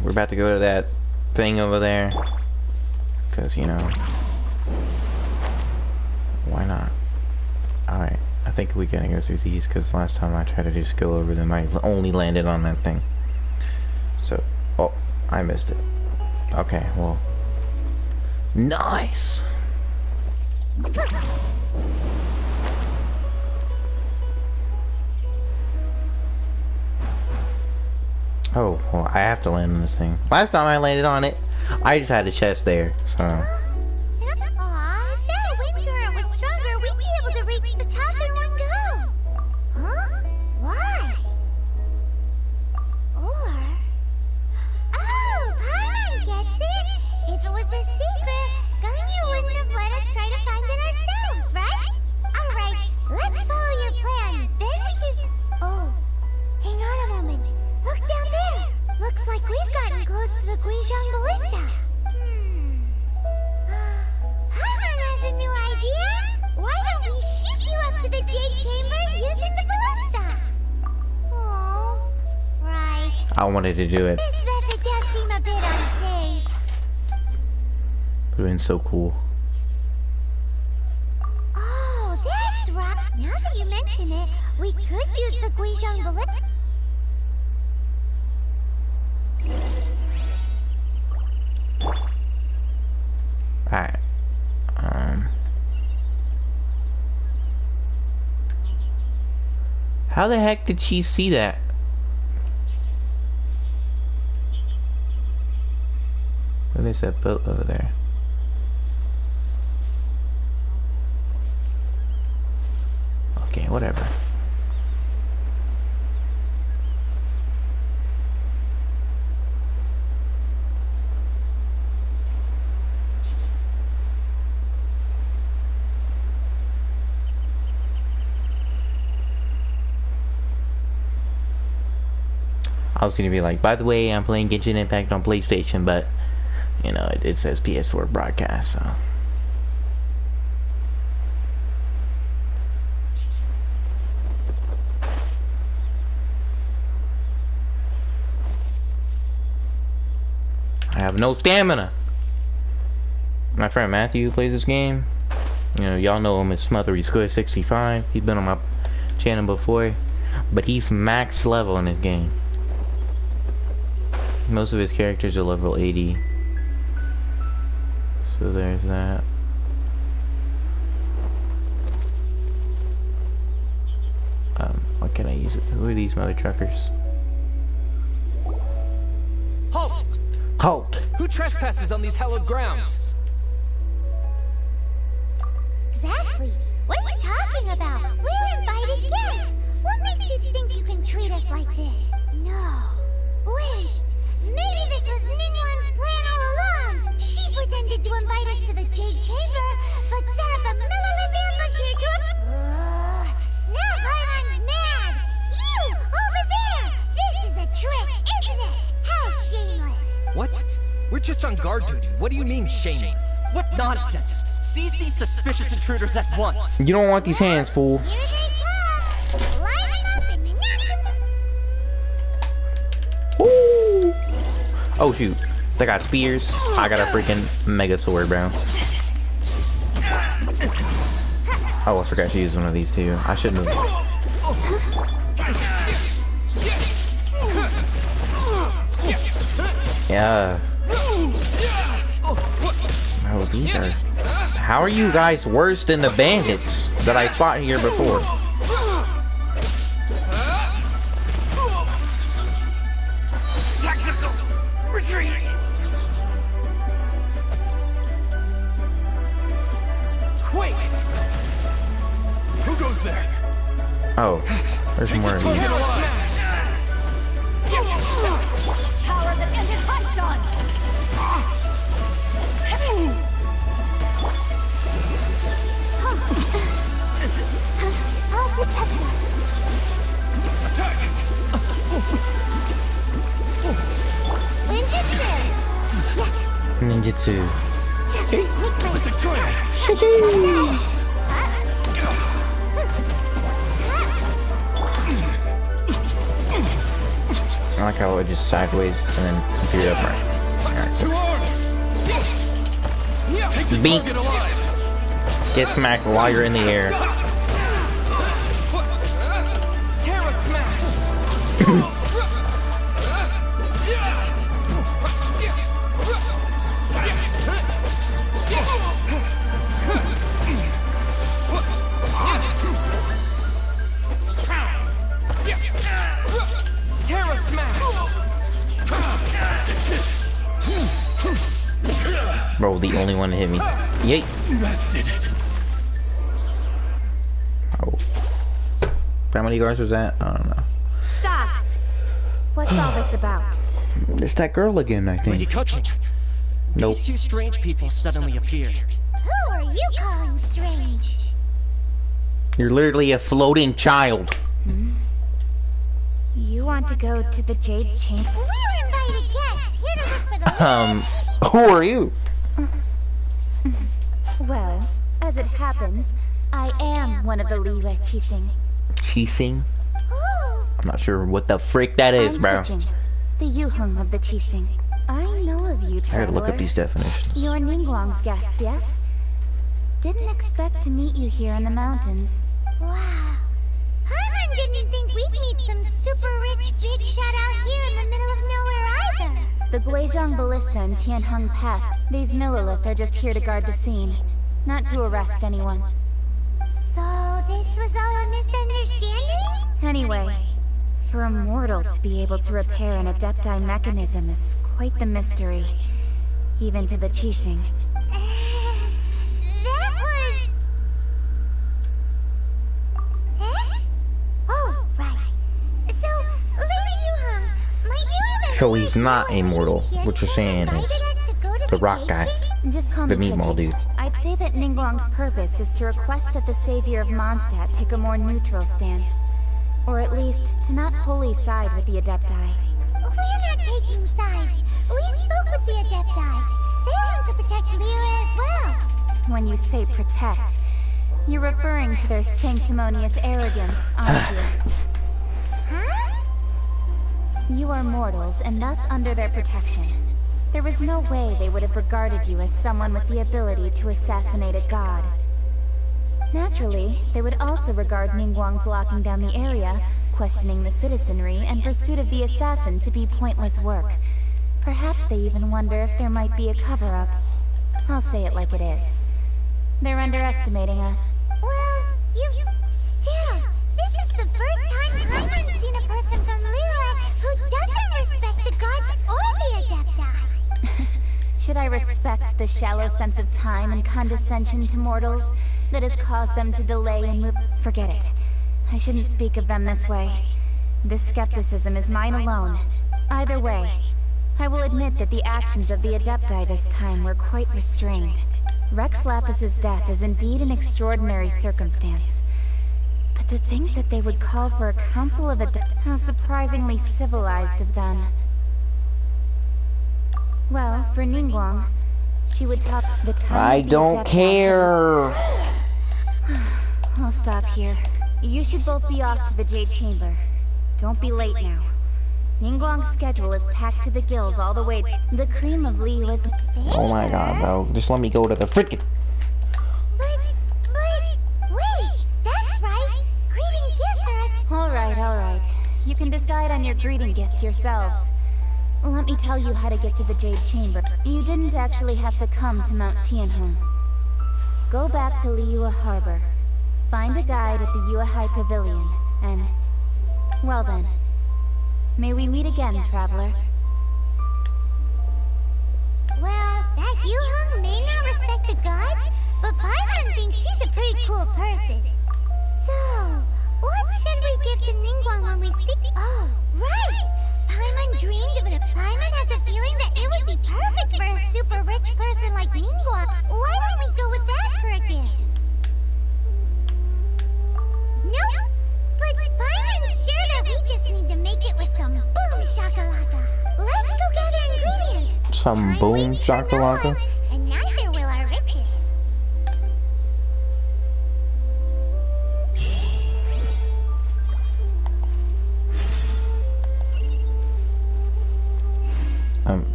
we're about to go to that thing over there. Because, you know, why not? Alright, I think we gotta go through these, because last time I tried to just go over them, I only landed on that thing. So, oh, I missed it. Okay, well. Nice! Oh, well, I have to land on this thing. Last time I landed on it, I just had a chest there, so. Aw, if that wind current was stronger, we'd be able to reach the top in one go. Huh? Why? Or... Oh, Paimon gets it! If it was a secret, Ganyu wouldn't have let us try to find it ourselves, right? Alright, let's follow your plan. Then we can... Oh, hang on a moment. Look down there! Looks like we've gotten close to the Guizhong Ballista. Paimon has a new idea! Why don't we shoot you up to the Jade Chamber using the ballista? Oh, right. I wanted to do it. This method does seem a bit unsafe. It would have been so cool. Oh, that's right. Now that you mention it, we could use the Guizhong Ballista. Alright. How the heck did she see that? What is that boat over there? Okay, whatever. I was gonna be like, by the way, I'm playing Genshin Impact on PlayStation, but you know, it says PS4 broadcast, so. I have no stamina. My friend Matthew who plays this game. You know, y'all know him as Smothery Squid 65. He's been on my channel before, but he's max level in this game. Most of his characters are level 80. So there's that. What can I use it? Who are these mother truckers? Halt! Halt! Who trespasses on these hallowed grounds? Exactly. What are you talking about? We're invited guests. What makes you think you can treat us like this? No. Wait. Maybe this was Ningguang's plan all along. She pretended to invite us to the Jade Chamber, but set up a millilith ambush here to... now Paimon's mad! You! Over there! This is a trick, isn't it? How shameless! What? We're just on guard duty. What do you mean, shameless? What nonsense! Seize these suspicious intruders at once! You don't want these hands, fool. Here they come! Line them up and knock them... Woo! Oh shoot, they got spears. I got a freaking mega sword, bro. Oh, I forgot to use one of these too. I shouldn't have. Yeah. Oh, these are... How are you guys worse than the bandits that I fought here before? Quick! Who goes there? Oh, there's more of these. Power that ended Hansan! I'll protect us. Attack! Ninjutsu. Ninjutsu. With the joy! I like how it just sideways and then computer upright. Alright, Two arms. Take the Beat. target alive. get smacked while you're in the air. Terra smash. Terra smash. Bro, the only one to hit me. Yeet. Bested. Oh. How many guards was that? I don't know. Stop! What's all this about? It's that girl again, I Lady think. Coaching. Nope. These two strange people suddenly appeared. Who are you calling strange? You're literally a floating child. You want to go to the Jade Chamber? We're invited guests here to look for the Who are you? Well, as it happens, I am one of the Liyue Qixing. Qixing? Oh, I'm not sure what the frick that is, I'm bro. Hijing, the Yuheng of the Qixing. I know of you, I traveler. gotta look up these definitions. You're Ningguang's guest, yes? Didn't expect to meet you here in the mountains. Wow. Paimon didn't think we'd meet some super rich big shot out here in the middle of nowhere either. The Guizhong Ballista and Tianheng Pass. These Millilith are just here to guard the scene, not to arrest anyone. So this was all a misunderstanding? Anyway, for a mortal to be able to repair an Adepti mechanism is quite the mystery, even to the Qixing. That was... Eh? Oh, right. So, Lady Yuheng, might you have So he's not immortal. What you're saying is the rock guy. Just call The me meat ball Pidgey. dude. I'd say that Ningguang's purpose is to request that the savior of Mondstadt take a more neutral stance. Or at least, to not wholly side with the Adepti. We're not taking sides. We spoke with the Adepti. They want to protect Liyue as well. When you say protect, you're referring to their sanctimonious arrogance, aren't you? Huh? You are mortals, and thus under their protection. There was no way they would have regarded you as someone with the ability to assassinate a god. Naturally, they would also regard Ningguang's locking down the area, questioning the citizenry, and pursuit of the assassin to be pointless work. Perhaps they even wonder if there might be a cover-up. I'll say it like it is. They're underestimating us. Well, still, this is the first time Paimon's seen a person from Liyue who doesn't respect the gods or the Adepti. Should I respect the shallow sense of time and condescension to mortals that has caused them to delay and move? Forget it. I shouldn't speak of them this way. This skepticism is mine alone. Either way, I will admit that the actions of the Adepti this time were quite restrained. Rex Lapis's death is indeed an extraordinary circumstance. But to think that they would call for a council of Adepti, how surprisingly civilized of them. Well, for Ningguang, she would talk the time. I that the don't Adepti- care. I'll stop here. You should both be off to the Jade Chamber. Don't be late now. Ningguang's schedule is packed to the gills all the way to the cream of Liyue's. Oh my god, bro. Just let me go to the freaking... But, wait, that's right. Greeting gifts are as... Alright. You can decide on your greeting gift yourselves. Let me tell you how to get to the Jade Chamber. You didn't actually have to come to Mount Tianheng. Go back to Liyue Harbor. Find a guide at the Yuehai Pavilion, and... well then. May we meet again, traveler. Well, that Yuheng may not respect the gods, but Paimon thinks she's a pretty cool person. So, what should we give to Ningguang when we see... Oh, right! Paimon dreamed of it. Paimon has a feeling that it would be perfect for a super rich person like Ningguang. Why don't we go with that for a gift? Nope! But Paimon's sure that we just need to make it with some boom shakalaka. Let's go gather ingredients. Some Time boom waits for no shakalaka? one, and neither will our riches.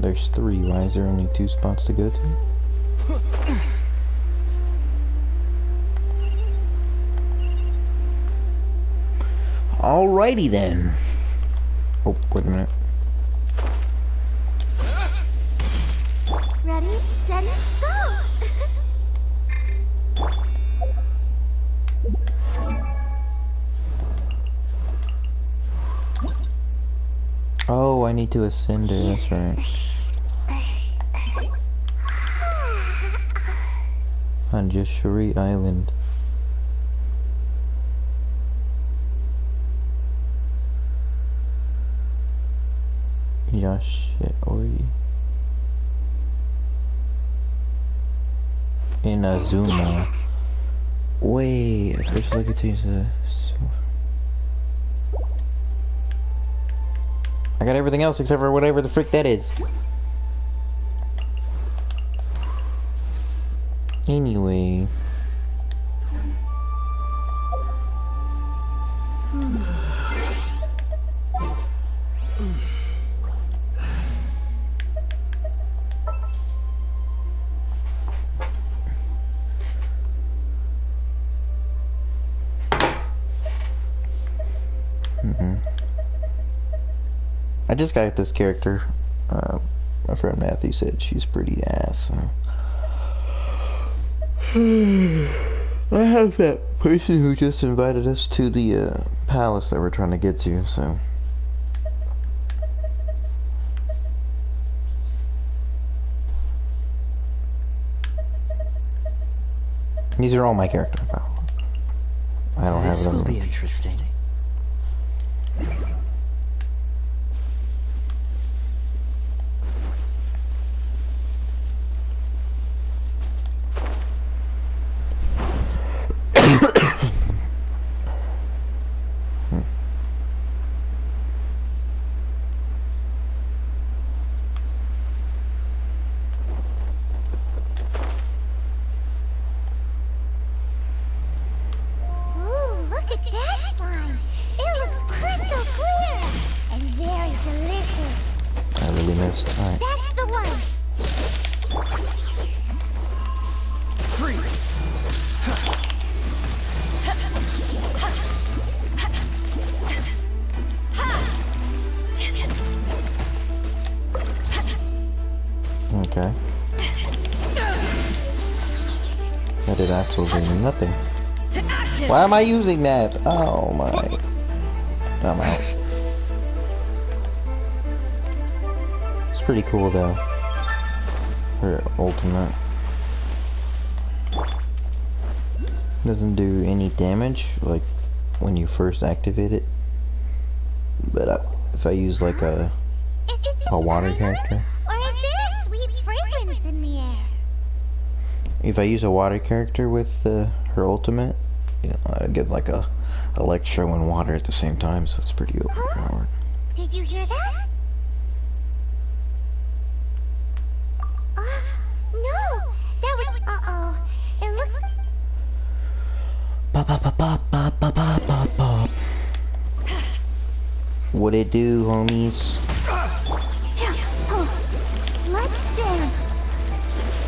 there's 3. Why is there only 2 spots to go to? Alrighty then. Oh, wait a minute. Ready, steady, go! Oh, I need to ascend her, that's right. On Jeshuri Island. Yashiori. In Azuma. Wait, first look at these. I got everything else except for whatever the frick that is. Anyway. I just got this character. My friend Matthew said she's pretty ass. So. I have that person who just invited us to the palace that we're trying to get to, so. These are all my characters. I don't have them. This will be interesting. Okay. That did absolutely nothing. Why am I using that? Oh my. I'm out. It's pretty cool though. Her ultimate. Doesn't do any damage, like when you first activate it. But if I use like a water character. If I use a water character with her ultimate, you know, I get like a electro and water at the same time, so it's pretty overpowered. Did you hear that? No! That was... Uh-oh. It looks... What it do, homies? Let's dance!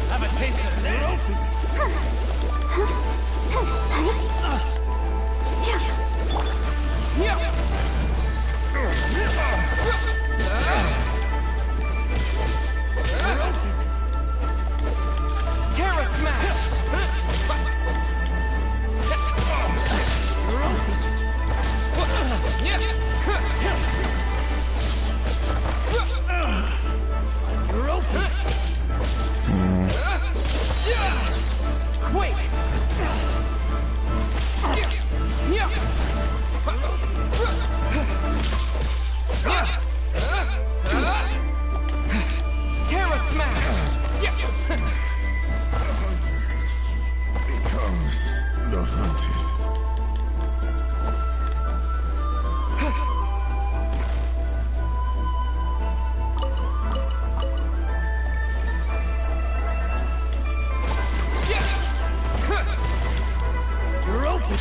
Have a taste of this. Terra Smash! You're open! Quick! Terra Smash! Becomes the hunted. You're open!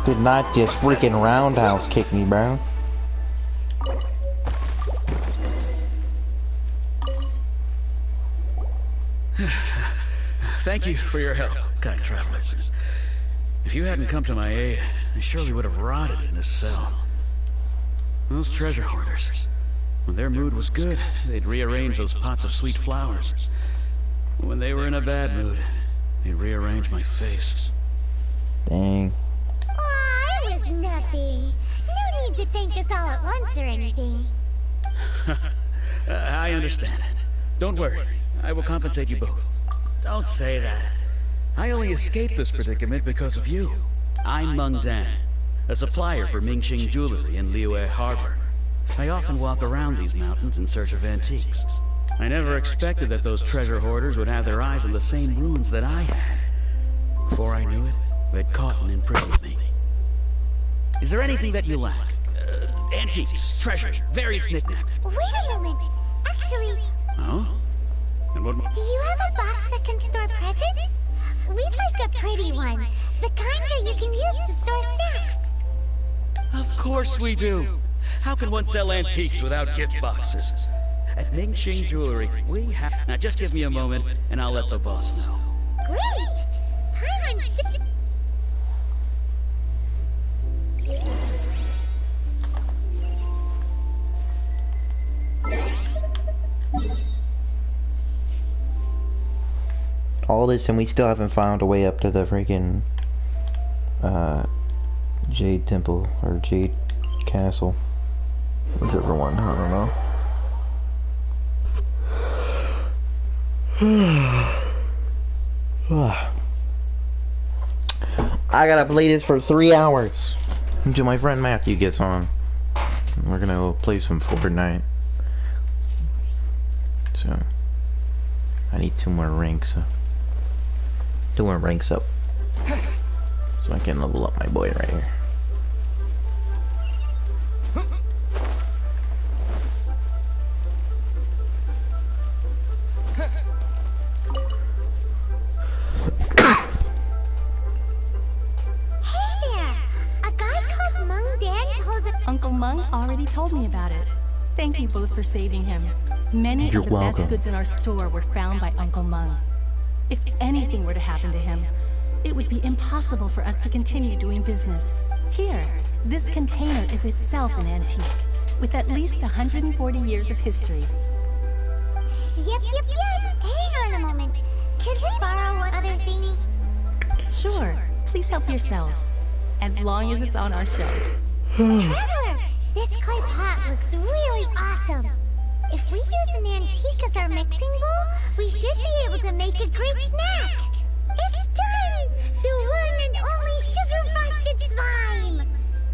Did not just freaking roundhouse kick me, bro. Thank you for your help, kind travelers. If you hadn't come to my aid, I surely would have rotted in this cell. Those treasure hoarders, when their mood was good, they'd rearrange those pots of sweet flowers. When they were in a bad mood, they'd rearrange my face. Dang. Aw, it was nothing. No need to thank us all at once or anything. I understand. Don't worry. I will compensate you both. Don't say that. I only escaped this predicament because of you. I'm Meng Dan, a supplier for Mingxing Jewelry in Liyue Harbor. I often walk around these mountains in search of antiques. I never expected that those treasure hoarders would have their eyes on the same ruins that I had. Before I knew it, they'd caught and imprisoned me. Is there anything that you lack? Antiques, treasure, various knickknacks. Wait a moment. Actually, Oh? And what? do you have a box that can store presents? We'd like a pretty one. The kind that you can use to store snacks. Of course we do. How can one sell antiques without gift boxes? At Mingxing Jewelry, we have... Now just give me a moment, and I'll let the boss know. Great! Paimon should... All this and we still haven't found a way up to the freaking Jade Temple or Jade Castle. Whichever one, I don't know. I gotta play this for 3 hours until my friend Matthew gets on. We're gonna go play some Fortnite. So I need 2 more ranks. 2 more ranks up so I can level up my boy right here. Uncle Meng already told me about it. Thank you both for saving him. Many You're of the welcome. best goods in our store were found by Uncle Meng. If anything were to happen to him, it would be impossible for us to continue doing business. Here, this container is itself an antique, with at least 140 years of history. Yep. Hang on a moment. Could we borrow one other thingy? Sure, please help yourselves, as long as it's on our shelves. Traveler, this clay pot looks really awesome. If we use an antique as our mixing bowl, we should be able to make a great snack. It's done! The one and only sugar-frosted slime!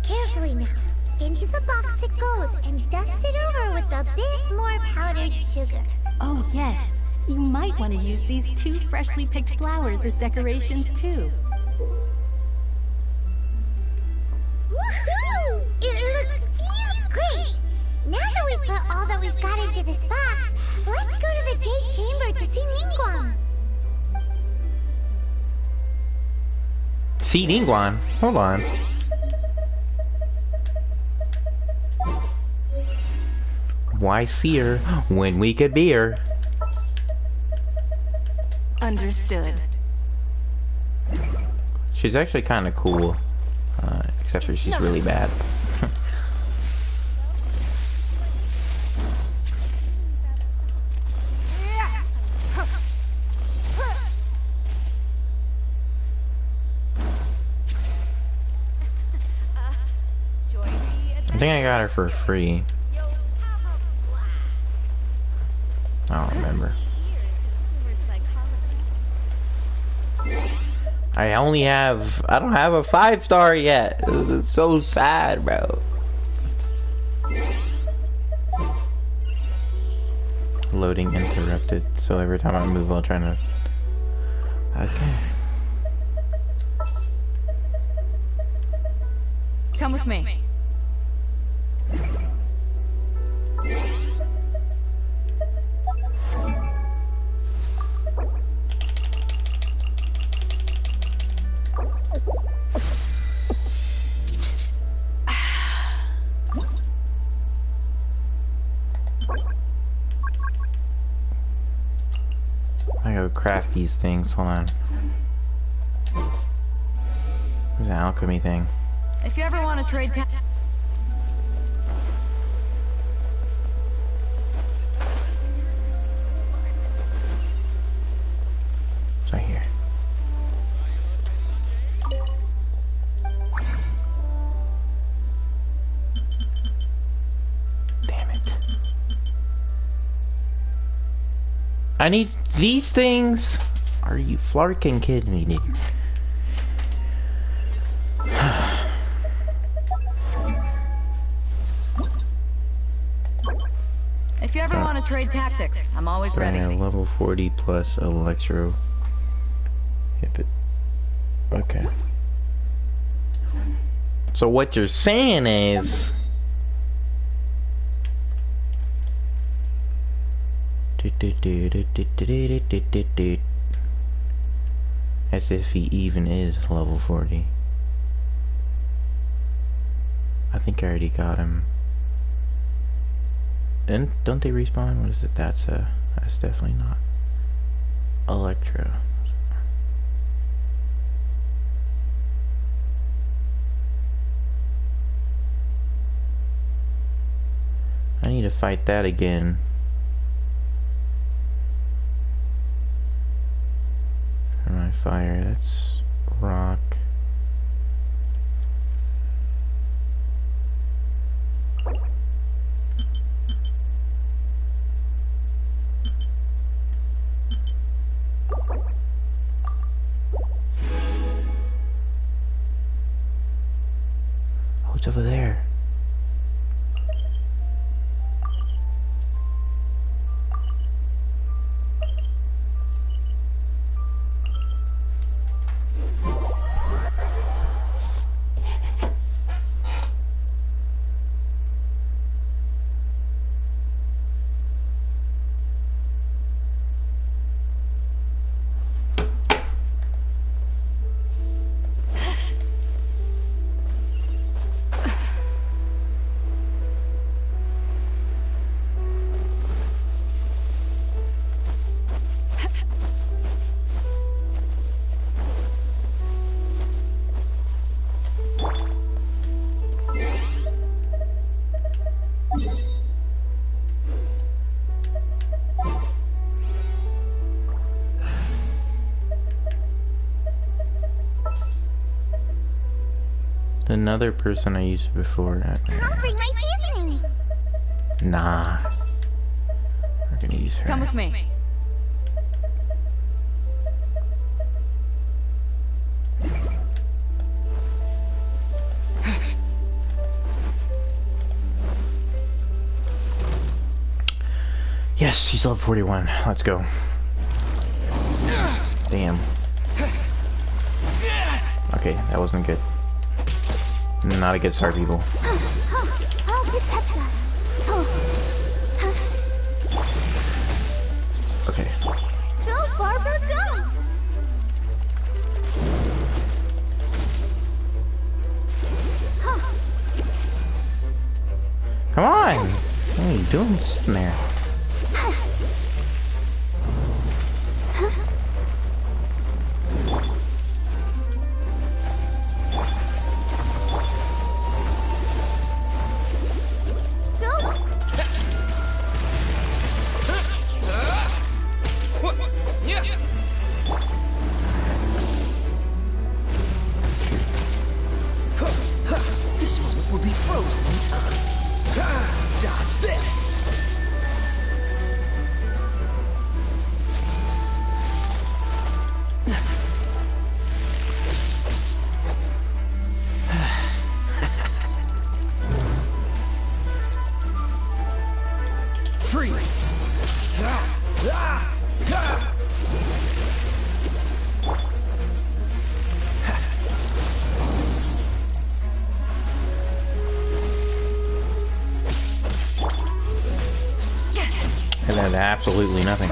Carefully now. Into the box it goes and dust it over with a bit more powdered sugar. Oh yes, you might want to use these 2 freshly picked flowers as decorations too. Woohoo! It looks great! Now that we've put all that we've got into this box, let's go to the Jade Chamber to see Ningguang. See Ningguang? Hold on. Why see her when we could be her? Understood. She's actually kind of cool. Except for she's really bad. I think I got her for free. I don't remember. I don't have a 5-star yet. This is so sad, bro. Loading interrupted, so every time I move I'll try to... Okay. Come with me. I gotta craft these things. Hold on. There's an alchemy thing. If you ever want to trade It's right here. Damn it. I need these things. Are you flarking kidding me, dude? If you ever want to trade tactics, I'm always ready. Level 40 plus electro. Hip it. Okay. So what you're saying is... As if he even is level 40. I think I already got him. And don't they respawn? What is it? That's definitely not Electro. I need to fight that again. For my fire, that's rock. Oh, it's over there. Another person I used before. I'll bring my seasonings. Nah. We're gonna use her. Come with me. Yes, she's level 41. Let's go. Damn. Okay, that wasn't good. Not a good start, people. I'll protect us. Okay. Go, Barber, go! Come on! What are you doing sitting there? This moment will be frozen in time. Dodge this! Freeze! And then absolutely nothing.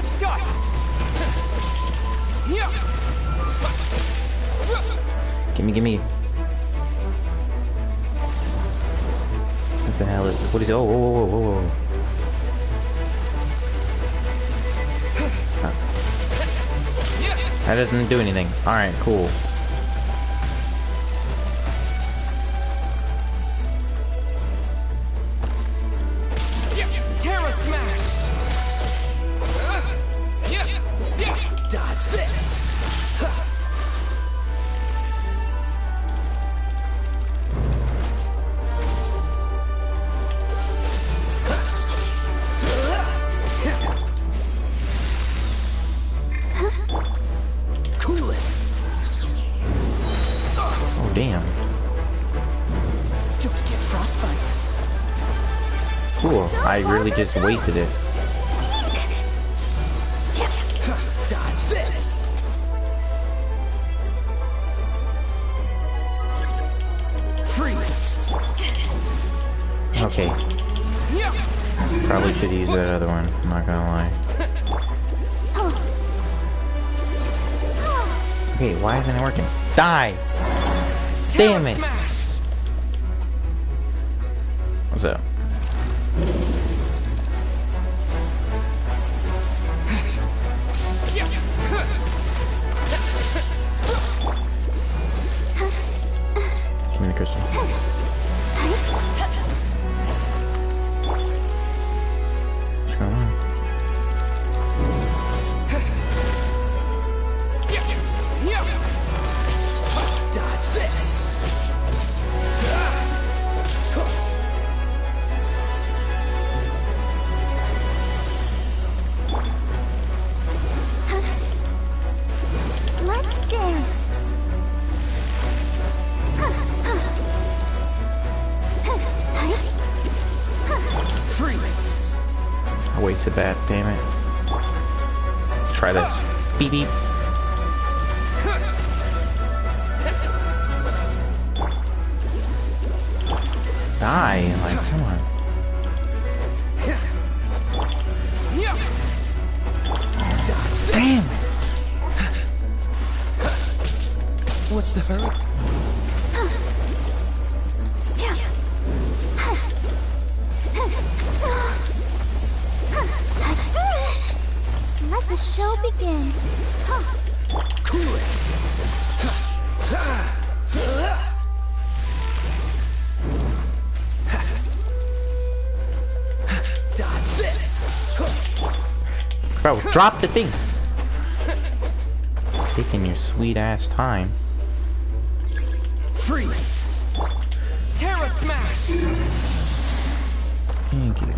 Gimme. What the hell is it? What is it? Oh, whoa. That doesn't do anything. Alright, cool. Terra Smash! Dodge this! Cool it! Oh, damn. Don't get frostbite. Cool. I really just wasted it. Dodge this! Freeze! Okay. Probably should use that other one. I'm not gonna lie. Okay, why isn't it working? Die! Damn it! What's up? Give me the crystal. What's going on? Dodge this! Let's dance. Freeze! I wasted that, damn it. Try this. Beep beep. Die, like, come on. Damn it! What's the hurry? Let the show begin. Cool it! Dodge this! Bro, drop the thing! Taking your sweet ass time. Freeze! Terra Smash! Thank you.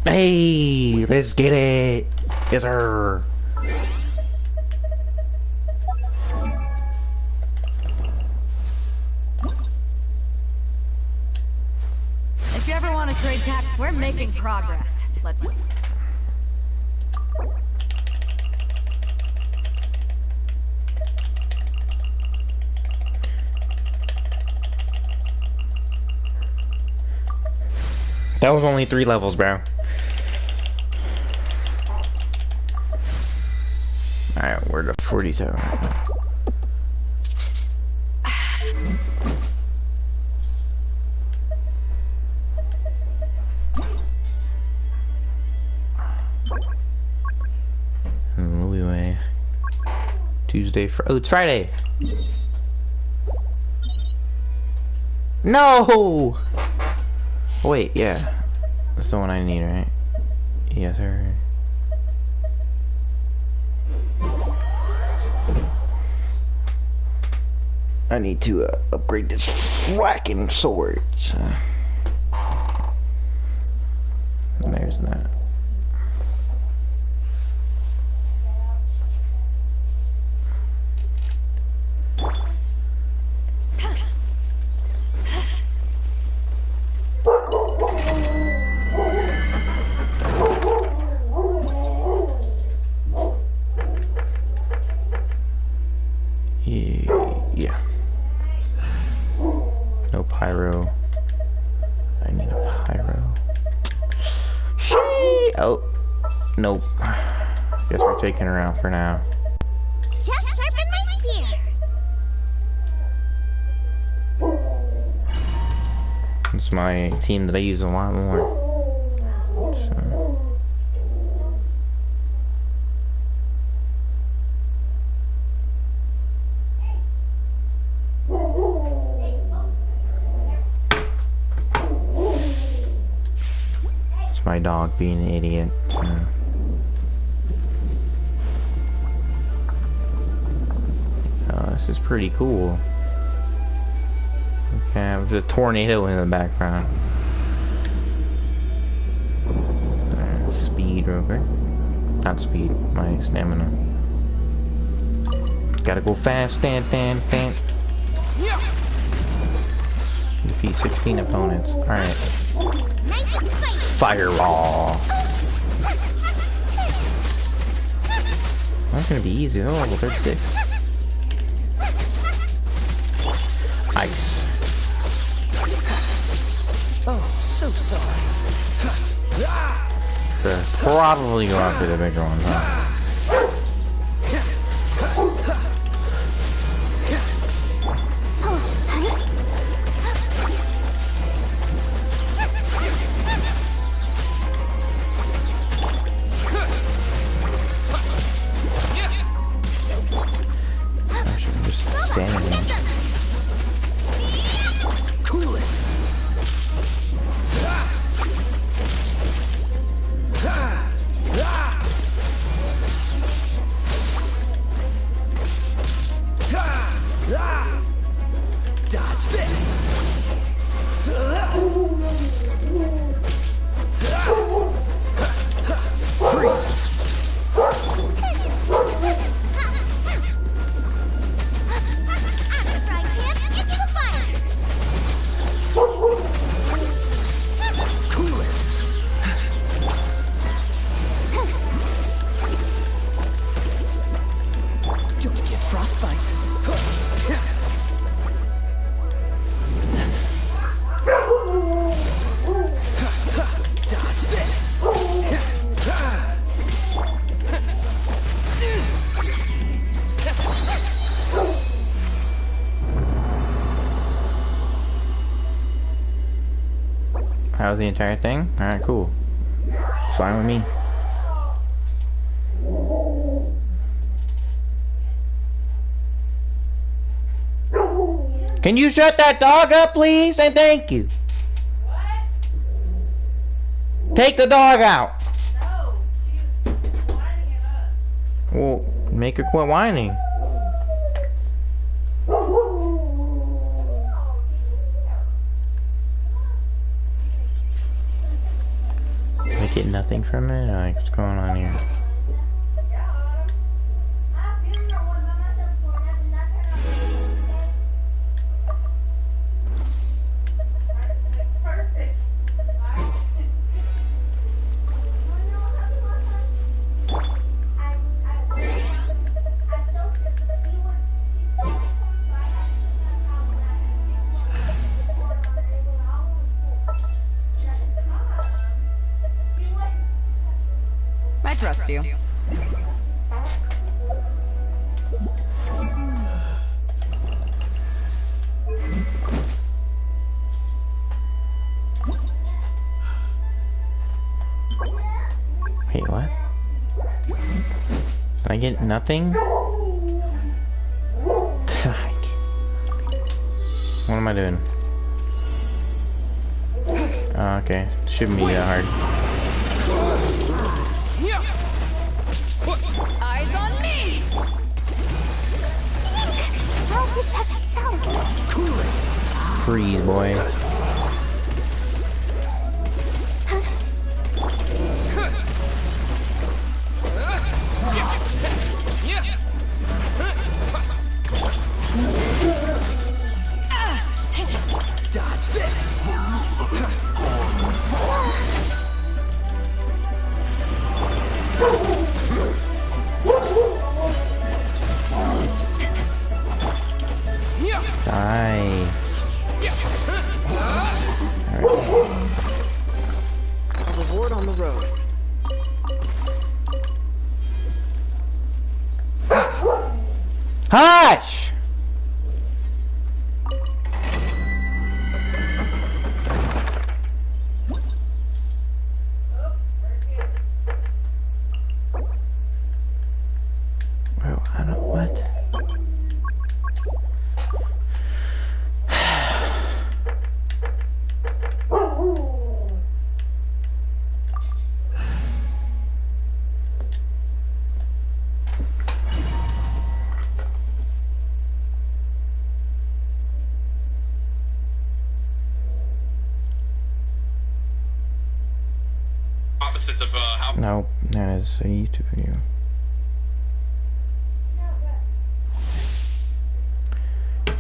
Hey, let's get it! Yes, sir! If you ever want to trade tactics, we're making progress. Let's. That was only 3 levels, bro. Alright, we're to 47 right now. Louis Way. Tuesday, oh, it's Friday! No! Wait, yeah. That's the one I need, right? Yes, sir. I need to upgrade this whacking sword. So. And there's that. Yeah. No pyro. I need a pyro. Oh. Nope. Guess we're taking her out for now. Just sharpen my spear. It's my team that I use a lot more. So. my dog being an idiot. So. Oh, this is pretty cool. Okay, there's a tornado in the background. Speed real quick. Not speed, my stamina. Gotta go fast, fan. Defeat 16 opponents. Alright. Fireball. That's gonna be easy. Oh, level 36. Ice. Oh, so sorry. Probably go after the bigger ones, huh? Cool it. Dodge this. Freeze. Cool it. Don't get frostbite. Dodge this. How's the entire thing? Alright, cool. Fine with me. Can you shut that dog up, please? And thank you. Take the dog out. No, she's whining it up. Well, make her quit whining. I get nothing from it? Like, what's going on here? I trust you. Wait, what? Did I get nothing? What am I doing? Oh, okay. Shouldn't be that hard. Eyes on me! Cool it. Freeze, boy. Dodge this. Die. A reward on the road. Hush! instance of how. No, that is a YouTube video.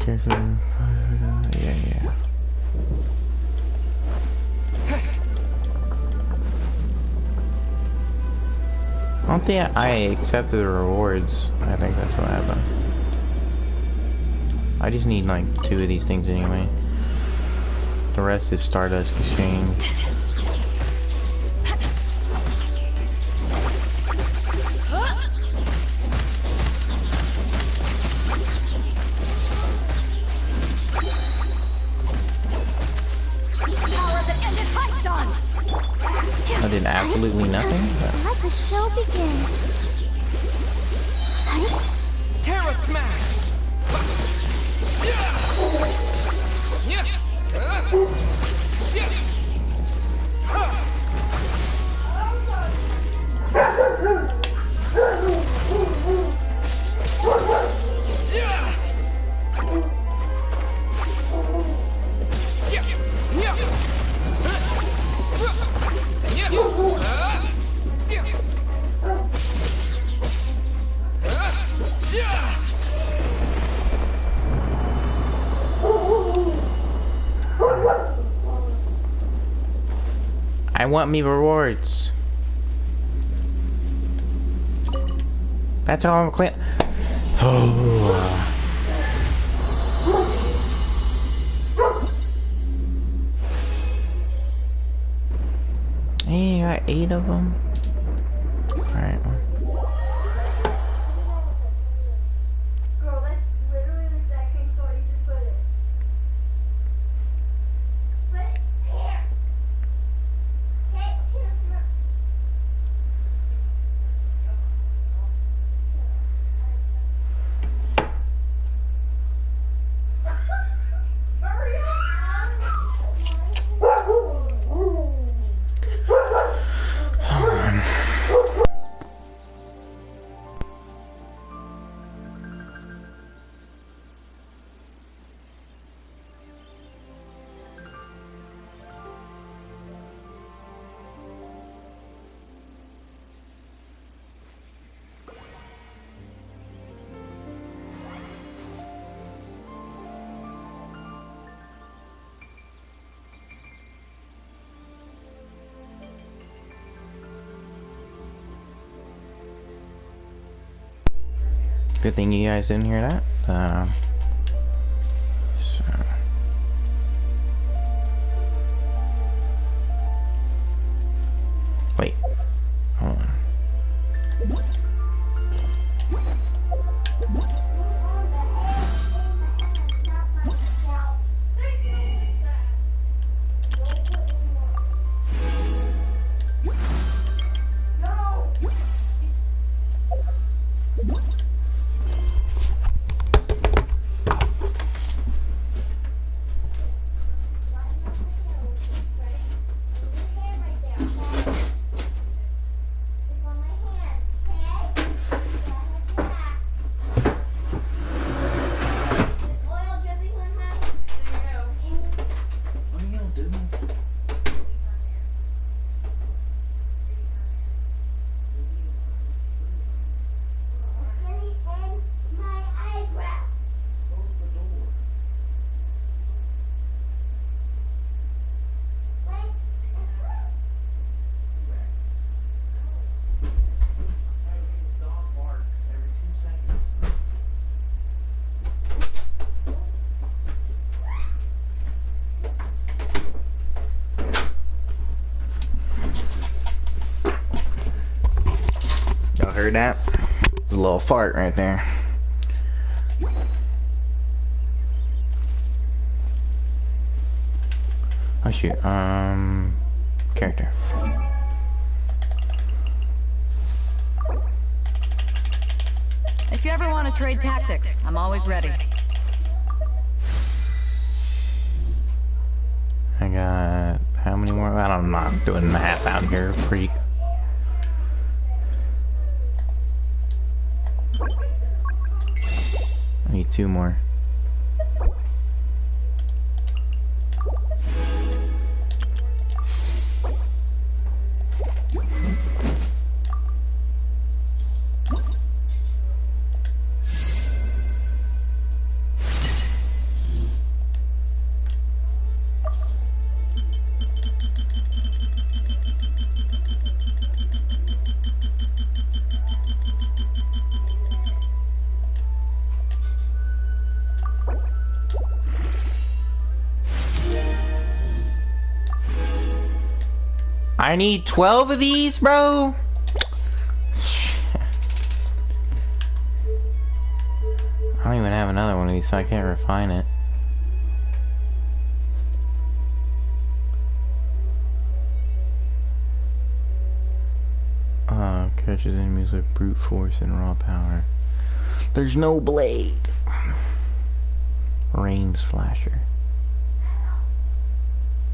Yeah. I don't think I accepted the rewards. I think that's what happened. I just need like 2 of these things anyway. The rest is Stardust Exchange. I did absolutely nothing. Let the show begin. Terra Smash! I want me rewards. That's all I'm clear. Oh. Hey, I got 8 of them. Alright. Girl, that's literally the exact same story. You just put it. Put it here. Okay, here's the... Hurry Good thing you guys didn't hear that. So. Wait. Hold on. Heard that? A little fart right there. Oh shoot, character. If you ever want to trade tactics, I'm always ready. I got how many more? I don't know. I'm doing math out here, freak. I need 2 more. I need 12 of these, bro. I don't even have another one of these, so I can't refine it. Catches enemies with brute force and raw power. There's no blade. Rain Slasher.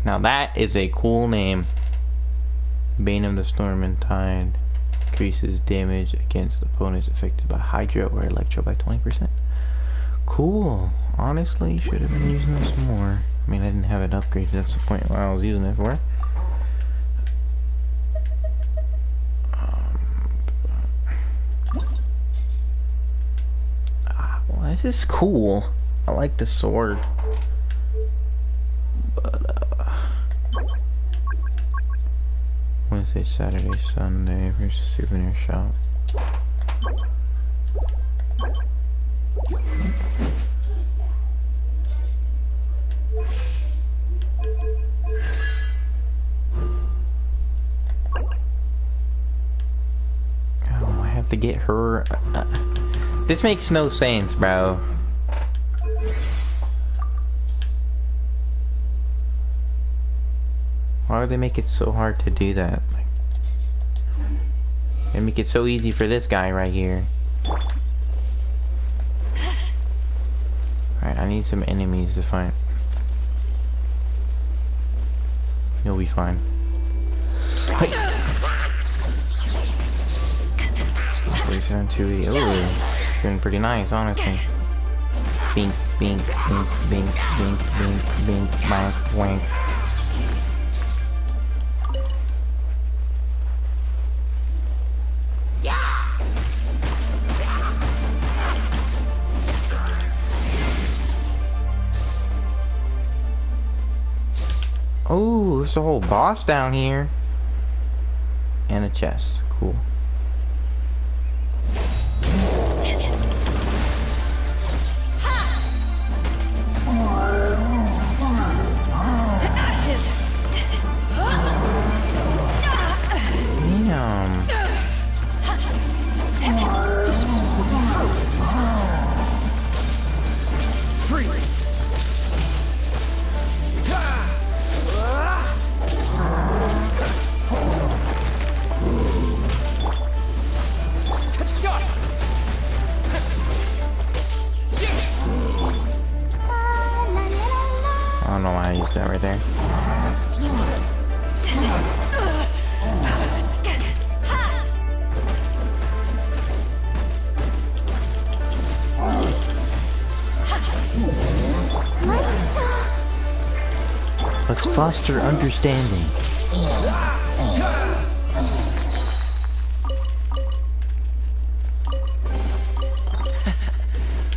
Now that is a cool name. Bane of the Storm and Tide. Increases damage against opponents affected by Hydra or Electro by 20%. Cool. Honestly, should have been using this more. I mean, I didn't have it upgraded. That's the point what I was using it for. Well, this is cool. I like the sword. But, Wednesday, Saturday, Sunday versus souvenir shop. Oh, I have to get her. This makes no sense, bro. Why would they make it so hard to do that? Like, they make it so easy for this guy right here. Alright, I need some enemies to find. You'll be fine. Hey. 47, 280. Ooh, doing pretty nice, honestly. Bink, bink, bink, bink, bink, bink, bink, wank, wank. Oh, there's a whole boss down here. And a chest. Cool. Damn. Freeze! I don't know why I used that right there. Let's foster understanding.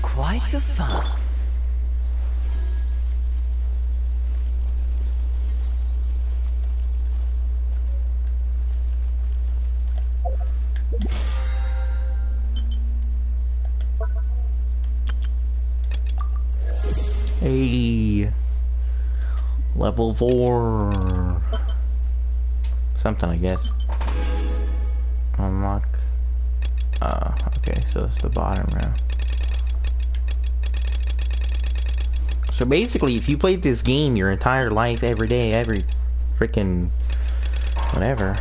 Quite the fun. Level 4. Something, I guess. Unlock. Okay, so it's the bottom row. So basically, if you played this game your entire life, every day, every freaking whatever,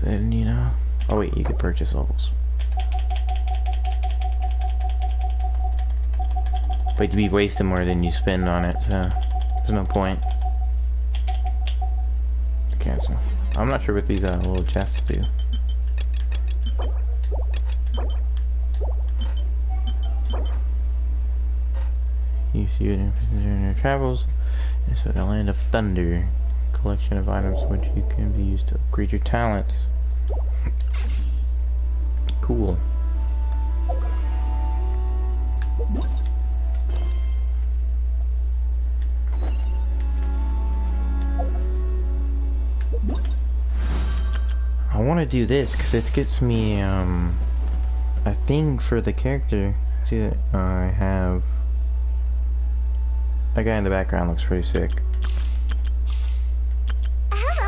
then you know. Oh wait, you could purchase levels. But to be wasting more than you spend on it, so there's no point. Cancel. I'm not sure what these little chests do. You see it in your travels. And so the Land of Thunder. Collection of items which you can be used to upgrade your talents. Cool. I want to do this because it gets me a thing for the character. See, I have that guy in the background looks pretty sick. Hello.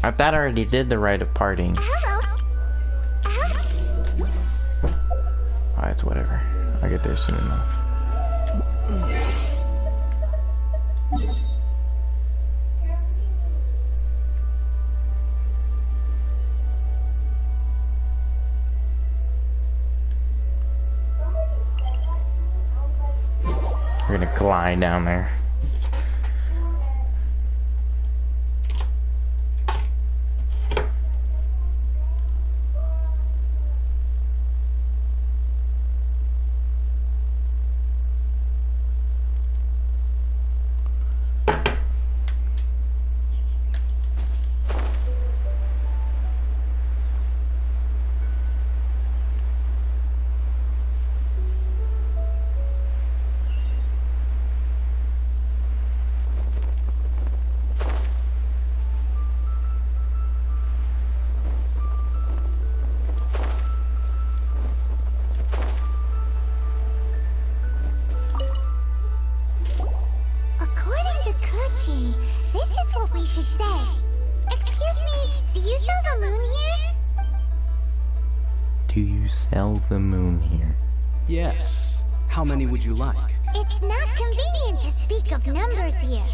I thought I already did the rite of parting. Hello. Alright, it's whatever. I'll get there soon enough. We're gonna glide down there. According to Kuchi, this is what we should say. Excuse me, do you sell the moon here? Do you sell the moon here? Yes. How many would you like? It's not convenient to speak of numbers here.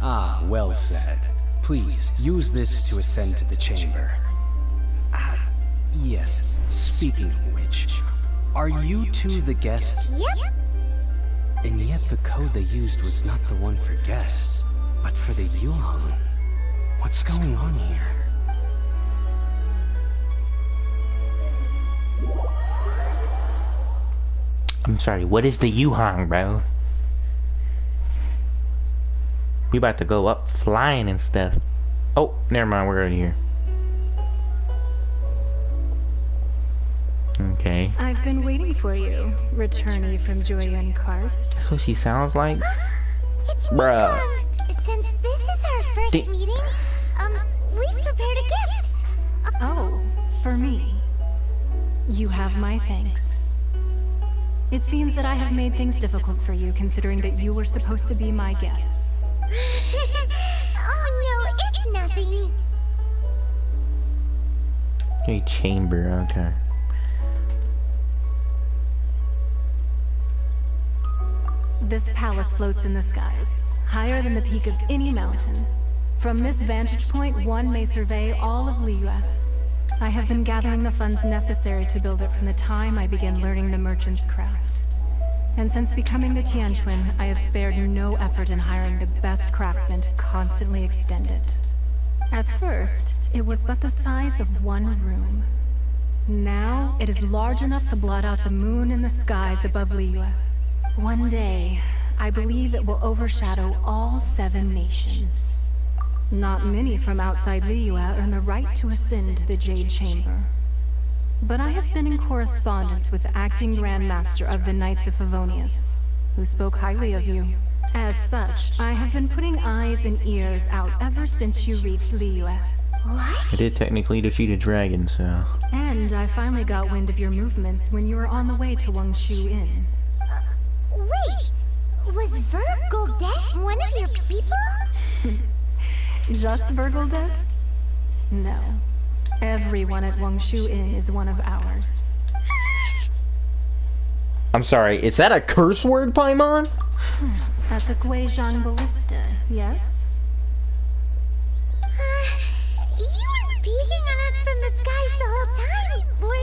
Ah, well said. Please, use this to ascend to the chamber. Ah, yes. Speaking of which, are you two the guests? Yep. And yet the code they used was not the one for guests, but for the Yuan. What's going on here? I'm sorry, what is the Yuhang, bro? We about to go up flying and stuff. Oh, never mind, we're already here. Okay. I've been waiting for you, returnee from Joyun Karst. That's what she sounds like? It's me, Bruh. Since this is our first meeting, we've prepared a gift. Oh, for me. You have my thanks. It seems that I have made things difficult for you, considering that you were supposed to be my guests. Oh no, it's nothing. A chamber, okay. This palace floats in the skies, higher than the peak of any mountain. From this vantage point, one may survey all of Liyue. I have been gathering the funds necessary to build it from the time I began learning the merchant's craft. And since becoming the Tianquan, I have spared no effort in hiring the best craftsmen to constantly extend it. At first, it was but the size of one room. Now, it is large enough to blot out the moon in the skies above Liyue. One day, I believe it will overshadow all 7 nations. Not many from outside Liyue earn the right to ascend to the Jade Chamber. But I have been in correspondence with the acting Grand Master of the Knights of Favonius, who spoke highly of you. As such, I have been putting eyes and ears out ever since you reached Liyue. I did technically defeat a dragon, so... And I finally got wind of your movements when you were on the way to Wangshu Inn. Wait, was Vergoldet one of your people? Just Vergoldet? No. Everyone at Wangshu Inn is one of ours. I'm sorry, is that a curse word, Paimon? At the Guizhang Ballista, yes? You weren't peeking on us from the skies the whole time, were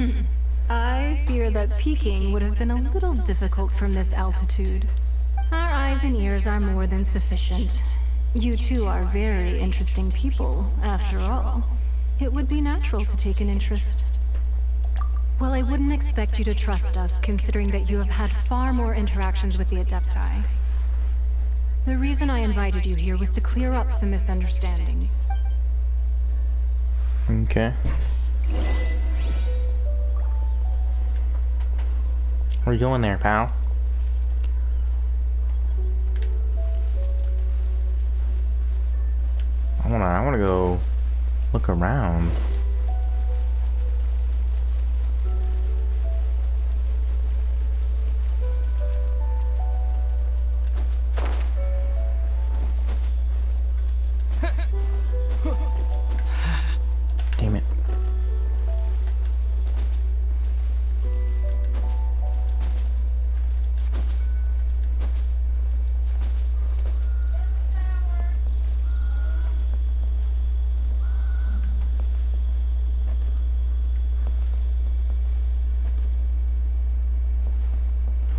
you? I fear that peeking would have been a little difficult from this altitude. Our eyes and ears are more than sufficient. You two are very interesting people, after all. It would be natural to take an interest. Well, I wouldn't expect you to trust us, considering that you have had far more interactions with the Adepti. The reason I invited you here was to clear up some misunderstandings. Okay. What are you doing there, pal? I wanna go look around.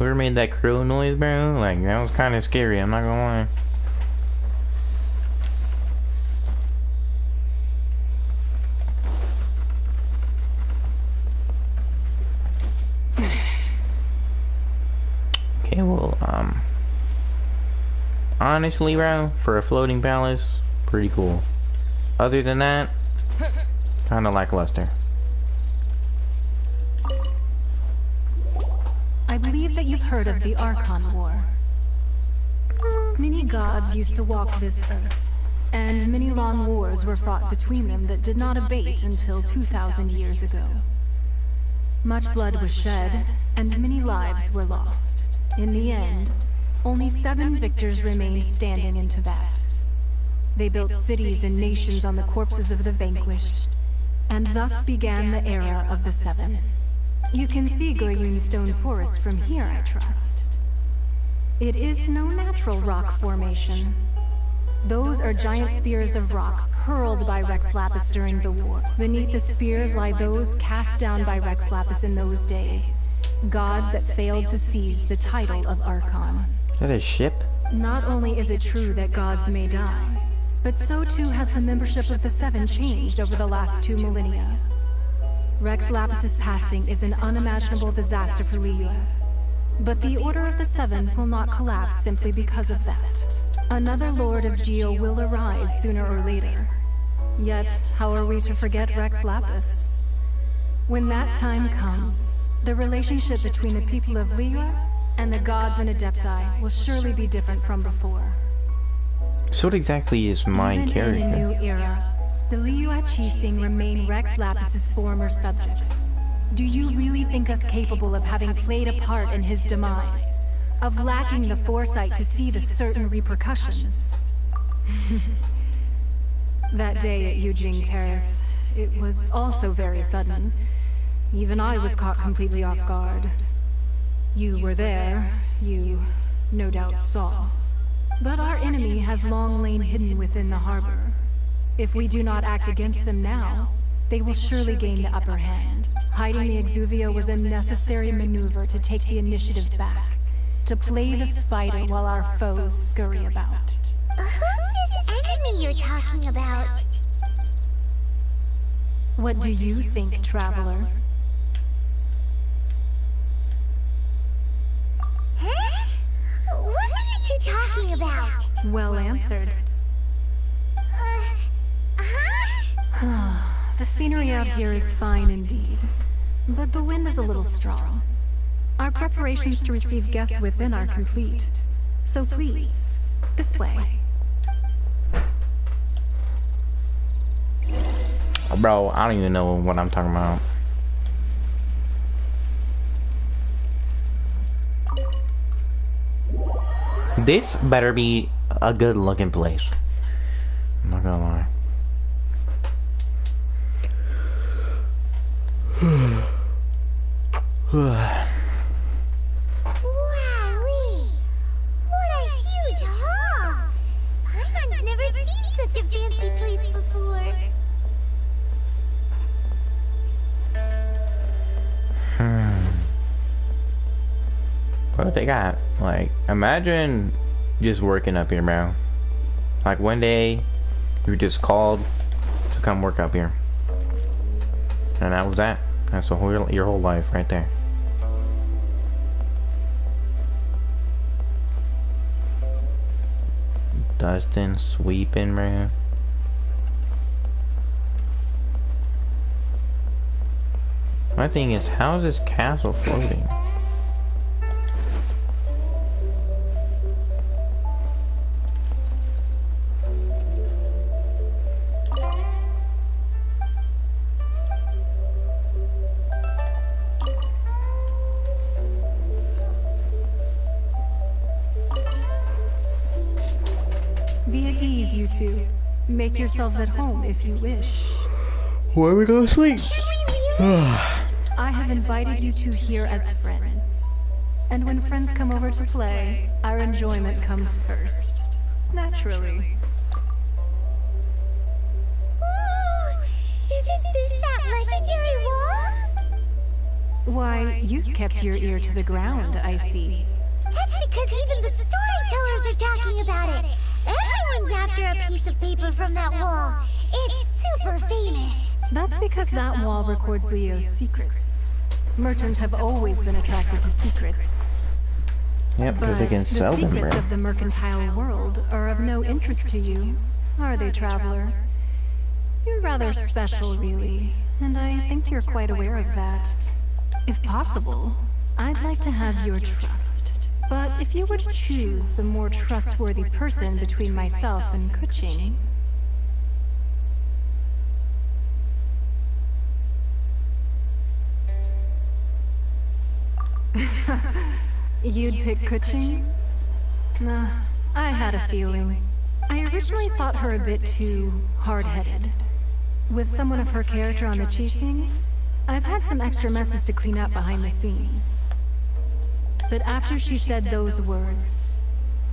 whoever made that crow noise, bro, like, that was kind of scary, I'm not gonna lie. Okay, well, honestly, bro, for a floating palace, pretty cool. Other than that, kind of lackluster. I believe that you've heard of the Archon War. Many gods used to walk this earth, and many long wars were fought between them that did not abate until 2,000 years ago. Much blood was shed, and many lives were lost. In the end, only 7 victors remained standing in Teyvat. They built cities and nations on the corpses of the vanquished, and thus began the era of the 7. You can see Goyun Stone Forest from here, I trust. It is no natural rock formation. Those are giant spears of rock hurled by Rex Lapis during the war. Beneath the spears lie those cast down by Rex Lapis in those days, gods that failed to seize the title of Archon. Is that a ship? Not only is it true that gods may die, but so too has the membership of the 7 changed over the last 2 millennia. Rex Lapis's passing is an unimaginable disaster for Liyue. But the Order of the 7 will not collapse simply because of that. Another Lord of Geo will arise sooner or later. Yet, how are we to forget Rex Lapis? When that time comes, the relationship between the people of Liyue and the gods and Adepti will surely be different from before. So what exactly is my character? In a new era, the Liyue Qixing remain Rex Lapis's former subjects. Do you really think us capable of having played a part in his demise? Of lacking the foresight to see the certain repercussions? That day at Yujing Terrace, it was also very sudden. Even I was caught completely off guard. You were there, you no doubt saw. But our enemy has long lain hidden within the harbor. If we do not act against them now, they will surely gain the upper hand. Hiding the Exuvio was a necessary maneuver to take the initiative back, to play the spider while our foes scurry about. Who's this enemy you're talking about? What do you think, Traveler? Huh? What are you two talking about? Well answered. The scenery out here is fine indeed, but the wind is a little strong. Our preparations to receive guests within are complete, so please, this way. Bro, I don't even know what I'm talking about. This better be a good looking place. I'm not gonna lie. Wowee! What a huge hall! Paimon's never seen such a fancy place before. What they got? Like, imagine just working up here, bro. Like, one day, you were just called to come work up here. And that was that. That's your whole life right there. Dusting, sweeping, man. My thing is, how is this castle floating? Be at ease, you two. Make yourselves at home if you wish. Where are we gonna sleep? I have invited you two here as friends. And when friends come over to play, our enjoyment comes first. Naturally. Ooh, isn't this that legendary wall? Why, you've kept your ear to the ground, I see. That's because even the storytellers are talking about it. Everyone's after a piece of paper from that wall. It's super famous. That's because that wall records Leo's secrets. Merchants have always been attracted to secrets. Yep, because they can sell the them, secrets bro. of the mercantile world are of no interest to you, are they, traveler? You're rather special, really, and I think you're quite aware of that. If possible, I'd like to have your trust. But if you were to choose the more trustworthy person between myself and Kuching... You'd pick Kuching? Nah, I had a feeling. I originally thought her a bit too hard-headed. With someone of her character on the chasing, I've had some extra messes to clean up behind the scenes. But after she said those words,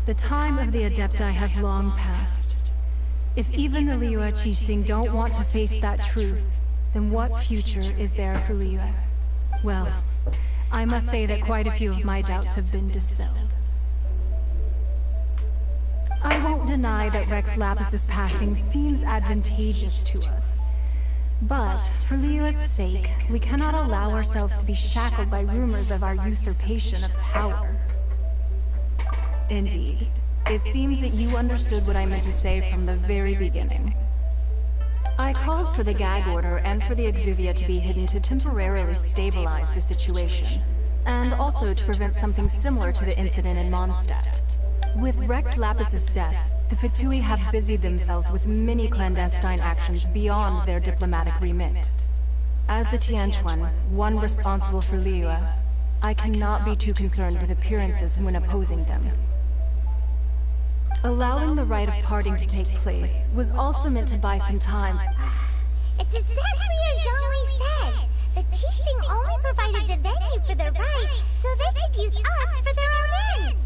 the time of the Adepti has long passed. If even the Liyue Qixing don't want to face that truth, then what future is there for Liyue? Well, I must say that quite a few of my doubts have been dispelled. I won't deny that Rex Lapis's passing seems advantageous to us. But, for Liyue's sake, we cannot allow ourselves to be shackled by rumors of our usurpation of power. Indeed, it seems that you understood what I meant to say from the very beginning. I called for the gag order and for the Exuvia to be hidden to temporarily stabilize the situation, and also to prevent something similar to the incident in Mondstadt. With Rex Lapis's death, the Fatui have busied themselves with many clandestine actions beyond their diplomatic remit. As the Tianquan, one responsible for Liyue, I cannot be too concerned with appearances when opposing them. Allowing the rite of parting to take place was also meant to buy some time. It's exactly as Zhongli said. The Qixing only provided the venue for their rite, so they could use us for their own ends.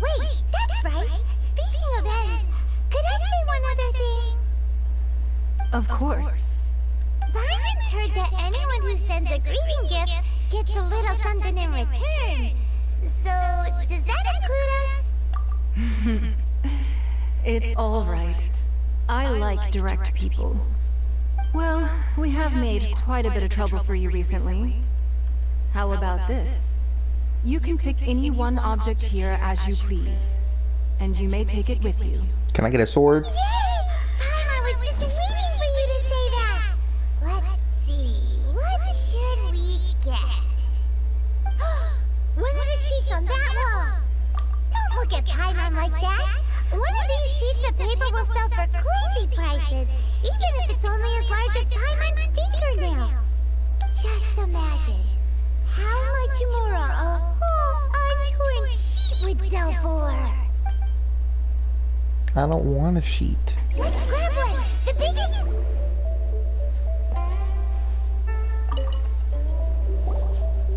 Wait, that's right. Speaking of ends, could I say one other thing? Of course. Byron's heard that anyone who sends a greeting gift gets a little something in return. So, does that include us? It's all right. I like direct people. Well, we have made quite a bit of trouble for you recently. How about this? You can pick any one object here as you please, and you may take it with you. Can I get a sword? Yay! I was just waiting for you to say that. Let's see, what should we get? One of the sheets on that wall. Don't look at Paimon like that. One of these sheets of paper will sell for crazy prices, even if it's only as large as Paimon's fingernail. Just imagine how much more a whole untorn sheet would sell for. I don't want a sheet. Let's grab one. The biggest...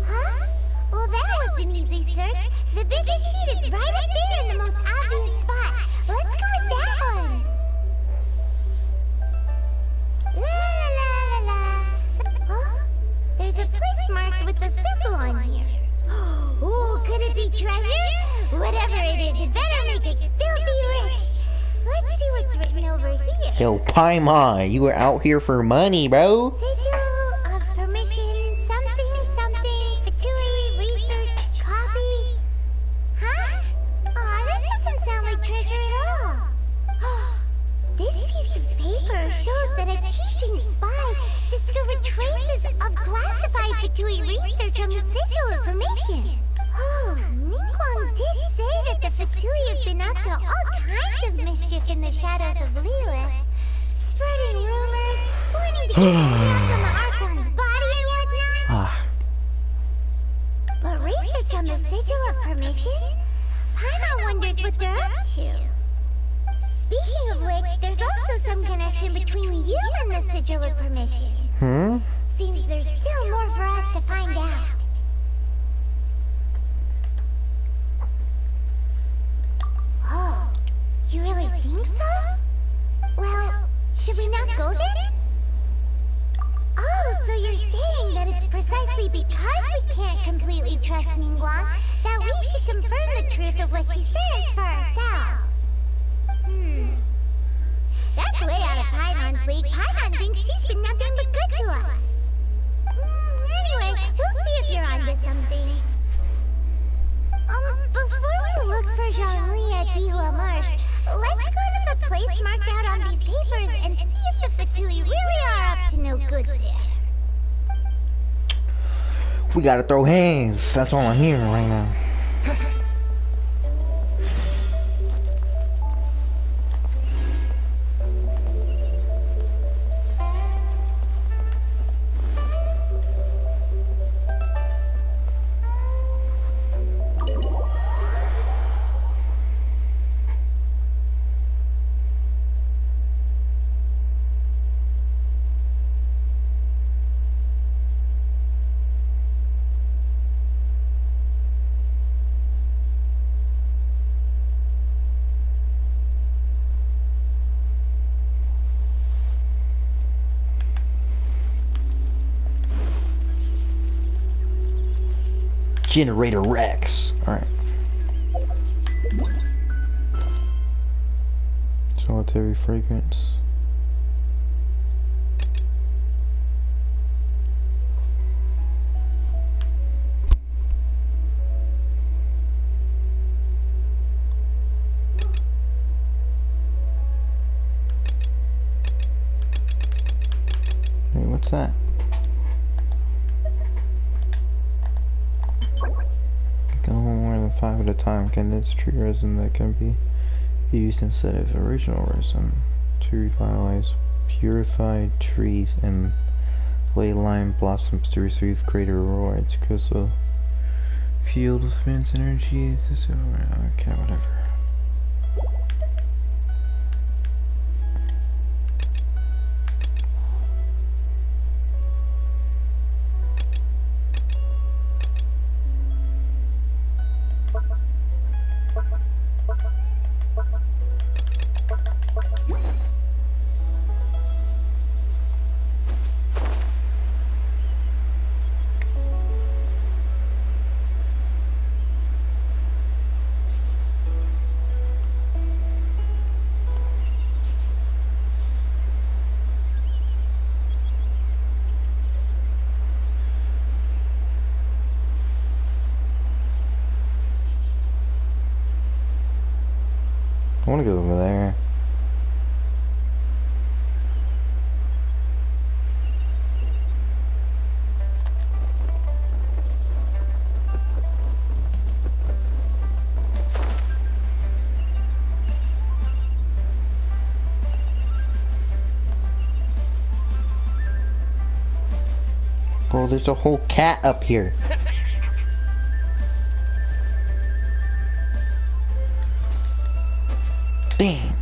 Huh? Well, that was an easy search. The biggest sheet is right up there in the most obvious spot. Let's go with that one. La la la la. Huh? There's a place marked with a circle on here. Oh, could it be treasure? Whatever it is, it better make us filthy rich. Let's see what's written over here. Yo, Paimon, you were out here for money, bro. Sigil of permission, something, Fatui, research, copy. Huh? Aw, that doesn't sound like treasure at all. This piece of paper shows that a cheating spy discovered traces of classified Fatui research on the Sigil of permission. Oh, Ningguang did say that the Fatui have been up to all kinds of mischief in the shadows of Liyue. Spreading rumors, wanting to get hands on the Archon's body and whatnot. But research on the Sigil of permission? Paimon wonders what they're up to. Speaking of which, there's also some connection between you and the Sigil of permission. Seems there's still more for us to find out. Oh, you really think so? Well, should we not go then? Oh, so you're saying that it's precisely because we can't completely trust Ningguang that we should confirm the truth of what she says for ourselves. That's way out of Paimon's league. Paimon thinks she's been nothing but good to us. Anyway, we'll see if you're onto something. Before we look for Jean-Louis at Dila Marsh, let's go to the place marked out on these papers and see if the Fatui really are up to no good there. We gotta throw hands. That's all I'm hearing right now. Generator Rex. Alright. Solitary fragrance. Wait, what's that? More than 5 at a time condense tree resin that can be used instead of original resin to revitalize purified trees and lay lime blossoms to receive greater rewards because the field spends energy. Okay, whatever. I want to go over there. Bro, there's a whole cat up here. Damn.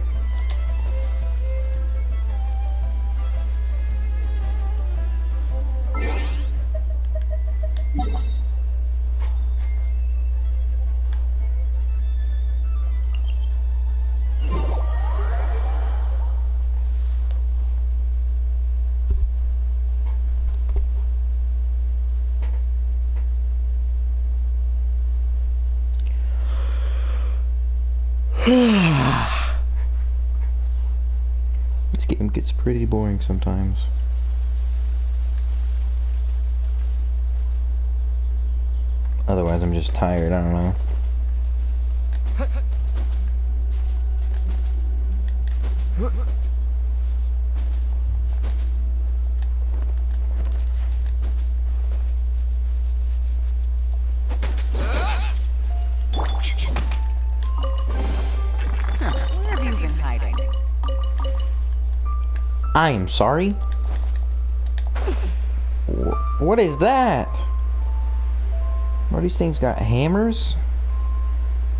This game gets pretty boring sometimes. Otherwise, I'm just tired, I don't know. Where have you been hiding? I am sorry? What is that? Are these things got hammers?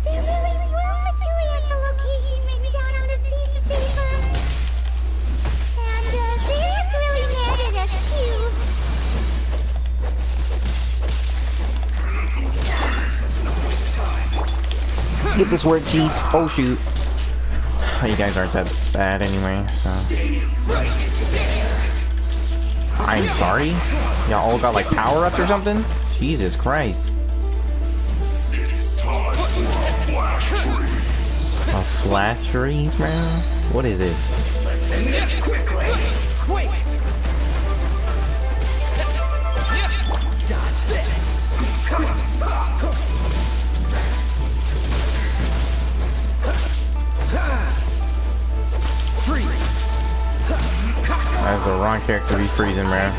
There really were Fatui at the location written down on this piece of paper. And they look really mad at us too. Get this word, Chief. Oh shoot. You guys aren't that bad anyway, so. I'm sorry? Y'all all got like power-ups or something? Jesus Christ. It's time for a flash freeze. A flash freeze, man? What is this? Let's end this quickly. Quick! Dodge this. Freeze. That's the wrong character to be freezing, man.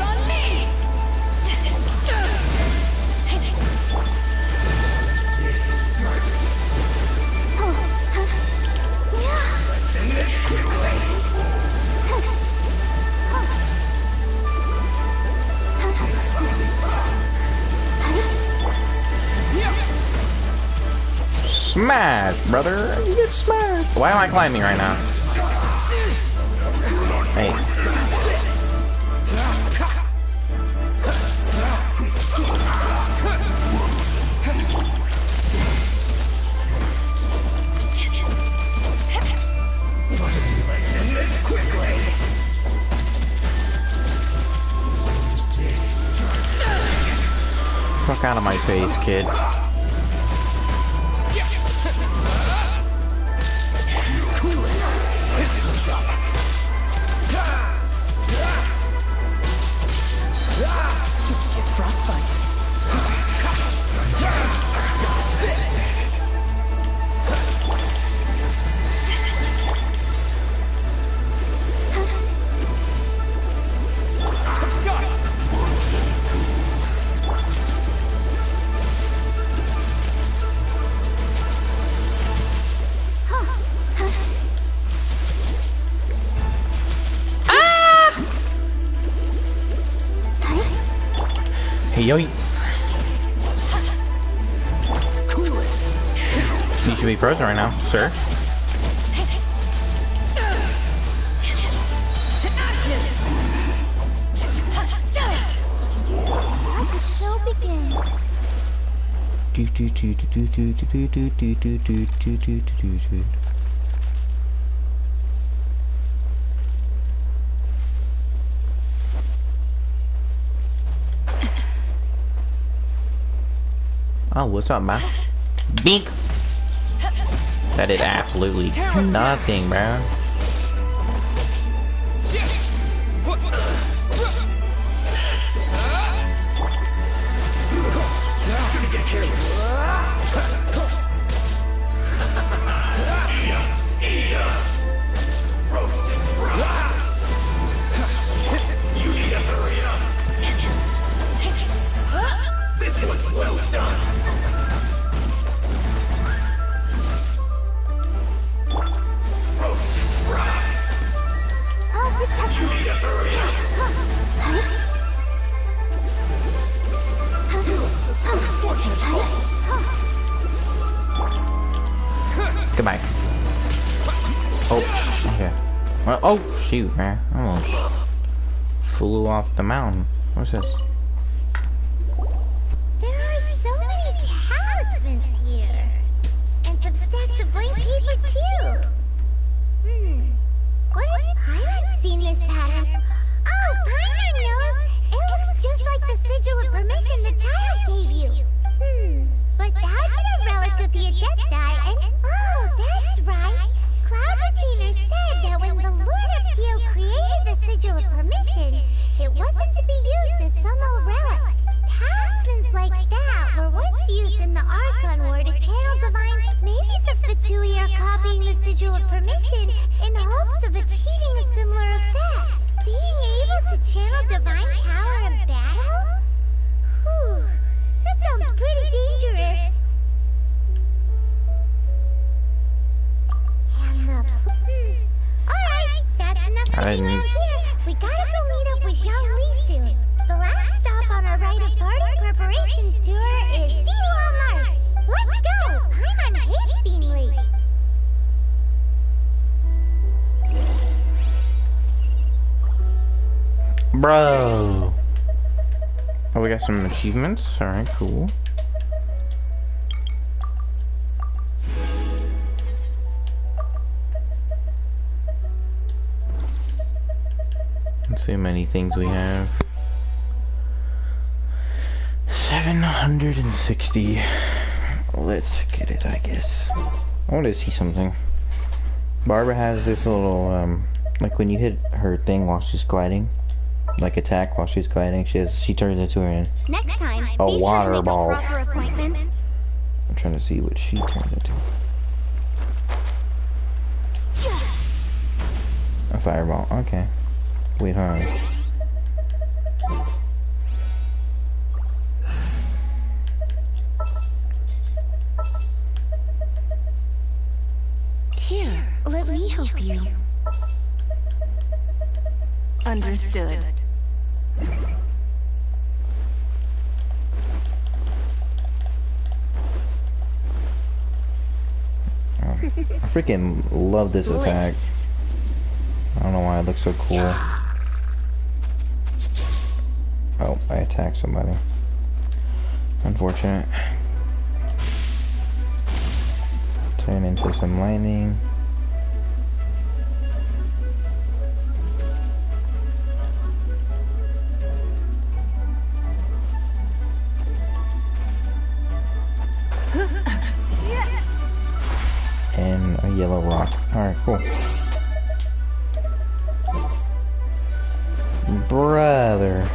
Let's end this quickly. Smash, brother! You get smashed! Why am I climbing right now? Hey. Let's end this quickly. Fuck out of my face, kid. Don't get frostbite. Dodge this. Hey, yo. You Cool it. should be frozen right now, sir. Let the show begin. Oh, what's up, man? Bink! That did absolutely nothing, bro. Get careless. Roasted fry. You need to hurry up. This one's well done. Roasted fry. I'll protect You you. need to hurry up. Unfortunate fault. Goodbye. Oh, okay. Well, oh, shoot, man. I almost flew off the mountain. What's this? There are so many talismans here. And some stacks of blank paper, too. What? I haven't seen this pattern. Oh, Paimon knows. It looks just like the sigil of permission the child gave you. But how did a relic of the adept die and... Oh, that's right. Cloud Retainer said that when the Lord of Geo created the sigil of permission, it wasn't to be used as some old relic. Talismans like that were once used in the Archon War to channel divine... Maybe the Fatui are copying the sigil of permission in hopes of achieving a similar effect. Being able to channel divine power in battle? Whew, that sounds pretty dangerous. And the... Alright, that's enough I sitting didn't- around here. We gotta go meet up with Zhongli soon. The last stop on our rite of party preparations tour is Dila Marsh. Let's go! Paimon hates being late. Bro. Oh, we got some achievements. Alright, cool. Let's see how many things we have. 760. Let's get it, I guess. I want to see something. Barbara has this little, like when you hit her thing while she's gliding, like attack while she's gliding, she turns into Next time, a be water sure to make ball. a proper appointment. I'm trying to see what she turns into. A fireball, okay. Wait, huh? Here, let me help you. Understood. I freaking love this attack. I don't know why it looks so cool. Oh, I attacked somebody. Unfortunate. Turn into some lightning. And a yellow rock. Alright, cool. Brother.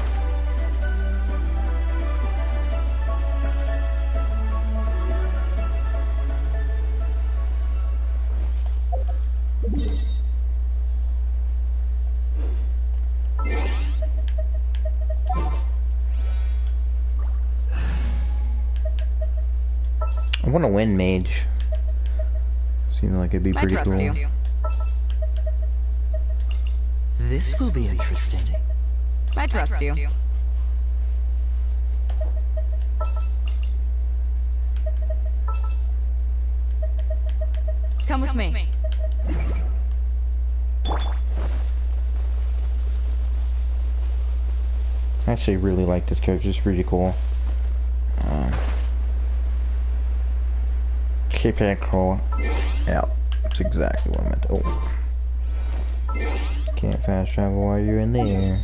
I want to win mage. Seems like it'd be pretty cool. This will be interesting. I trust you. Come with me. I actually really like this character. It's pretty cool. Keep it cool. Yeah, that's exactly what I meant. Oh. Can't fast travel while you're in there.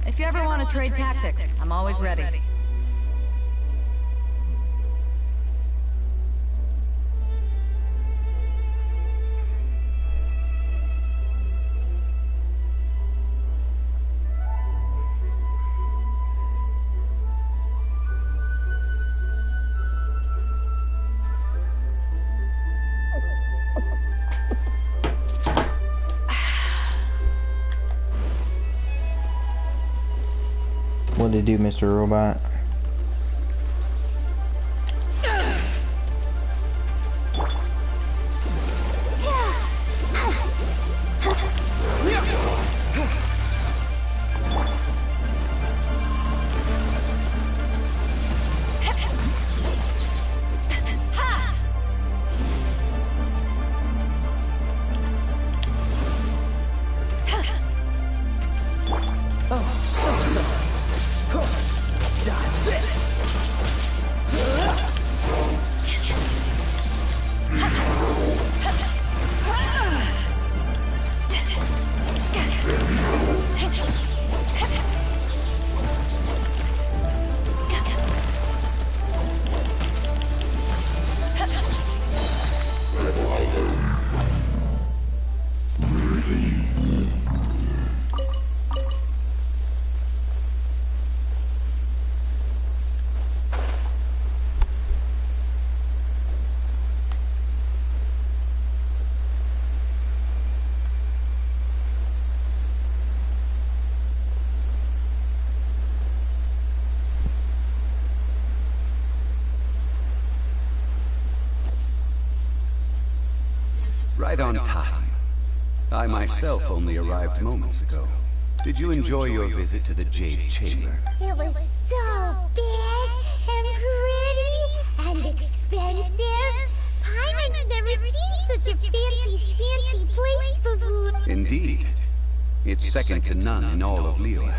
If you ever want to trade tactics, I'm always ready. What did you do, Mr. Robot? Dodge this! Right on time. I myself only arrived moments ago. Did you enjoy your visit to the Jade Chamber? It was so big and pretty and expensive. Paimon's never seen such a fancy schmancy place before. Indeed. It's second to none in all of Liyue.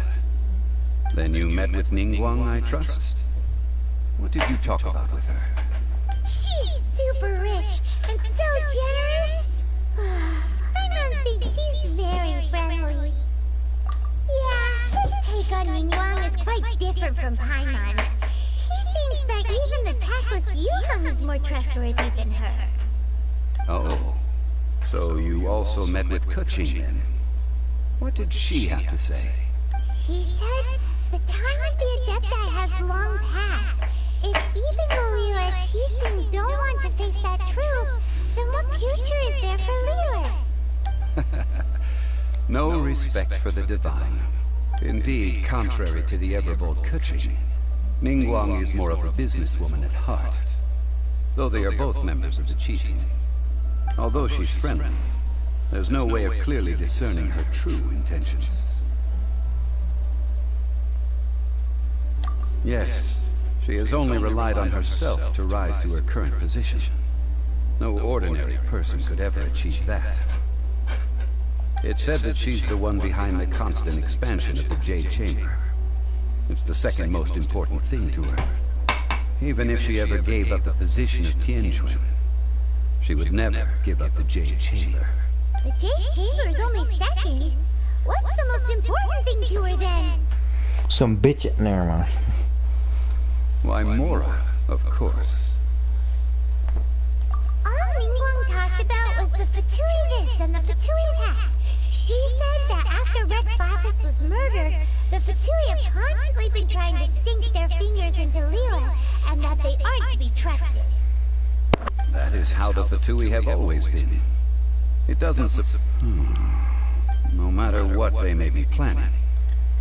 Then you met with Ningguang, I trust? What did you talk about with her? She's super rich and so generous. Paimon thinks she's very friendly. Yeah, his take on Ningguang is quite different from Paimon's. He thinks that even the tactless Yuheng is more trustworthy than her. Oh, so you also met with Keqing then? What did she have to say? She said the time of the Adepti has long passed. If even Liyue and Qixing don't want to face that truth, then what future is there for Liyue? No respect for the divine. Indeed, contrary to the ever-bold Keqing, Ningguang is more of a businesswoman at heart. Though they are both members of the Qixing. Although she's friendly, there's no way of clearly discerning her true intentions. Yes, she has only relied on herself to rise to her current position. No ordinary person could ever achieve that. It's said that she's the one behind the constant expansion of the Jade Chamber. It's the second most important thing to her. Even if she ever gave up the position of Tianquan, she would never give up the Jade Chamber. The Jade Chamber is only second. What's the most important thing to her then? Some bitch. Never mind. Why, Mora, of course. All Ningguang talked about was the Fatui this and the Fatui that. She said that after Rex Lapis was murdered, the Fatui have constantly been trying to sink their fingers into Liyue, and that they aren't to be trusted. That is how the Fatui have always been. It doesn't No matter what they may be planning,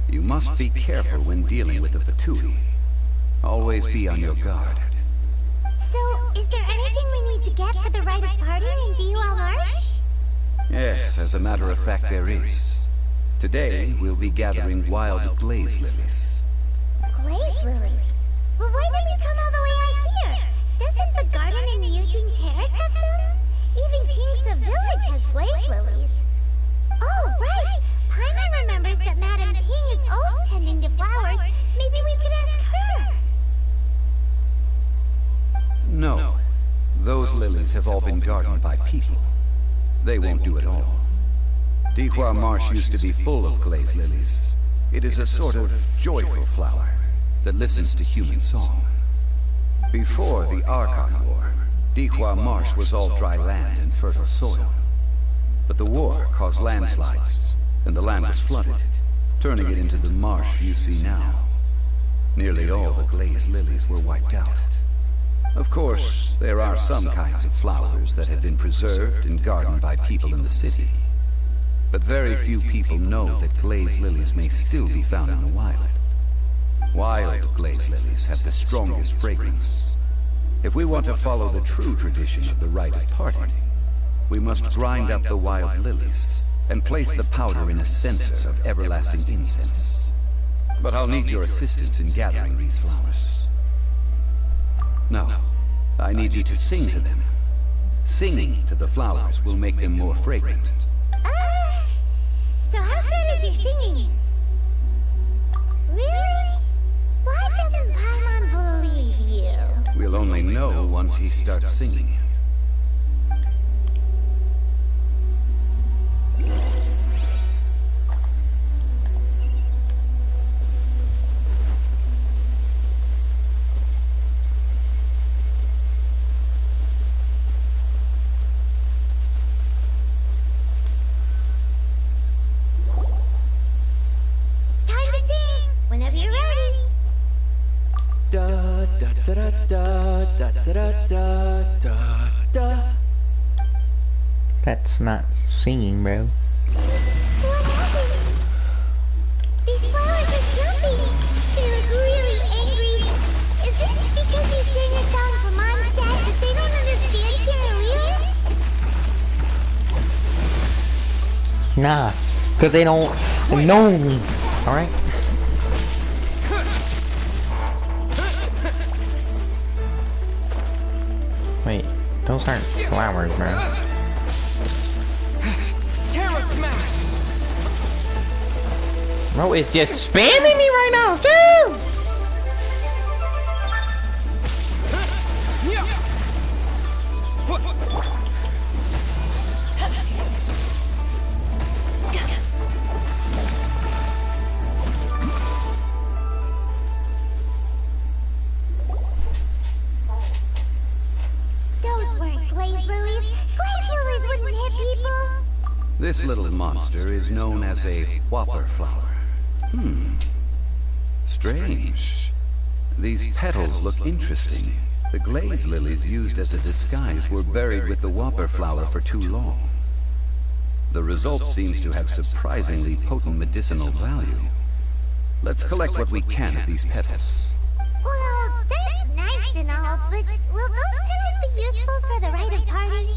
you must be careful when dealing with the Fatui. Always be on your guard. So, is there anything we need to get for the rite of parting in Dihua Marsh? Yes, as a matter of fact, there is. Today, we'll be gathering wild glaze lilies. Glaze lilies? Well, why did we come all the way out here? Doesn't the garden in Yujing Terrace have some? Even Qingce Village has glaze lilies. Oh, right! Paimon remembers that Madame Ping is always tending to flowers. Maybe we could ask her. No. Those lilies have all been gardened by people. They won't do it all. Dihua Marsh used to be full of glaze lilies. It is a sort of joyful flower that listens to human song. Before the Archon War, Dihua Marsh was all dry land and fertile soil. But the war caused landslides, and the land was flooded, turning it into the marsh you see now. Nearly all the glaze lilies were wiped out. Of course, there are some kinds of flowers that have been preserved and gardened by people in the city. But very few people know that glaze lilies may still be found in the wild. Wild glaze lilies have the strongest fragrance. If we want to follow the true tradition of the rite of parting, we must grind up the wild lilies and place the powder in a censer of everlasting incense. But I'll need your assistance in gathering these flowers. No, I need you to sing to them. Singing to the flowers will make them more fragrant. So how good is your singing? Really? Why doesn't Paimon believe you? We'll only know once he starts singing. That's not singing, bro. What happened? These flowers are jumping. They look really angry. Is it because you sang a song for Mondstadt that they don't understand here, Nah, cause they don't know me. All right. Wait, those aren't flowers, bro. Terra Smash! Bro, it's just spamming me right now, too! Those weren't glaze lilies. Glaze lilies wouldn't hit people. This little monster is known as a whopper flower. Strange. These petals look interesting. The glaze lilies used as a disguise were buried with the whopper flower for too long. The result seems to have surprisingly potent medicinal value. Let's collect what we can of these petals. Well, that's nice and all, but will those petals be useful for the rite of party?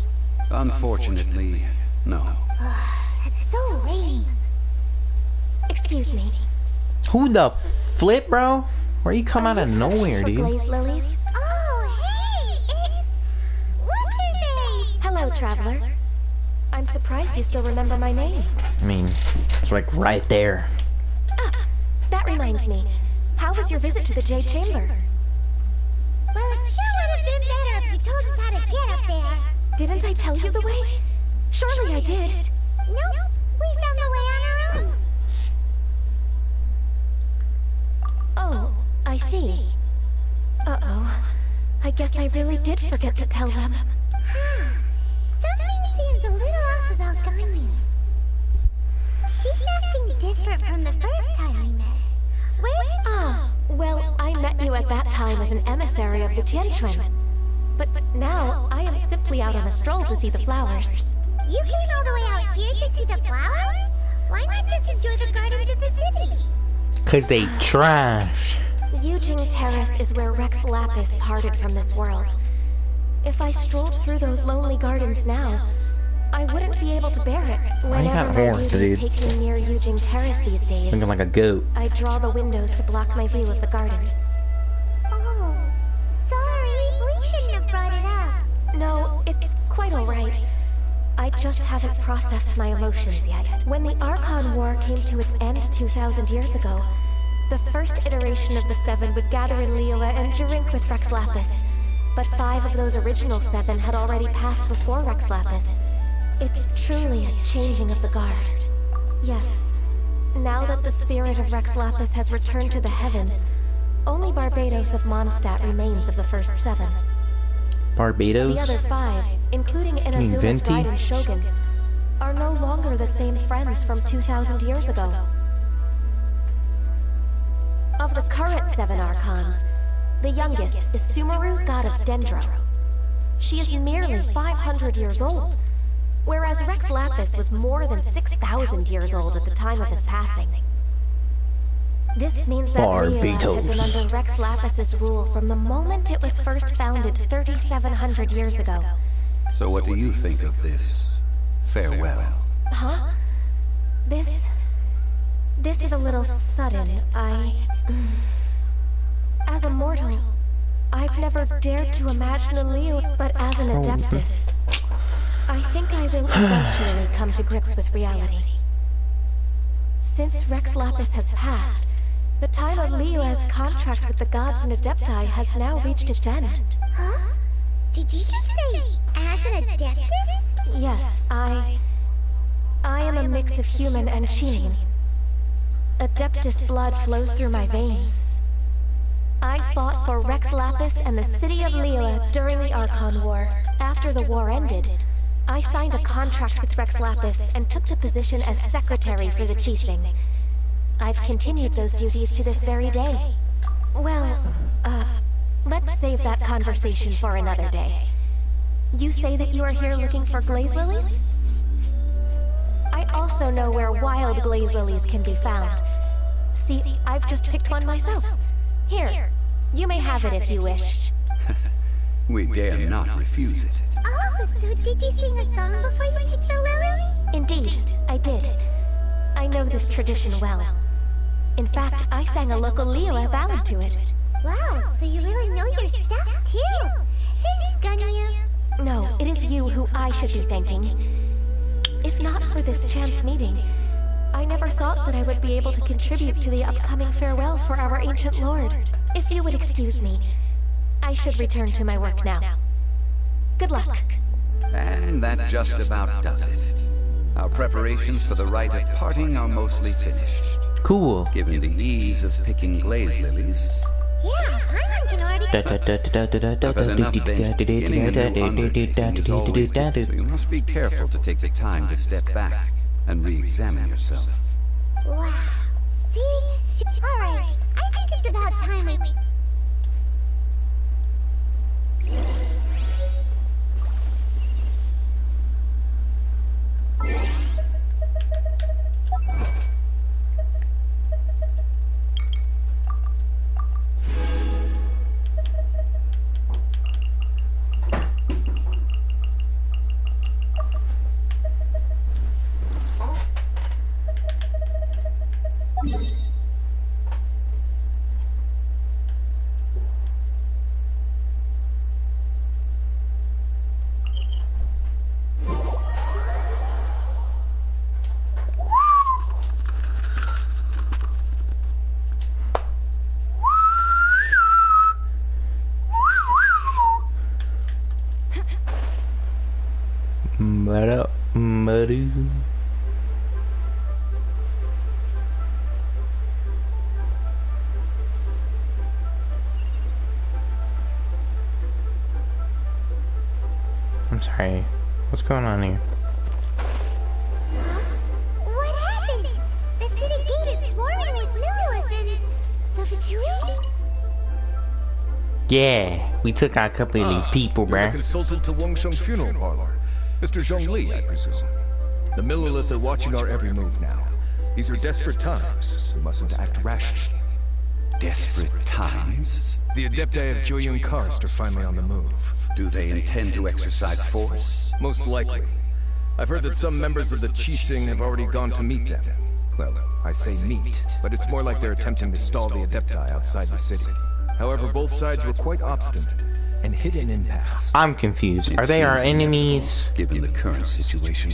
Unfortunately, no. That's so lame. Excuse me. Who the flip, bro? Where you come out of nowhere, dude? Glaze lilies? Oh, hey, it's... What's her name? Hello, traveler. I'm surprised you still remember my name. I mean, it's like right there. Ah, that reminds me. How was your visit to the Jade Chamber? Well, it sure would have been better if you told us how to get up there. Didn't I tell you the way? Surely I did. Nope, we found the way on our own. Oh, I see. Uh-oh. I guess I really did forget to tell them. Something seems a little off about Ganyu. She's acting different from the first time we met. Where's... Ah, well, I met you at that time as an emissary of the Tianquan. But now, I am simply out on a stroll to see the flowers. You came all the way out here to see the flowers? Why not just enjoy the gardens of the city? 'Cause they trash. Yujing Terrace is where Rex Lapis parted from this world. If I strolled through those lonely gardens now, I wouldn't be able to bear it. Whenever my duties take me near Yujing Terrace these days, looking like a goat. I draw the windows to block my view of the gardens. Oh, sorry. We shouldn't have brought it up. No, it's quite alright. I just haven't processed my emotions yet. When the Archon War came to its end 2,000 years ago, the first iteration of the Seven would gather in Liyue and drink with Rex Lapis. But 5 of those original 7 had already passed before Rex Lapis. It's truly a changing of the guard. Yes. Now that the spirit of Rex Lapis has returned to the heavens, only Barbados of Mondstadt remains of the first 7. Barbados? The other 5, including Inazuma's bride and Shogun, are no longer the same friends from 2,000 years ago. Of the current 7 Archons, the youngest is Sumeru's god of Dendro. She is merely 500 years old, whereas Rex Lapis was more than 6,000 years old at the time of his passing. This means that Liyue had been under Rex Lapis's rule from the moment it was first founded 3,700 years ago. So what do you think of this farewell? Huh? This is a little sudden. As a mortal, I've never dared to imagine a Liyue, but as an Adeptus, I think I will eventually come to grips with reality. Since Rex Lapis has passed, the time of Liyue's contract with the gods and Adepti has now reached its end. Huh? Did you just say, as an Adeptus? Yes, I am a mix of human and Chunin. Adeptus blood flows through my veins. I fought for Rex Lapis and the city of Liyue during the Archon War. After the war ended, I signed a contract with Rex Lapis and took the position as secretary for the Qixing. I've continued those duties to this very day. Well, let's save that conversation for another day. You say that you are here looking for glaze lilies? I also know where wild glaze lilies can be found. See, I've just picked one myself. Here, you may have it if you wish. We dare not refuse it. Oh, so did you sing a song before you picked the lily? Indeed, I did. I know this tradition well. In fact, I sang a local Liyue ballad to it. Wow, so you really know your stuff, too. Thanks, Ganyu. No, it is you who I should be thanking. If not for this chance meeting, I never thought that I would be able to contribute to the upcoming farewell for our ancient lord. If you would excuse me, I should return to my work now. Good luck. And that just about does it. Our preparations for the rite of parting are mostly finished. Cool. Given the ease of picking glaze lilies, Yeah, Paimon can already... I've had enough then. Beginning a new undertaking is always difficult, so you must be careful to take the time to step back and re-examine yourself. Wow. See? Alright, I think it's about time we... I'm sorry. What's going on here? What happened? The city gate is swarming with Lilith and... the Fatui? Yeah, we took out a couple of these people, You're the bruh. consultant to Wangsheng Funeral Parlor. Mr. Zhongli, I presume. The Millilith are watching our every move now. These are desperate times. We mustn't act rashly. Desperate times? The Adepti of Joyun Karst are finally on the move. Do they intend to exercise force? Most likely. I've heard that some members of the Qixing have already gone to meet them. Well, I say meet, but it's more like they're attempting to stall the Adepti outside the city. However, both sides were quite obstinate and hit an impasse. I'm confused. Are they our enemies? Given the current situation.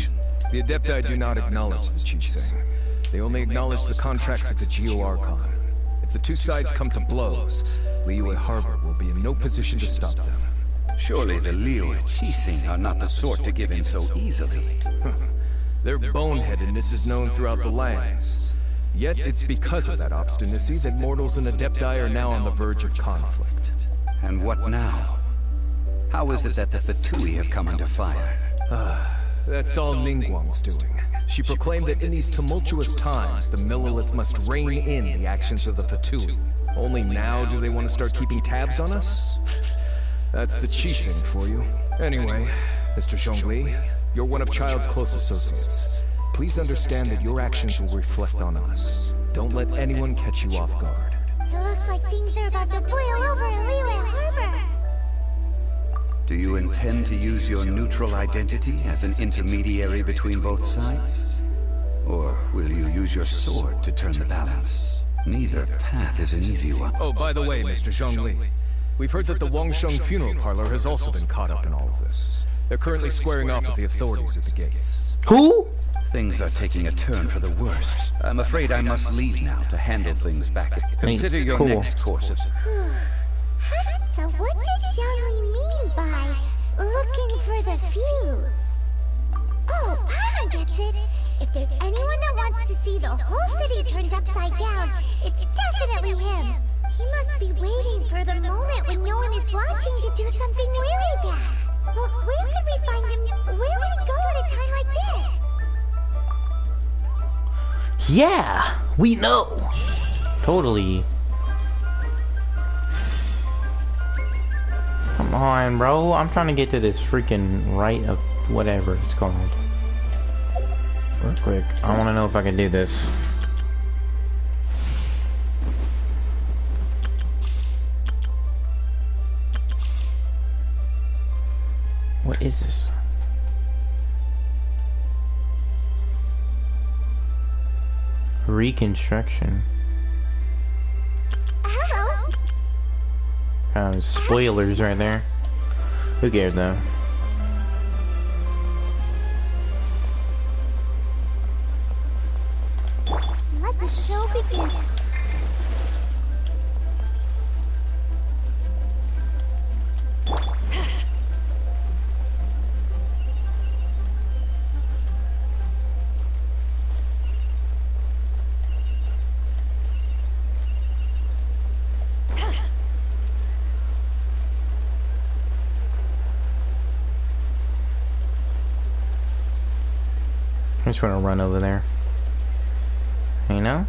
The Adepti do not acknowledge the Qixing. They only acknowledge the contracts at the Geo-Archon. If the two sides come to blows, Liyue Harbor will be in no position to stop them. Surely the Liyue Qixing are not the sort to give in so easily. Their boneheadedness is known throughout the lands. Yet it's because of that obstinacy that mortals and Adepti are now on the verge of conflict. And what now? How is it that the Fatui have come under fire? That's all Ningguang's doing. She proclaimed that in these tumultuous times, the Millilith must rein in the actions of the Fatui. Only now do they want to start keeping tabs on us? That's the Qixing for you. Anyway, Mr. Zhongli, you're one of Child's close associates. Please understand that your actions will reflect on us. Don't let anyone catch you off guard. It looks like things are about to boil over in Liyue Harbor. Do you intend to use your neutral identity as an intermediary between both sides? Or will you use your sword to turn the balance? Neither path is an easy one. Oh, by the way, Mr. Zhongli, we've heard that the Wangsheng Funeral Parlor has also been caught up in all of this. They're currently squaring off with the authorities at the gates. Who? Things are taking a turn for the worst. I'm afraid I must leave now to handle things back. Consider your next course of... So what did Zhongli mean by looking for the fuse? Oh, Paimon gets it. If there's anyone that wants to see the whole city turned upside down, it's definitely him. He must be waiting for the moment when no one is watching to do something really bad. Well, where could we find him? Where would he go at a time like this? Yeah, we know. Totally. Come on, bro. I'm trying to get to this freaking rite of whatever it's called. Real quick. I want to know if I can do this. What is this? Reconstruction. Hello. Spoilers right there. Who cares though? trophy can... I just want to run over there. You know?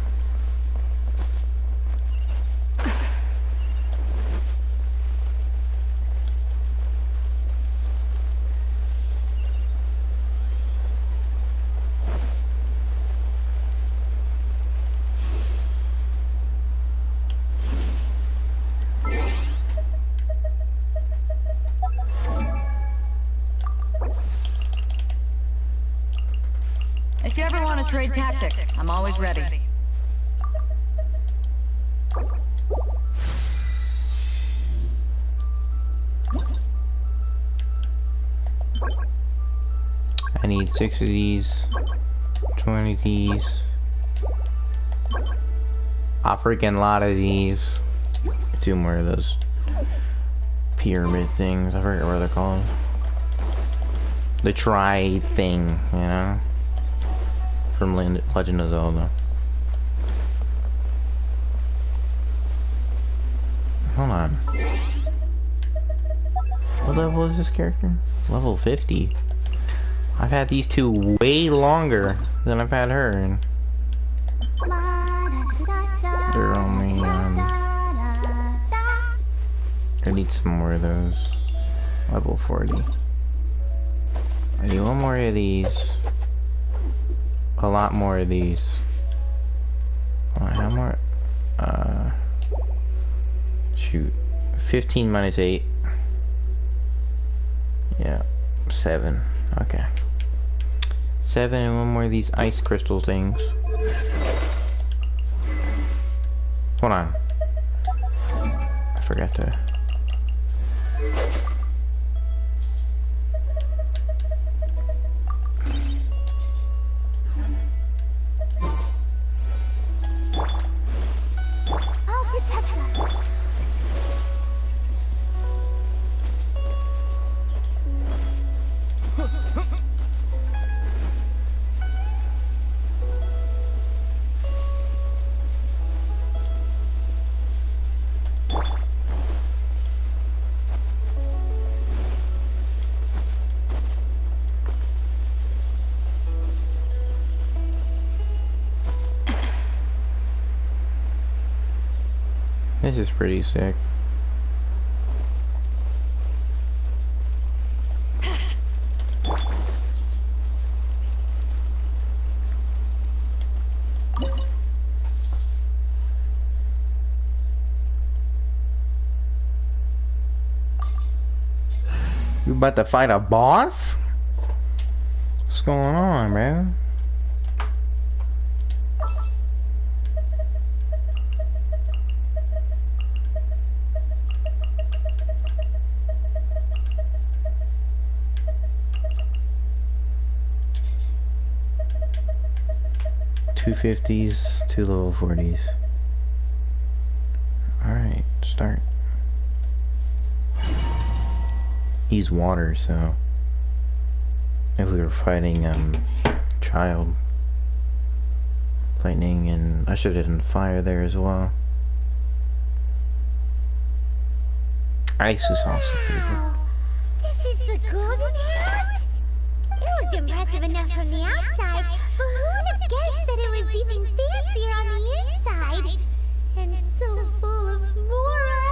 If you ever want to trade tactics, I'm always ready. I need 6 of these, 20 of these, a freaking lot of these, 2 more of those pyramid things, I forget what they're called. The try thing, you know? From Legend of Zelda. Hold on. What level is this character? Level 50. I've had these 2 way longer than I've had her, and they're only I need some more of those. Level 40. I need 1 more of these. A lot more of these. How more? Shoot. 15 minus 8. Yeah. 7. Okay. 7 and 1 more of these ice crystal things. Hold on. I forgot to... This is pretty sick. You about to fight a boss? What's going on, man? Two 50s, 2 level 40s. Alright, start. He's water, so if we were fighting child, lightning, and I should have done fire there as well. Ice is also pretty good. This is the golden house? It looked impressive enough from the outside, but who would have guessed that it was even fancier on the inside? And so full of Mora.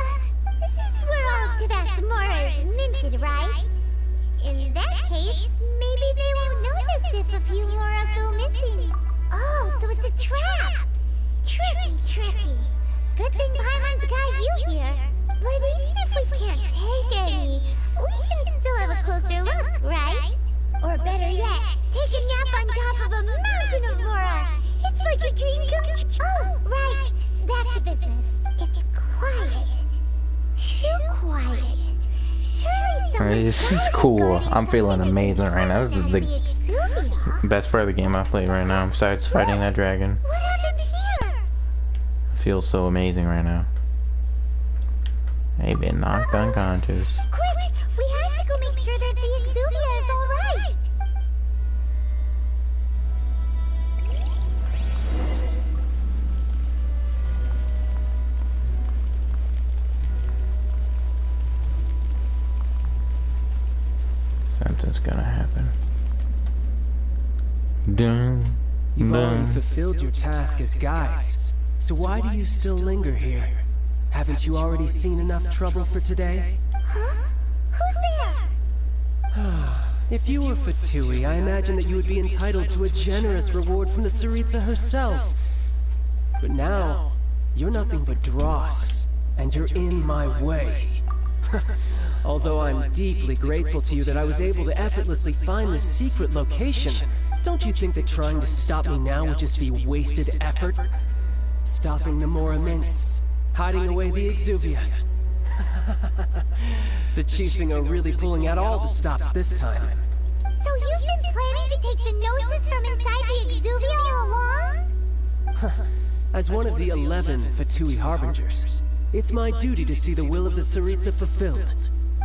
This is where all of Tibet's Mora is minted, right? In that case, maybe they won't notice if a few Mora go missing. Oh, so it's a trap! Tricky. Good thing Paimon's got you here. But even if we can't take any, we can still have a closer look, right? Or better yet, take a nap on top of a mountain of Mora. It's like a dream come true. Oh, right. Back to business. It's quiet. Too quiet. Surely This is cool. I'm feeling amazing right now. This is the best part of the game I played right now, besides fighting that dragon. What happened here? feels so amazing right now. They've been knocked unconscious. Quick! We have to go make sure that the Exuvia is alright! Something's gonna happen. Dun, You've dun. already fulfilled your task as guides, so why do you still linger here? Haven't you already seen enough trouble for today? Huh? Who's there? If you were Fatui, I imagine that you would be entitled to a generous reward from the Tsaritsa herself. But now, you're nothing but dross, and you're in my way. Although I'm deeply grateful to you that I was able to effortlessly find this secret location, don't you think that trying to stop me now would just be wasted effort? Stopping the Mora Mints, hiding away the Exuvia. The Chising are really pulling out all the stops this time. So you've been planning to take the Gnosis from inside the Exuvia all along? As one of the 11 Fatui Harbingers, it's my duty to see the will of the Tsaritsa fulfilled.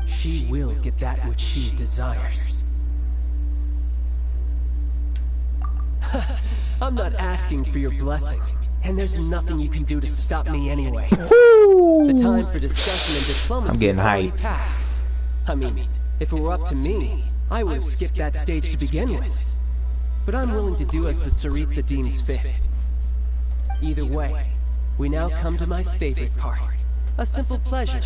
She will get that which she desires. I'm not asking for your blessing, and there's nothing you can do to stop me anyway. The time for discussion and diplomacy is already passed. I mean, if it were up to me, I would have skipped that stage to begin with. But I'm willing to do as the Tsaritsa deems fit. Either way, we now come to my favorite part. A simple pleasure,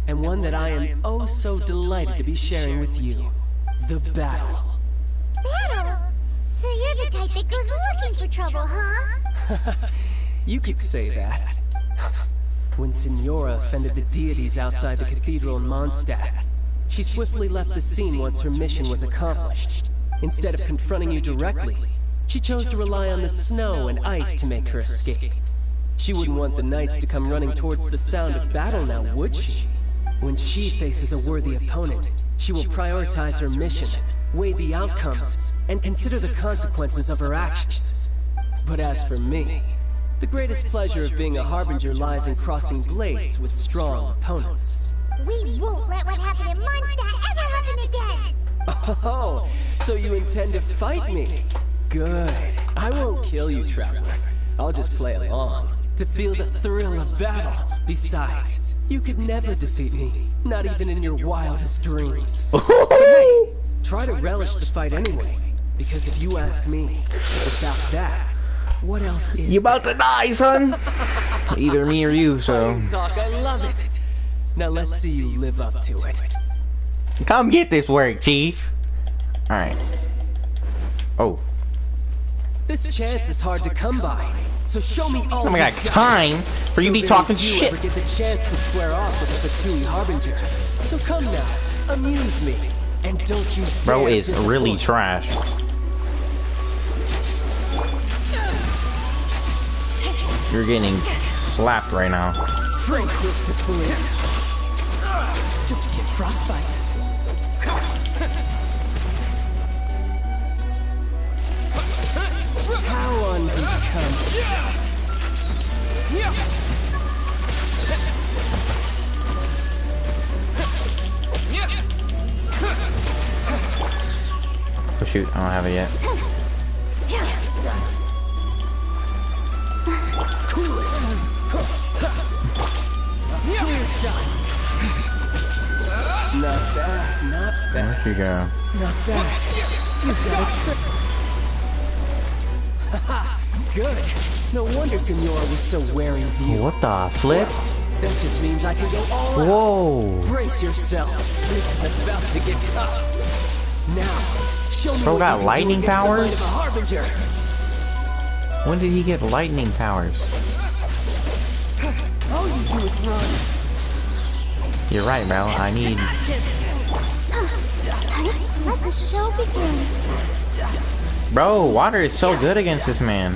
and one that I am oh so delighted to be sharing with you. The battle. Battle? So you're the type that goes looking for trouble, huh? You could say that. When Signora offended the deities outside the cathedral in Mondstadt, she swiftly left the scene once her mission was accomplished. Instead of confronting you directly, she chose to rely on the snow and ice to make her escape. She wouldn't want the knights to come running towards the sound of battle now, would she? When she faces a worthy opponent, she will prioritize her mission, weigh the outcomes, and consider the consequences of her actions. But as for me, the greatest pleasure of being a Harbinger lies in crossing blades with strong opponents. We won't let what happened in Mondstadt ever happen again! Oh, so you intend to fight me? Good. I won't kill you, Traveler. I'll just play along, to feel the thrill of battle. Besides, you could never defeat me, not even in your wildest dreams. But hey, try to relish the fight anyway, because if you ask me, without that, what else is You about to die, son? Either me or you, so... Fighting talk, I love it. Now let's see you live up to it. Come get this work, Chief. Alright. Oh. This chance is hard to come by, so show me all. Oh my god, time for you to be talking shit. shit. Ever get the chance to square off with a Fatui Harbinger. So come now, amuse me, and don't you Bro dare is disappoint. really trash. You're getting slapped right now. Frank discipline. Don't get frostbite. How unbecoming. Oh shoot, I don't have it yet. Clear shot. Not bad, not bad. There you go. Not bad. You've got a trick. Haha, good. No wonder Signora was so wary of you. What the flip? That just means I can go all out. Whoa. Brace yourself. This is about to get tough. Now, show me Bro what got you can lightning do against the might powers? of a Harbinger. When did he get lightning powers? All you do is run. You're right, bro. I need... Let the show begin. Bro, water is so good against this man.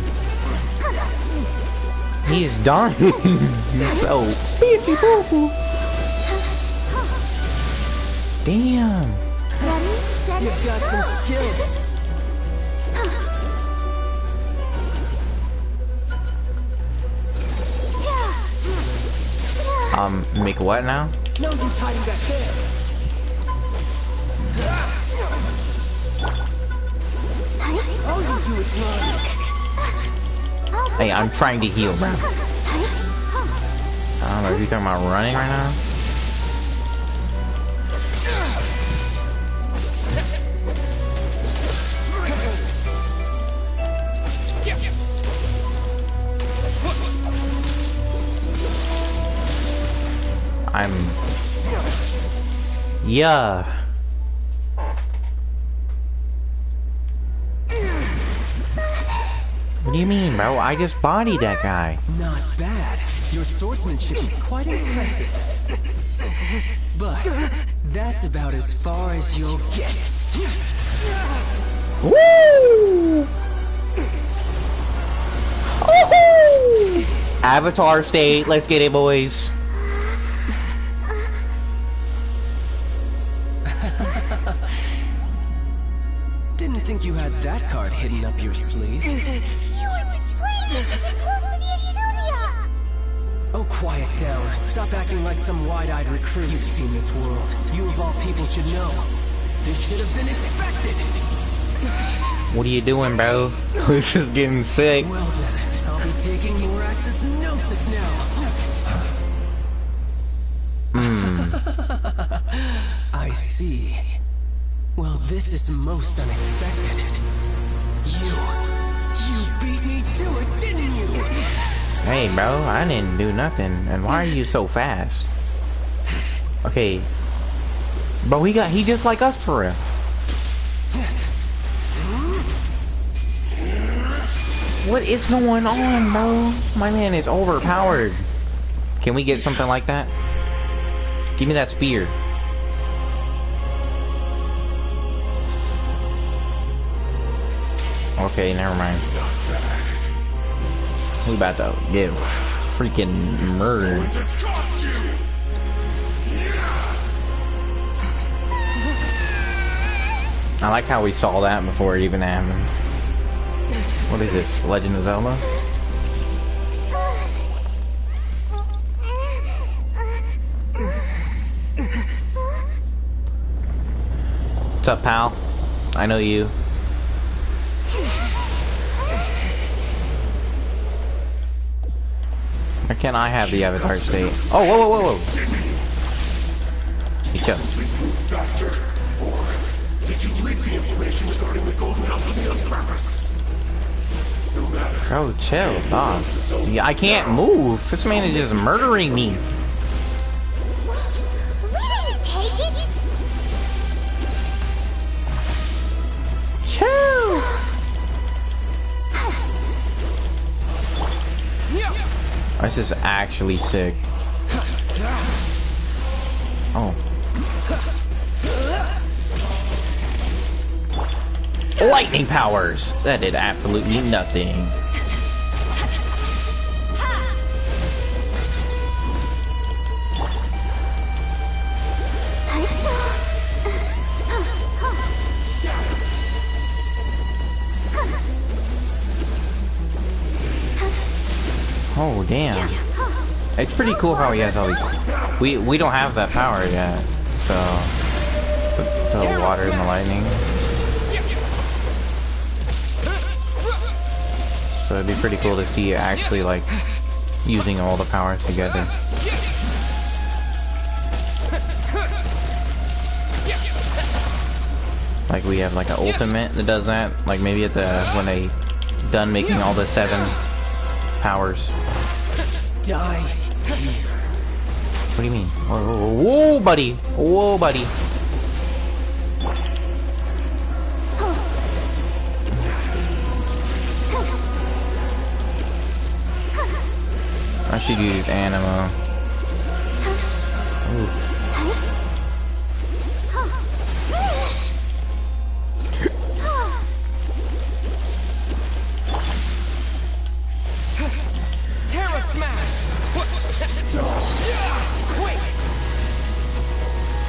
He's done. He's so beefy boo. Damn. Ready, steady, You've got some skills. Make what now? No use hiding back there. All you do is run. Hey, I'm trying to heal, bro. I don't know if you're talking about running right now. Yeah. What do you mean, bro? I just bodied that guy. Not bad. Your swordsmanship is quite impressive. But that's about as far as you'll get. Woo! Woohoo! Avatar state, let's get it, boys. Didn't think you had that card hidden up your sleeve. You were just playing close to the Exodia! Oh, quiet down. Stop acting like some wide-eyed recruit. You've seen this world. You of all people should know. This should have been expected. What are you doing, bro? This is getting sick. Well then, I'll be taking more Axis Gnosis now. I see. Well, this is most unexpected. You beat me to it, didn't you? Hey, bro, I didn't do nothing. And why are you so fast? Okay. Bro, he just like us for real. What is going on, bro? My man is overpowered. Can we get something like that? Give me that spear. Okay, never mind. We about to get freaking murdered. I like how we saw that before it even happened. What is this? Legend of Zelda? What's up, pal? I know you. Or can I have the avatar state? Oh, whoa, whoa, whoa, whoa! Hey, chill. Bastard! Or did you leak the information regarding the Golden House to me on purpose? No matter. Bro, chill, dog. See, I can't move. This man is just murdering me. We didn't take it! Chill! This is actually sick. Oh. Lightning powers! That did absolutely nothing. Oh damn! It's pretty cool how he has all these. We don't have that power yet, so the water and the lightning. So it'd be pretty cool to see actually like using all the powers together. Like we have like an ultimate that does that. Like maybe at the when they done making all the 7 powers. Die. What do you mean? Whoa, whoa, whoa, whoa, buddy! Whoa, buddy! I should use anima. Ooh. Terra Smash!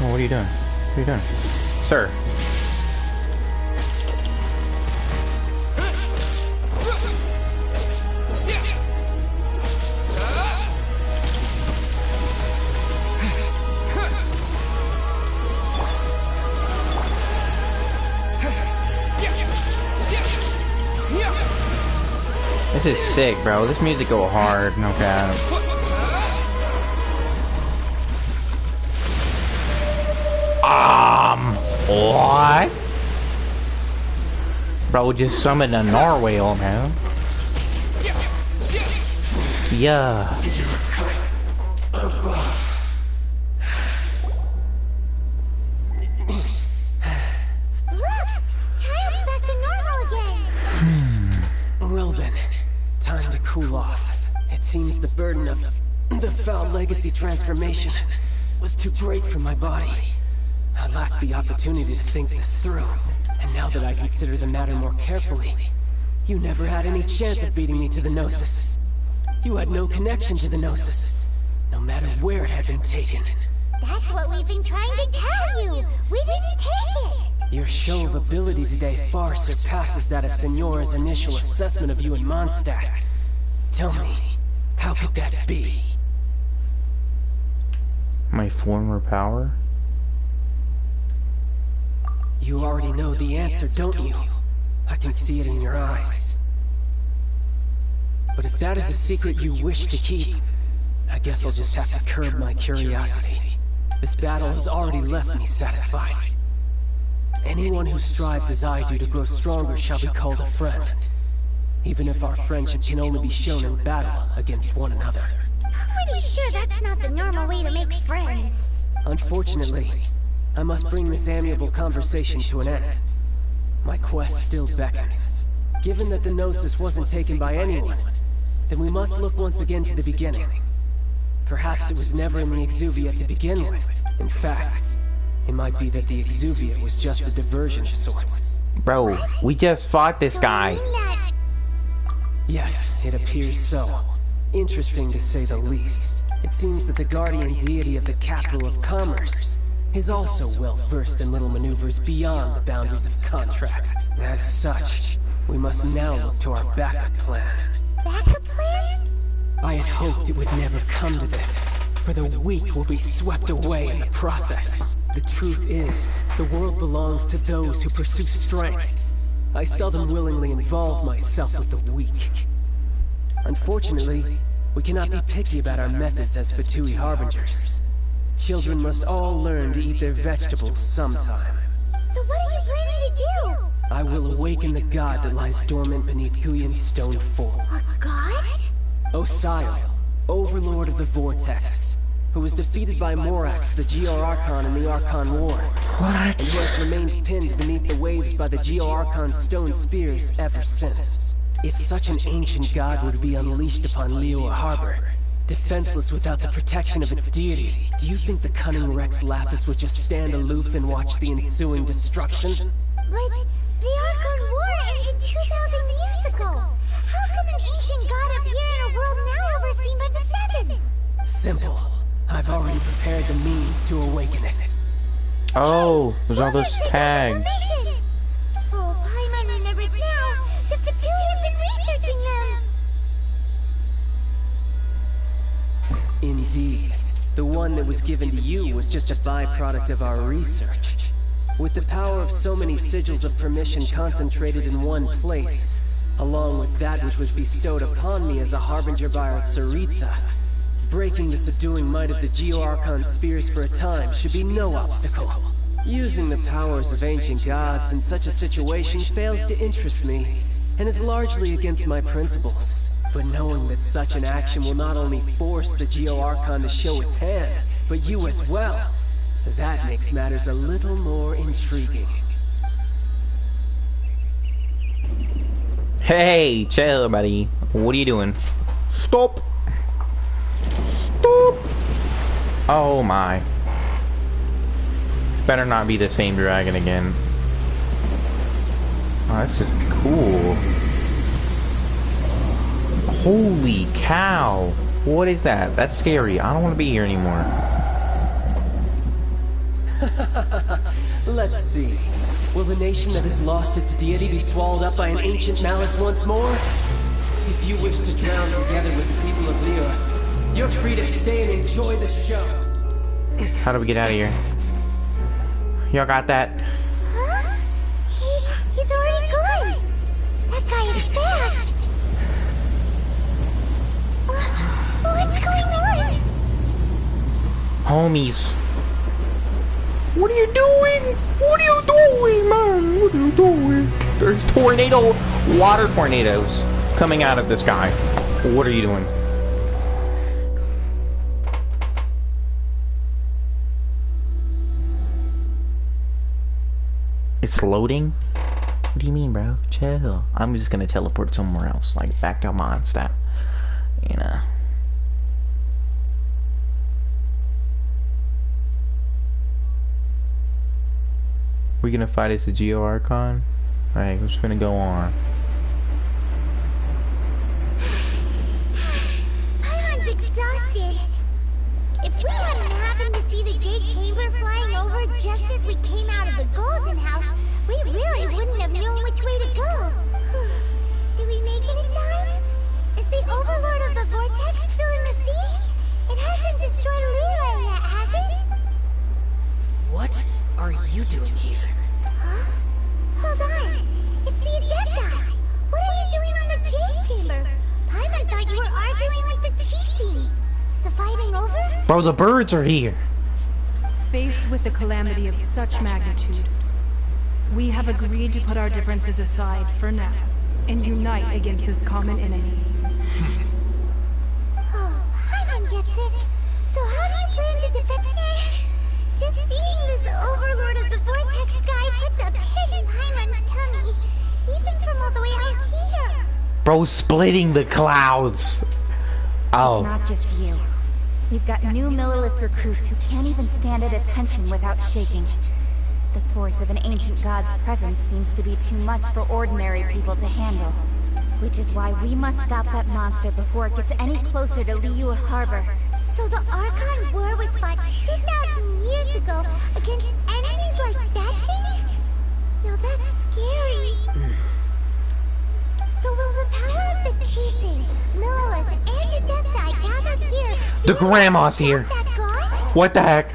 Oh, what are you doing? What are you doing? Sir. This is sick, bro. This music go hard, no cap. What? Bro just summoned a narwhal, man. Yeah. Well then, time to cool off. It seems the burden of the foul legacy transformation was too great for my body. I lacked the opportunity to think this through, and now that I consider the matter more carefully, you never had any chance of beating me to the Gnosis. You had no connection to the Gnosis, no matter where it had been taken. That's what we've been trying to tell you! We didn't take it! Your show of ability today far surpasses that of Signora's initial assessment of you in Mondstadt. Tell me, how could that be? My former power? You already know the answer, don't you? I can see it in your eyes. But if that is a secret you wish to keep, I guess I'll just have to curb my curiosity. This battle has already left me satisfied. Anyone who strives as I do to grow stronger shall be called a friend, even if our friendship can only be shown in battle against one another. Pretty sure that's not the normal way to make friends. Unfortunately, I must bring this amiable conversation to an end. My quest still beckons. Given that the Gnosis wasn't taken by anyone, then we must look once again to the beginning. Perhaps it was never in the Exuvia to begin with. In fact, it might be that the Exuvia was just a diversion of sorts. Bro, we just fought this guy. Yes, it appears so. Interesting to say the least. It seems that the guardian deity of the capital of commerce is also well versed in little maneuvers beyond the boundaries of contracts. As such, we must now look to our backup plan. Backup plan? I had hoped it would never come to this, for the weak will be swept away in the process. The truth is, the world belongs to those who pursue strength. I seldom willingly involve myself with the weak. Unfortunately, we cannot be picky about our methods as Fatui Harbingers. Children must all learn to eat their vegetables sometime. So what are you planning to do? I will awaken the god that lies dormant beneath Guyon's stone fort. A god? Osial, overlord of the Vortex, who was defeated by Morax, the Geo-Archon in the Archon War. What? And who has remained pinned beneath the waves by the Geo-Archon's stone spears ever since. If such an ancient god were to be unleashed upon Liyue Harbor, defenseless without the protection of its deity, do you think the cunning Rex Lapis would just stand aloof and watch the ensuing destruction? But the Archon War ended 2,000 years ago. How can an ancient god appear in a world now overseen by the Seven? Simple. I've already prepared the means to awaken it. Oh, there's all those tags. Oh, Paimon remembers now. The Fatui have been researching them. Indeed. The one that was given to you was just a byproduct of our research. With the power of so many sigils of permission concentrated in one place, along with that which was bestowed upon me as a harbinger by our Tsaritsa, breaking the subduing might of the Geo-Archon spears for a time should be no obstacle. Using the powers of ancient gods in such a situation fails to interest me, and is largely against my principles. But knowing that such an action will not only force the Geo-Archon to show its hand, but you as well, that makes matters a little more intriguing. Hey, chill, buddy. What are you doing? Stop! Stop! Oh my. Better not be the same dragon again. Oh, this is cool. Holy cow. What is that? That's scary. I don't want to be here anymore. Let's see. Will the nation that has lost its deity be swallowed up by an ancient malice once more? If you wish to drown together with the people of Liyue, you're free to stay and enjoy the show. How do we get out of here? Y'all got that? Huh? He's already gone. That guy is fast. Homies. What are you doing? What are you doing, man? What are you doing? There's water tornadoes coming out of the sky. What are you doing? It's loading? What do you mean, bro? Chill. I'm just gonna teleport somewhere else, like back to Mondstadt. You know. We gonna fight as the Geo Archon? Alright, what's finna go on? Paimon's exhausted. If we hadn't happened to see the gate chamber flying over just as we came out of the Golden House, we really wouldn't have known which way to go. Did we make it in time? Is the Overlord of the Vortex still in the sea? It hasn't destroyed Leela yet, has it? What are you doing here? Huh? Hold on. It's the Adepti. What are you doing on the Jade Chamber? Paimon thought you were arguing with the Chi team. Is the fighting over? Bro, the birds are here. Faced with a calamity of such magnitude, we have agreed to put our differences aside for now and unite against this common enemy. Oh, Paimon gets it. So how do you plan to defend me? Just seeing this Overlord of the Vortex guy puts a pit in Paimon's tummy, even from all the way out here. Bro, splitting the clouds. Oh. It's not just you. We've got new Millilith recruits who can't even stand at attention without shaking. The force of an ancient god's presence seems to be too much for ordinary people to handle. Which is why we must stop that monster before it gets any closer to Liyue Harbor. So the Archon War was fought 2,000 years ago against enemies like that thing? Now that's scary. So will the power of the Chi-Sing, Millilith, and Adepti gathered here... The grandma's here. What the heck?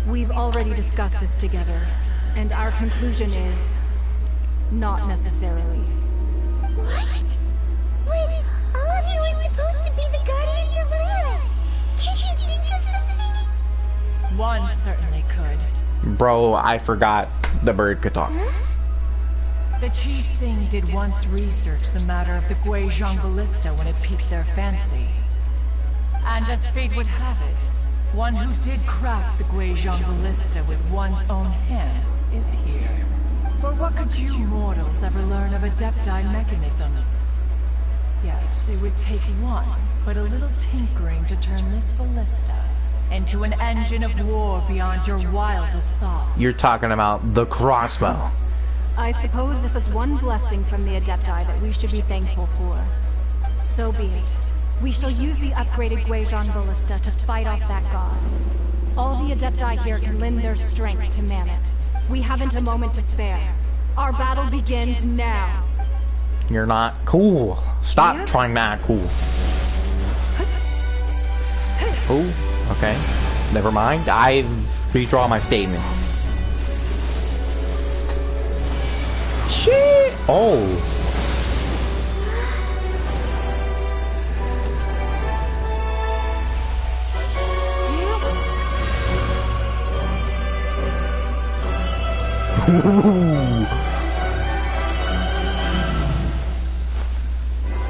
We've already discussed this together, and our conclusion is... not necessarily. What? Wait, all of you were supposed to be the Guardians of Leela. Can't you think of something? One certainly could. Bro, I forgot the bird could talk. Huh? The Chi-Sing did once research the matter of the Guizhong Ballista when it piqued their fancy. And as fate would have it, one who did craft the Guizhong Ballista with one's own hands is here. For what could you mortals ever learn of Adepti mechanisms? Yet it would take one, but a little tinkering to turn this ballista into an engine of war beyond your wildest thoughts. You're talking about the crossbow. I suppose this is one blessing from the Adepti that we should be thankful for. So be it. We shall use the upgraded Guizhong Ballista to fight off that god. All the Adepti here can lend their strength to man it. We haven't a moment to spare. Our battle begins now. You're not cool. Stop trying to act cool. Oh, okay. Never mind. I withdraw my statement. Shit! Oh.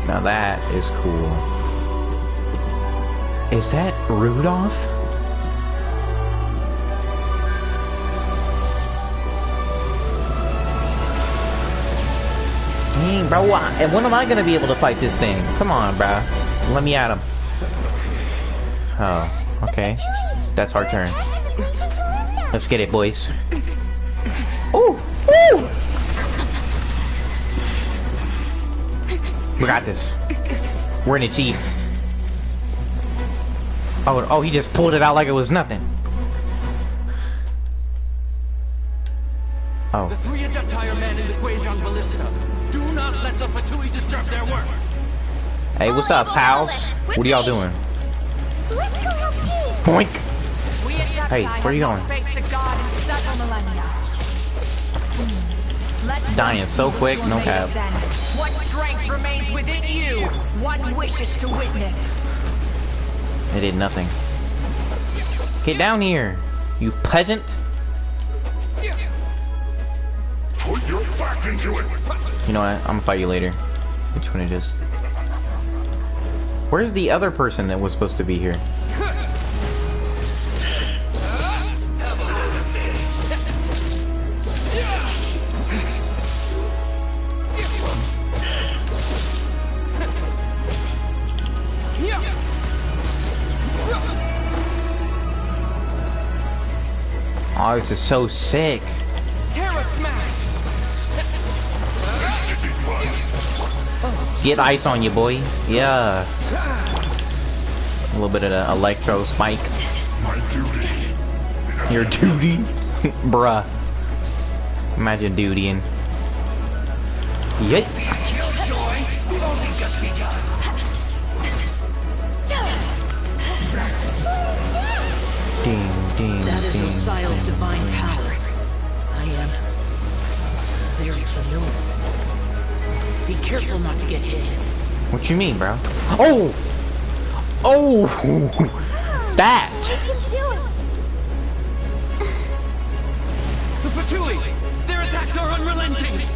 Now that is cool. Is that Rudolph? Dang, bro, when am I gonna be able to fight this thing? Come on, bro. Let me at him. Oh, okay. That's our turn. Let's get it, boys. Ooh! Ooh! We got this. We're in it, Chief. Oh, he just pulled it out like it was nothing. Oh. The three Adepti are manning the Guizhong Ballista. Do not let the Fatui disturb their work. Hey, what's up, pals? What are y'all doing? Let's go help too. Boink! Hey, where are you going? Dying so quick, no cap. What strength remains within you? One wishes to witness. It did nothing. Get down here, you peasant. Put your back into it. You know what? I'm gonna fight you later. Which one it is? Where's the other person that was supposed to be here? Oh, this is so sick. Terra Smash! Get ice on you, boy. Yeah. A little bit of the electro spike. My duty. Your duty? Bruh. Imagine dutying. Yet. Killjoy, we've only just begun. Ding, ding, That is ding, Osial's ding, divine ding. power. I am very familiar. Be careful not to get hit. What you mean, bro? Oh! Oh! That! The Fatui! Their attacks are unrelenting!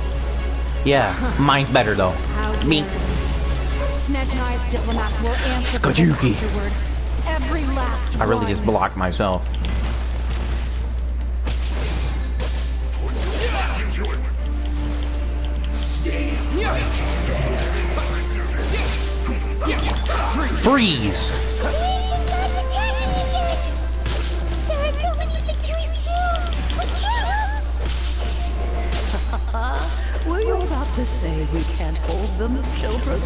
Yeah, mine's better though. Me. Snezhnai's diplomats will answer for this Skajuki. afterward. Every last I really one. just blocked myself. Freeze! Were you about to say we can't hold them, children?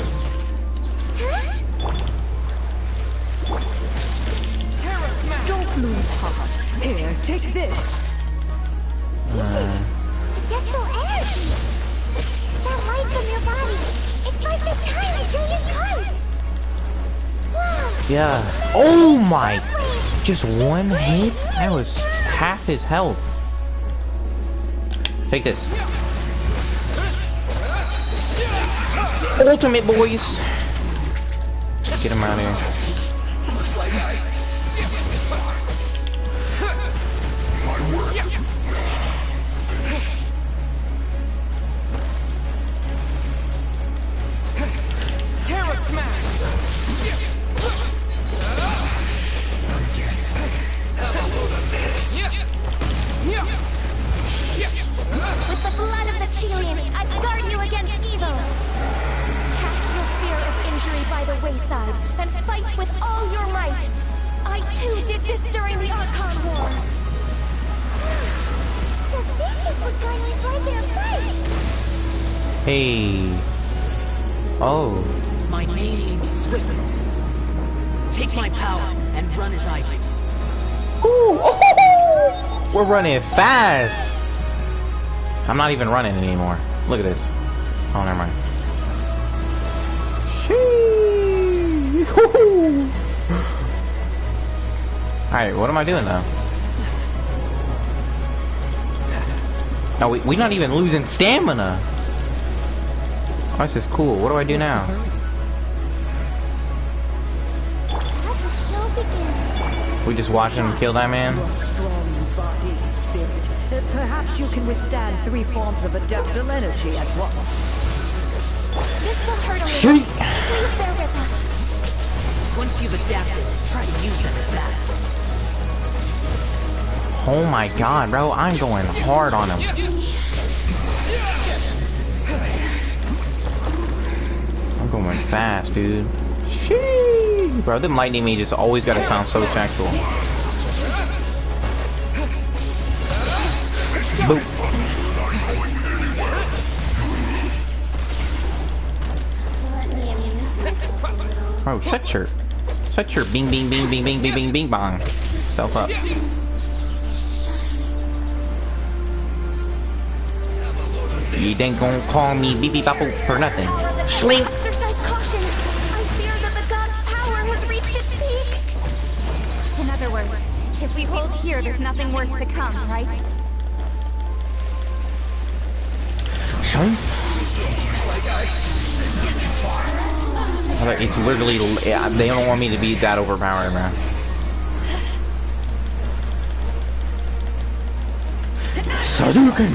Don't lose heart. Here, take this. Depthal energy! That light from your body, it's like the tiny Jillian Christ! Wow! Yeah. Oh my! Just one hit? That was half his health. Take this. Ultimate, boys! Get him out of here. Looks like Terra Smash! With the blood of the Chilean, I guard you against evil. Cast your fear of injury by the wayside and fight with all your might. I too did this during the Archon War. So this is what Ganya's like in a fight! Hey. Oh. My name means swiftness. Take my power and run as I do. Ooh. Oh. We're running fast. I'm not even running anymore. Look at this. Oh, never mind. Alright, what am I doing now? No, we're not even losing stamina. Oh, this is cool. What do I do now? Let the show begin! We just watch him kill that man? strong body, spirit. Perhaps you can withstand 3 forms of adeptal energy at once. This will hurt a little. Shriek. Please bear with us. Once you've adapted, try to use them at that. Oh my god, bro. I'm going hard on him. I'm going fast, dude. Sheesh. Bro, them lightning mages always gotta sound so sexual. Boop. Oh, shut your bing bing bing bing bing bing bing bing bong self up. You ain't gonna call me beep beep apple for nothing. Slink. Exercise caution. I fear that the god's power has reached its peak. In other words, if we hold here, there's nothing worse to come, right? Slink. It's literally, yeah, they don't want me to be that overpowered, man. Hadouken!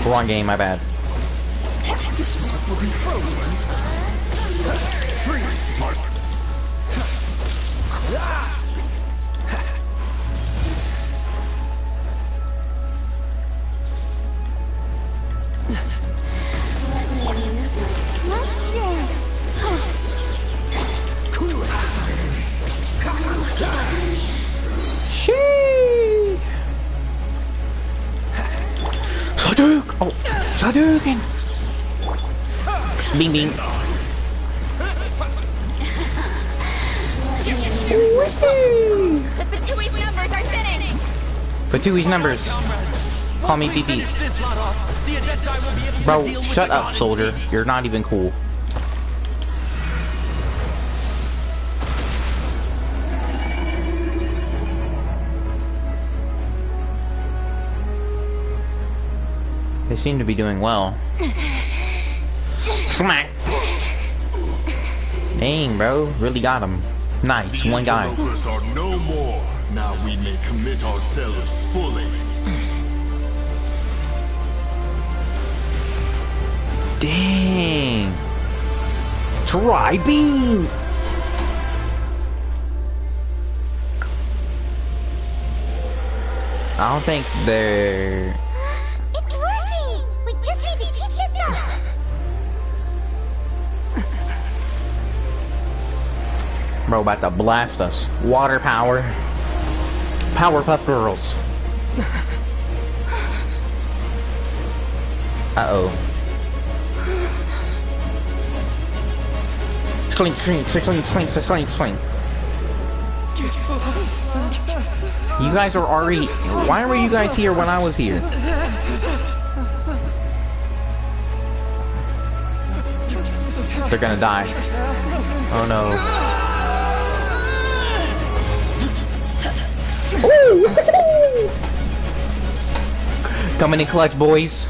Wrong game, my bad. This one will be frozen in time. Freeze! Let's dance. Cool it. Sheesh! Hadouken! Oh, Hadouken! Bing bing. The Fatui's numbers are thinning! Fatui's numbers. Call me PP. Bro, shut up, soldier. You're not even cool. They seem to be doing well. Smack! Dang, bro. Really got him. Nice, one guy. The interlopers are no more. Now we may commit ourselves fully. Dang. Try beam. I don't think they're... It's working! We just need to keep this up! Bro, about to blast us. Water power. Powerpuff Girls. Uh-oh. Swing, swing, swing, swing, swing, swing. You guys are already... Why were you guys here when I was here? They're gonna die. Oh no. Coming in clutch, boys.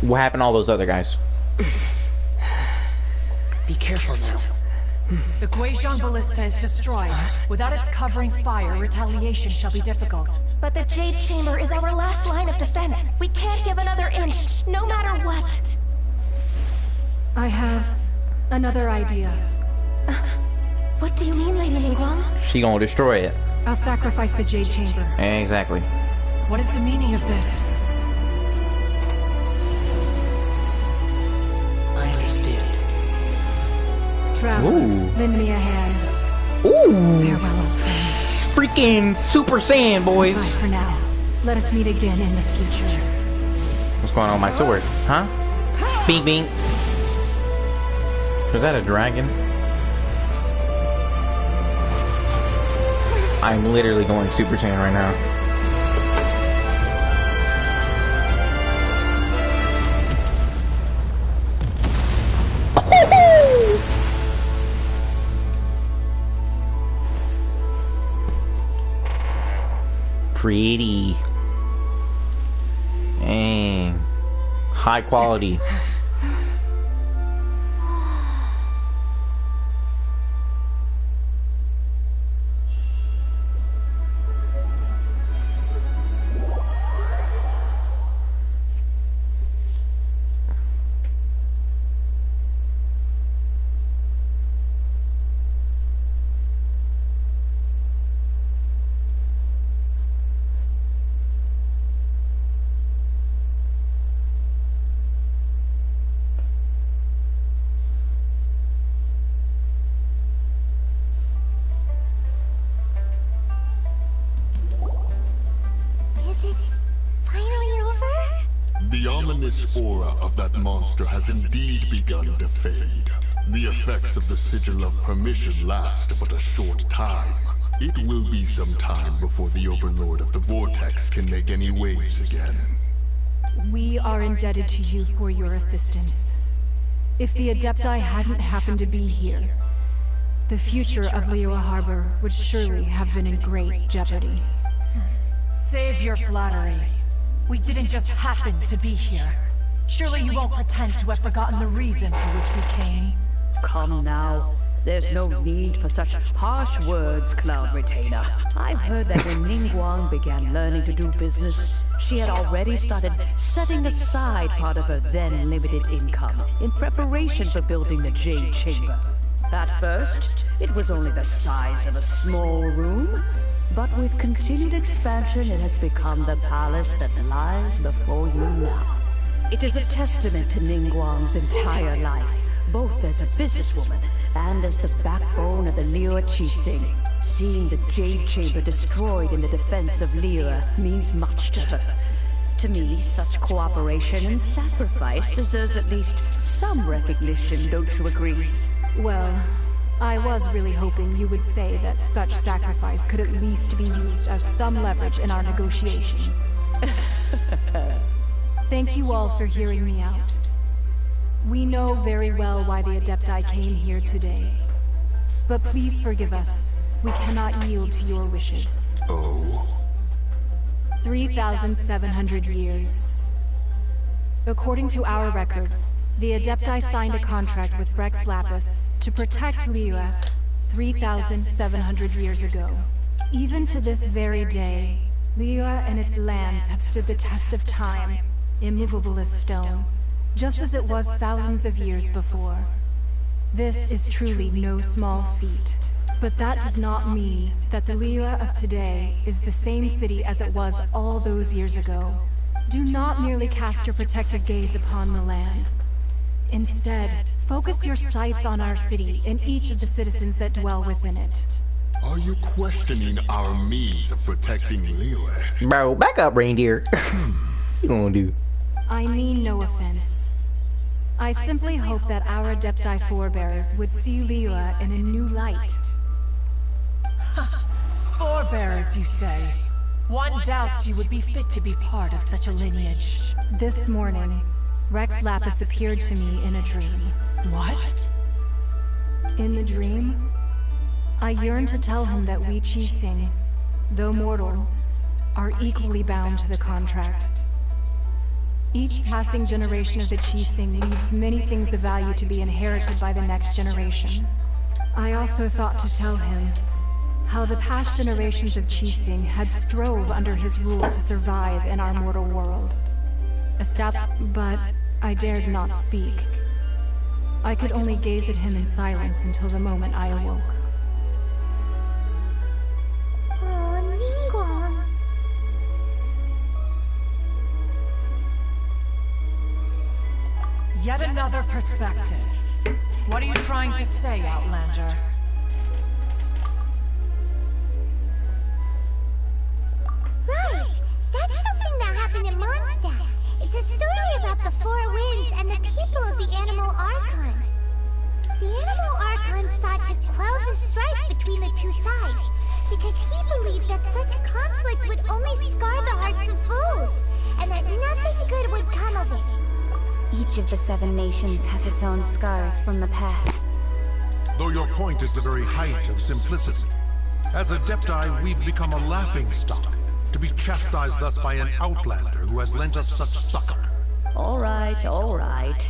What happened to all those other guys? Be careful now. The Guizhong Ballista is destroyed. Without its covering fire, retaliation shall be difficult. But the Jade Chamber is our last line of defense. We can't give another inch, no matter what. I have another idea. What do you mean, Lady Ningguang? She gonna destroy it. I'll sacrifice the Jade Chamber. Exactly. What is the meaning of this? I understand. Traveler, Ooh. lend me a hand. Ooh. Farewell, old friend. Freaking Super Saiyan, boys. Bye for now. Let us meet again in the future. What's going on with my sword? Huh? Bing bing. Is that a dragon? I'm literally going Super Saiyan right now. Pretty. Dang. High quality. The aura of that monster has indeed begun to fade. The effects of the Sigil of Permission last but a short time. It will be some time before the Overlord of the Vortex can make any waves again. We are indebted to you for your assistance. If the Adepti hadn't happened to be here, the future of Liyue Harbor would surely have been in great jeopardy. Save your flattery. We didn't just happen to be here. Surely you won't pretend to have forgotten the reason for which we came. Come now. There's no need for such harsh words, Cloud Retainer. I've heard that when Ningguang began learning to do business, she had already started setting aside part of her then limited income in preparation for building the Jade Chamber. At first, it was only the size of a small room, but with continued expansion, it has become the palace that lies before you now. It is a testament to Ningguang's entire life, both as a businesswoman and as the backbone of the Liyue Qixing. Seeing the Jade Chamber destroyed in the defense of Liyue means much to her. To me, such cooperation and sacrifice deserves at least some recognition, don't you agree? Well, I was really hoping you would say that such sacrifice could at least be used as some leverage in our negotiations. Thank you all for hearing me out. We know very well why the Adepti came here today. But please forgive us. We cannot yield to your wishes. Oh? 3,700 years. According to our records, the Adepti signed a contract with Rex Lapis to protect Liyue 3,700 years ago. Even to this very day, Liyue and its lands have stood the test of time, immovable as stone, just as it was thousands of years before. This is truly no small feat. But that does not mean that the Liyue of today is the same city as it was all those years ago. Do not merely cast your protective gaze upon the land. Instead, focus your sights on our city and each of the citizens that dwell within it. Are you questioning our means of protecting Liyue? Bro, back up, reindeer. What you gonna do? I mean no offense. I simply hope that our Adepti forebears would see Liyue in a new light. Forebearers, you say? One doubts you would be fit to be part of such a lineage. This morning, Rex Lapis appeared to me in a dream. What? In the dream, I yearned to tell him that we Qixing, though mortal, are equally bound to the contract. Each passing generation of the Qixing leaves many things of value to be inherited by the next generation. I also thought to tell him how the past generations of Qixing had strove under his rule to survive in our mortal world. But I dared not speak. I could only gaze at him in silence until the moment I awoke. Oh, Ningguang. Yet another perspective. What are you trying to say, Outlander? Right! That's something that happened in Mondstadt. It's a story about the Four Winds and the people of the Animal Archon. The Animal Archon sought to quell the strife between the two sides, because he believed that such conflict would only scar the hearts of both, and that nothing good would come of it. Each of the 7 nations has its own scars from the past. Though your point is the very height of simplicity. As Adepti, we've become a laughingstock, to be chastised thus by an outlander who has lent us such succor. All right, all right.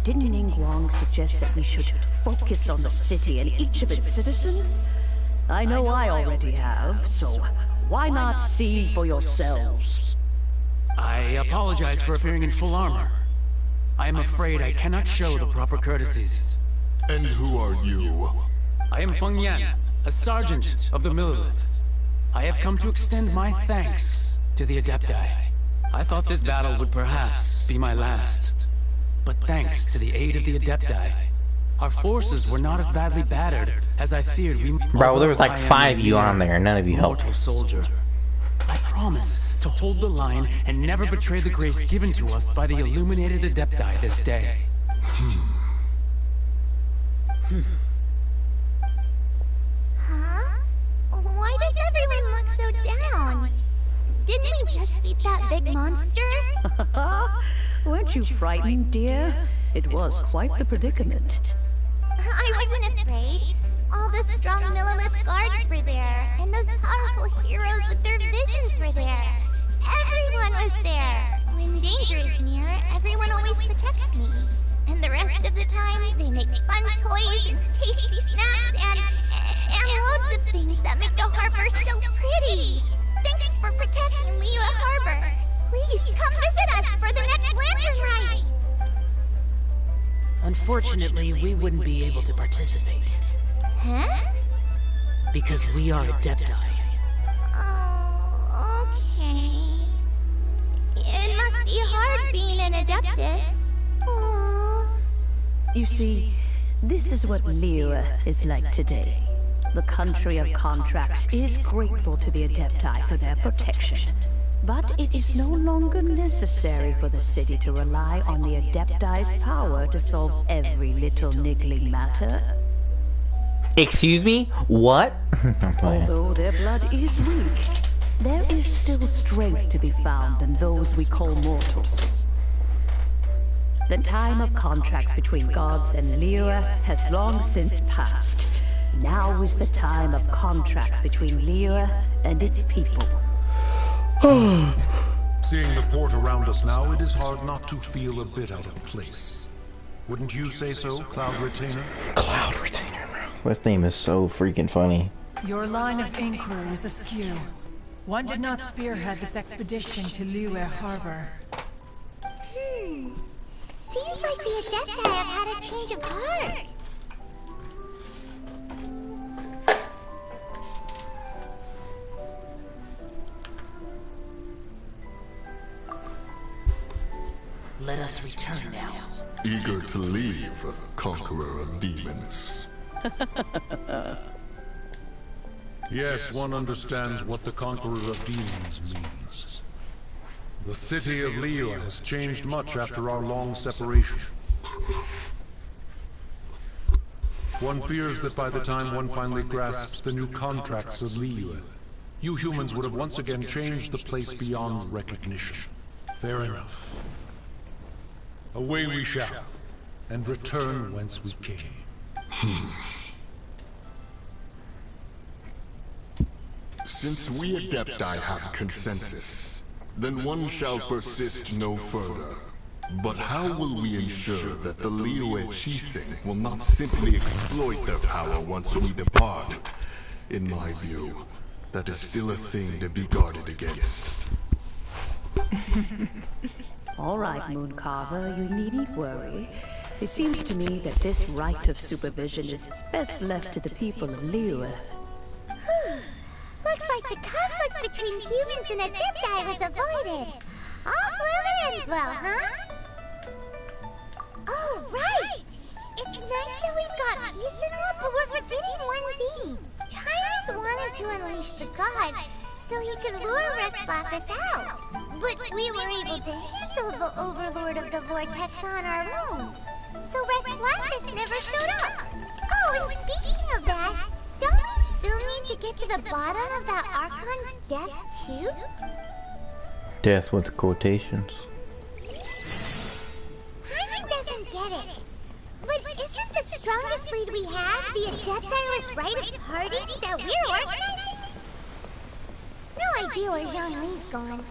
Didn't Ningguang suggest that we should focus on the city and each of its citizens? I know I already have, so why not see for yourselves? I apologize for appearing in full armor. I am afraid I cannot show the proper courtesies. And who are you? I am Feng Yan, a sergeant of the Millelith. I have come to extend my thanks to the Adepti. I thought this battle would perhaps be my last. But thanks to the aid of the Adepti, our forces were not as badly battered as I feared we might. Bro, there was like 5 of you on there, none of you helped. Mortal soldier. I promise to hold the line and never betray the grace given to us by the illuminated Adepti this day. Huh? Why does everyone look so down? Didn't we just beat that big monster? Weren't you frightened, dear? It was quite the predicament. I wasn't afraid. All the strong Millelith guards were there, and those powerful heroes with their visions were there. Everyone was there. When danger is near, everyone always protects me. And the rest of the time, they make fun toys and tasty snacks and loads of things that make the harbor so pretty. Thanks for protecting Liyue Harbor. Please come visit us for the next lantern ride. Unfortunately, we wouldn't be able to participate. Huh? Because we are Adepti. Oh, okay. It must be hard being an Adeptus. Aww. You see, this is what Liyue is like today. The country of contracts is grateful to the Adepti for their protection. But it is no longer necessary for the city to rely on the Adepti's power to solve every little niggling matter. Excuse me? What? I'm playing. Although their blood is weak, there is still strength to be found in those we call mortals. The time of contracts between gods and Liyue has long since passed. Now is the time of contracts between Liyue and its people. Seeing the port around us now, it is hard not to feel a bit out of place. Wouldn't you say so, Cloud Retainer? Cloud Retainer, bro. That name is so freaking funny. Your line of inquiry is askew. One did not spearhead this expedition to Liyue Harbor. Seems like the Adepti have had a change of heart. Let us return now. Eager to leave, conqueror of demons. Yes, one understands what the Conqueror of Demons means. The city of Liyue has changed much after our long separation. One fears that by the time one finally grasps the new contracts of Liyue, you humans would have once again changed the place beyond recognition. Fair enough. Away we shall, and return whence we came. Since we Adepti have consensus, then one shall persist no further. But how will we ensure that the Liyue Chising will not simply exploit their power once we depart? In my view, that is still a thing to be guarded against. All right, Mooncarver, you needn't worry. It seems to me that this right of supervision is best left to the people of Liyue. Looks like the conflict between humans and Adepti was avoided. All's well that ends well, huh? Oh, right! It's nice that we've got peace and all, but we're forgetting one thing. Child wanted to unleash the god, so he could lure Rex Lapis out. But we were able to handle the Overlord of the Vortex on our own. So Rex Lapis never showed up. Oh, and speaking of that, don't we still need to get to the bottom of that Archon's death, too? Death with quotations. Hyman doesn't get it. But isn't the strongest lead we have the Adepti-less rite of parting that we're organizing? No idea where Zhang Li's gone.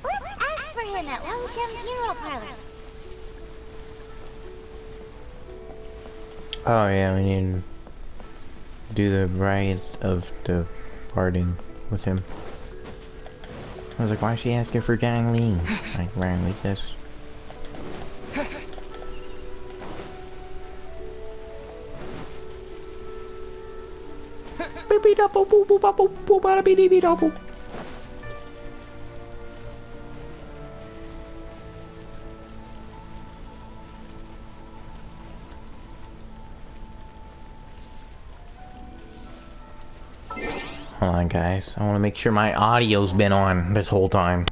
Let's ask for him at Longshem Funeral Parlor. Oh yeah, we need to do the rite of the parting with him. I was like, why is she asking for Zhang Li? Like, right, like this. Hold on, guys. I want to make sure my audio's been on this whole time.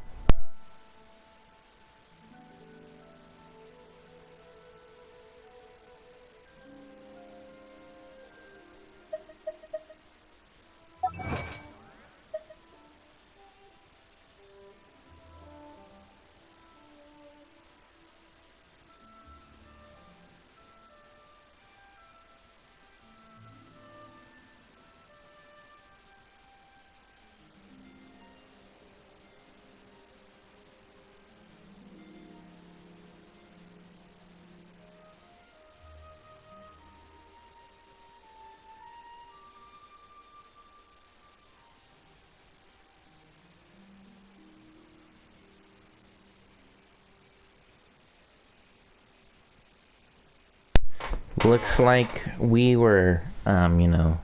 Looks like we were, you know,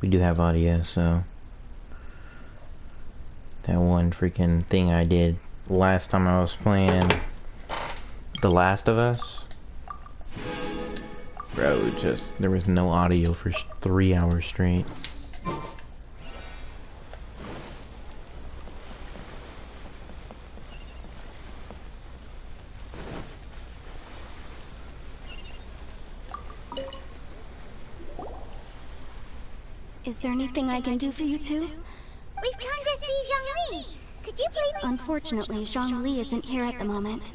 we do have audio, so that one freaking thing I did last time I was playing The Last of Us, bro, just, there was no audio for 3 hours straight. Is there anything I can do for you two? We've come to see Zhongli. Could you please... Unfortunately, Zhongli isn't here at the moment.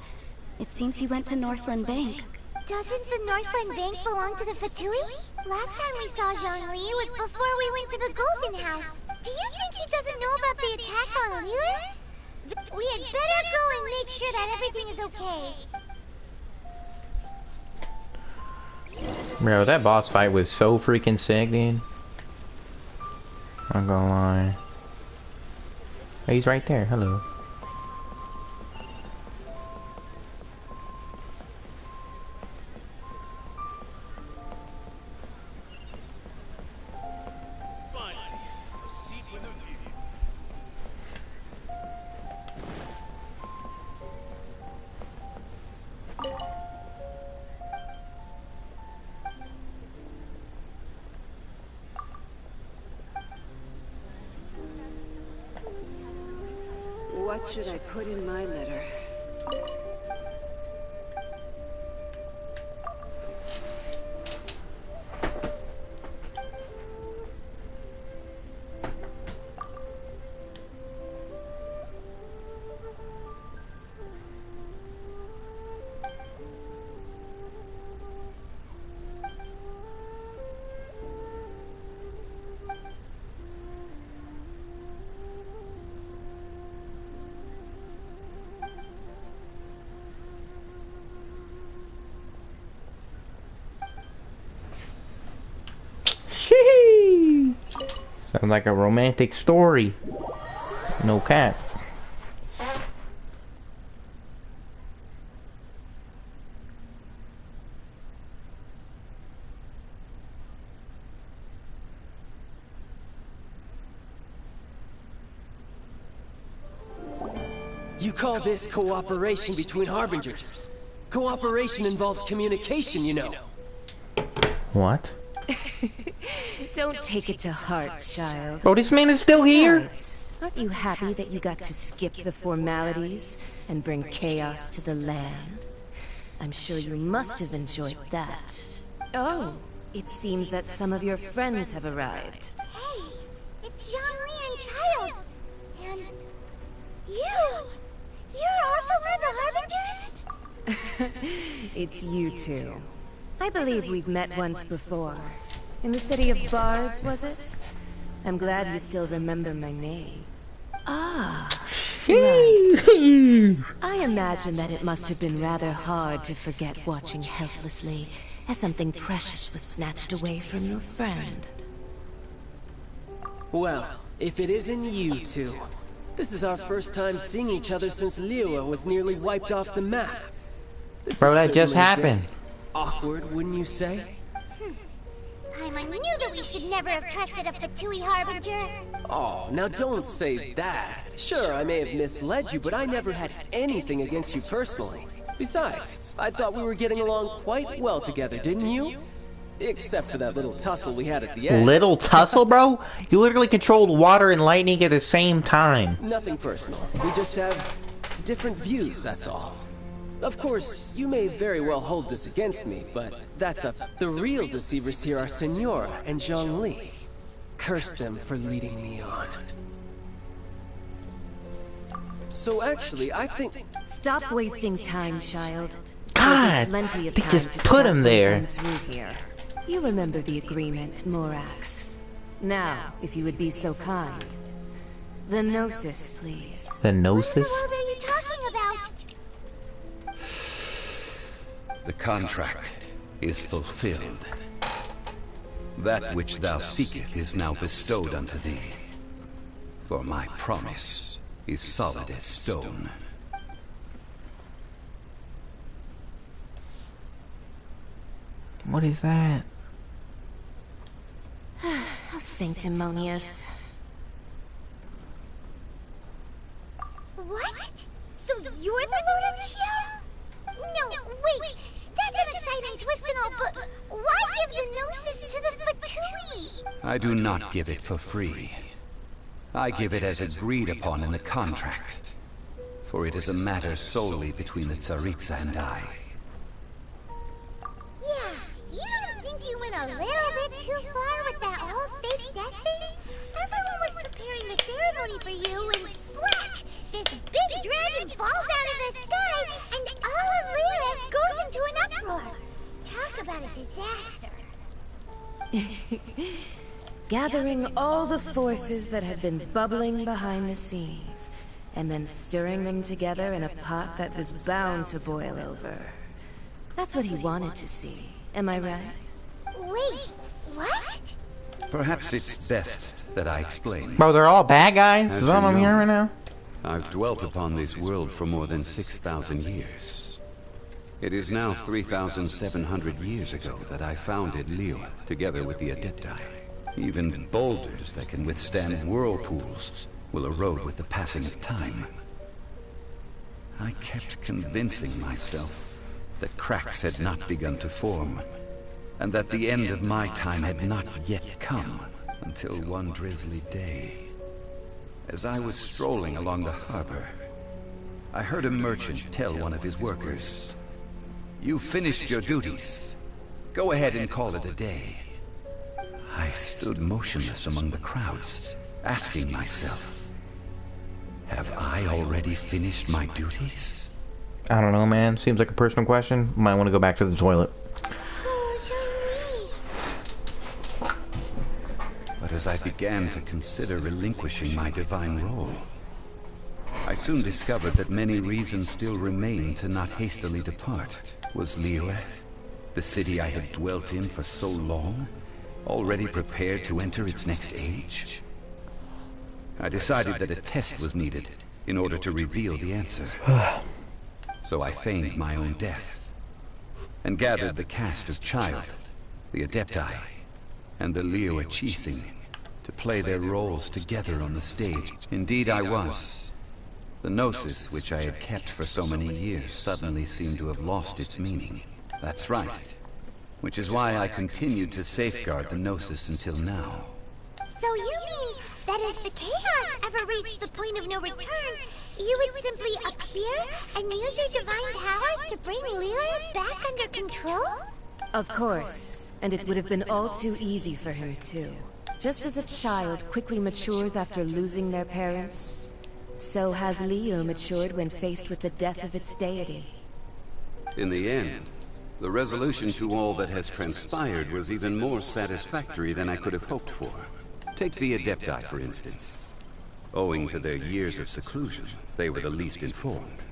It seems he went to Northland Bank. Doesn't the Northland Bank belong to the Fatui? Last time we saw Zhongli was before we went to the Golden House. Do you think he doesn't know about the attack on Liyue? We had better go and make sure that everything is okay. Bro, that boss fight was so freaking sick, dude. I'm gonna lie. Oh, he's right there. Hello. What should I put in my letter? Sounds like a romantic story. No cap. You call this cooperation between Harbingers? Cooperation involves communication, you know. What? Don't take it to heart, child. Oh, this man is still here? Besides, aren't you happy that you got to skip the formalities and bring chaos to the land? I'm sure you must have enjoyed that. Oh, it seems that some of your friends have arrived. Hey, it's Zhongli and Child. And you! You're also one of the Harbingers? It's you two. I believe we've met once before. In the city of Bards, was it? I'm glad you still remember my name. Ah, right. I imagine that it must have been rather hard to forget watching helplessly as something precious was snatched away from your friend. Well, if it isn't you two. This is our first time seeing each other since Liyue was nearly wiped off the map. Bro, that just happened. Awkward, wouldn't you say? I knew that we should never have trusted a Fatui Harbinger. Oh, now don't say that. Sure, I may have misled you, but I never had anything against you personally. Besides, I thought we were getting along quite well together, didn't you? Except for that little tussle we had at the end. Little tussle, bro? You literally controlled water and lightning at the same time. Nothing personal. We just have different views, that's all. Of course, you may very well hold this against me, but that's up. The real deceivers here are Senora and Zhongli. Curse them for leading me on. So actually, I think... Stop wasting time, child. God, plenty of they time just to put chat him things there. on through here. You remember the agreement, Morax. Now, if you would be so kind. The Gnosis, please. The Gnosis? What are you talking about? The contract is fulfilled. That which thou seeketh is now bestowed unto thee. For my promise is solid as stone. What is that? How sanctimonious. What? So you're the Lord of Chill? No, wait. That's an exciting twist and all, but why give the Gnosis to the Fatui? I do not give it for free. I give it as agreed upon in the contract. For it is a matter solely between the Tsaritsa and I. Yeah, you don't think you went a little bit too far with that whole fake death thing? Everyone was preparing the ceremony for you, and splat! This big dragon falls out of the sky, and all of Lyra goes into an uproar. Talk about a disaster. Gathering all the forces that had been bubbling behind the scenes, and then stirring them together in a pot that was bound to boil over. That's what he wanted to see. Am I right? Wait, what? Perhaps it's best that I explain. Bro, they're all bad guys? As Is that what I'm you hearing know, right now? I've dwelt upon this world for more than 6,000 years. It is now 3,700 years ago that I founded Liyue, together with the Adepti. Even boulders that can withstand whirlpools will erode with the passing of time. I kept convincing myself that cracks had not begun to form, and that the end of my time had not yet come, until one drizzly day. As I was strolling along the harbor, I heard a merchant tell one of his workers, "You finished your duties. Go ahead and call it a day." I stood motionless among the crowds, asking myself, have I already finished my duties? I don't know, man. Seems like a personal question. Might want to go back to the toilet. But as I began to consider relinquishing my divine role, I soon discovered that many reasons still remained to not hastily depart. Was Liyue, the city I had dwelt in for so long, already prepared to enter its next age? I decided that a test was needed in order to reveal the answer. So I feigned my own death, and gathered the cast of Child, the Adepti, and the Liyue Chising to play their roles together on the stage. Indeed I was. The Gnosis, which I had kept for so many years, suddenly seemed to have lost its meaning. That's right. Which is why I continued to safeguard the Gnosis until now. So you mean that if the chaos ever reached the point of no return, you would simply appear and use your divine powers to bring Liyue back under control? Of course, and it would have been all too easy for him too. Just as a child quickly matures after losing their parents, so has Liyue matured when faced with the death of its deity. In the end, the resolution to all that has transpired was even more satisfactory than I could have hoped for. Take the Adepti, for instance. Owing to their years of seclusion, they were the least informed.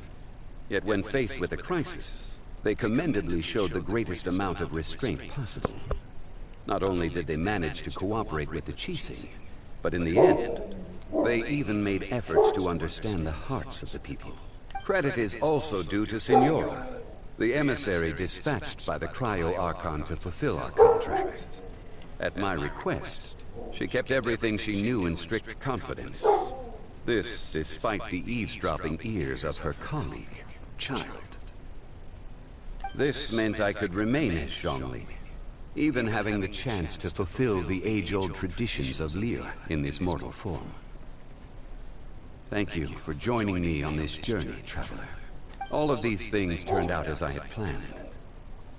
Yet when faced with a crisis, they commendably showed the greatest amount of restraint possible. Not only did they manage to cooperate with the Chising, but in the end, they even made efforts to understand the hearts of the people. Credit is also due to Signora, the emissary dispatched by the Cryo-Archon to fulfill our contract. At my request, she kept everything she knew in strict confidence. This despite the eavesdropping ears of her colleague, Child. This meant I could remain as Zhongli, even having the chance to fulfill the age-old traditions of Liyue in this mortal form. Thank you for joining me on this journey, Traveler. All of these things turned out as I had planned.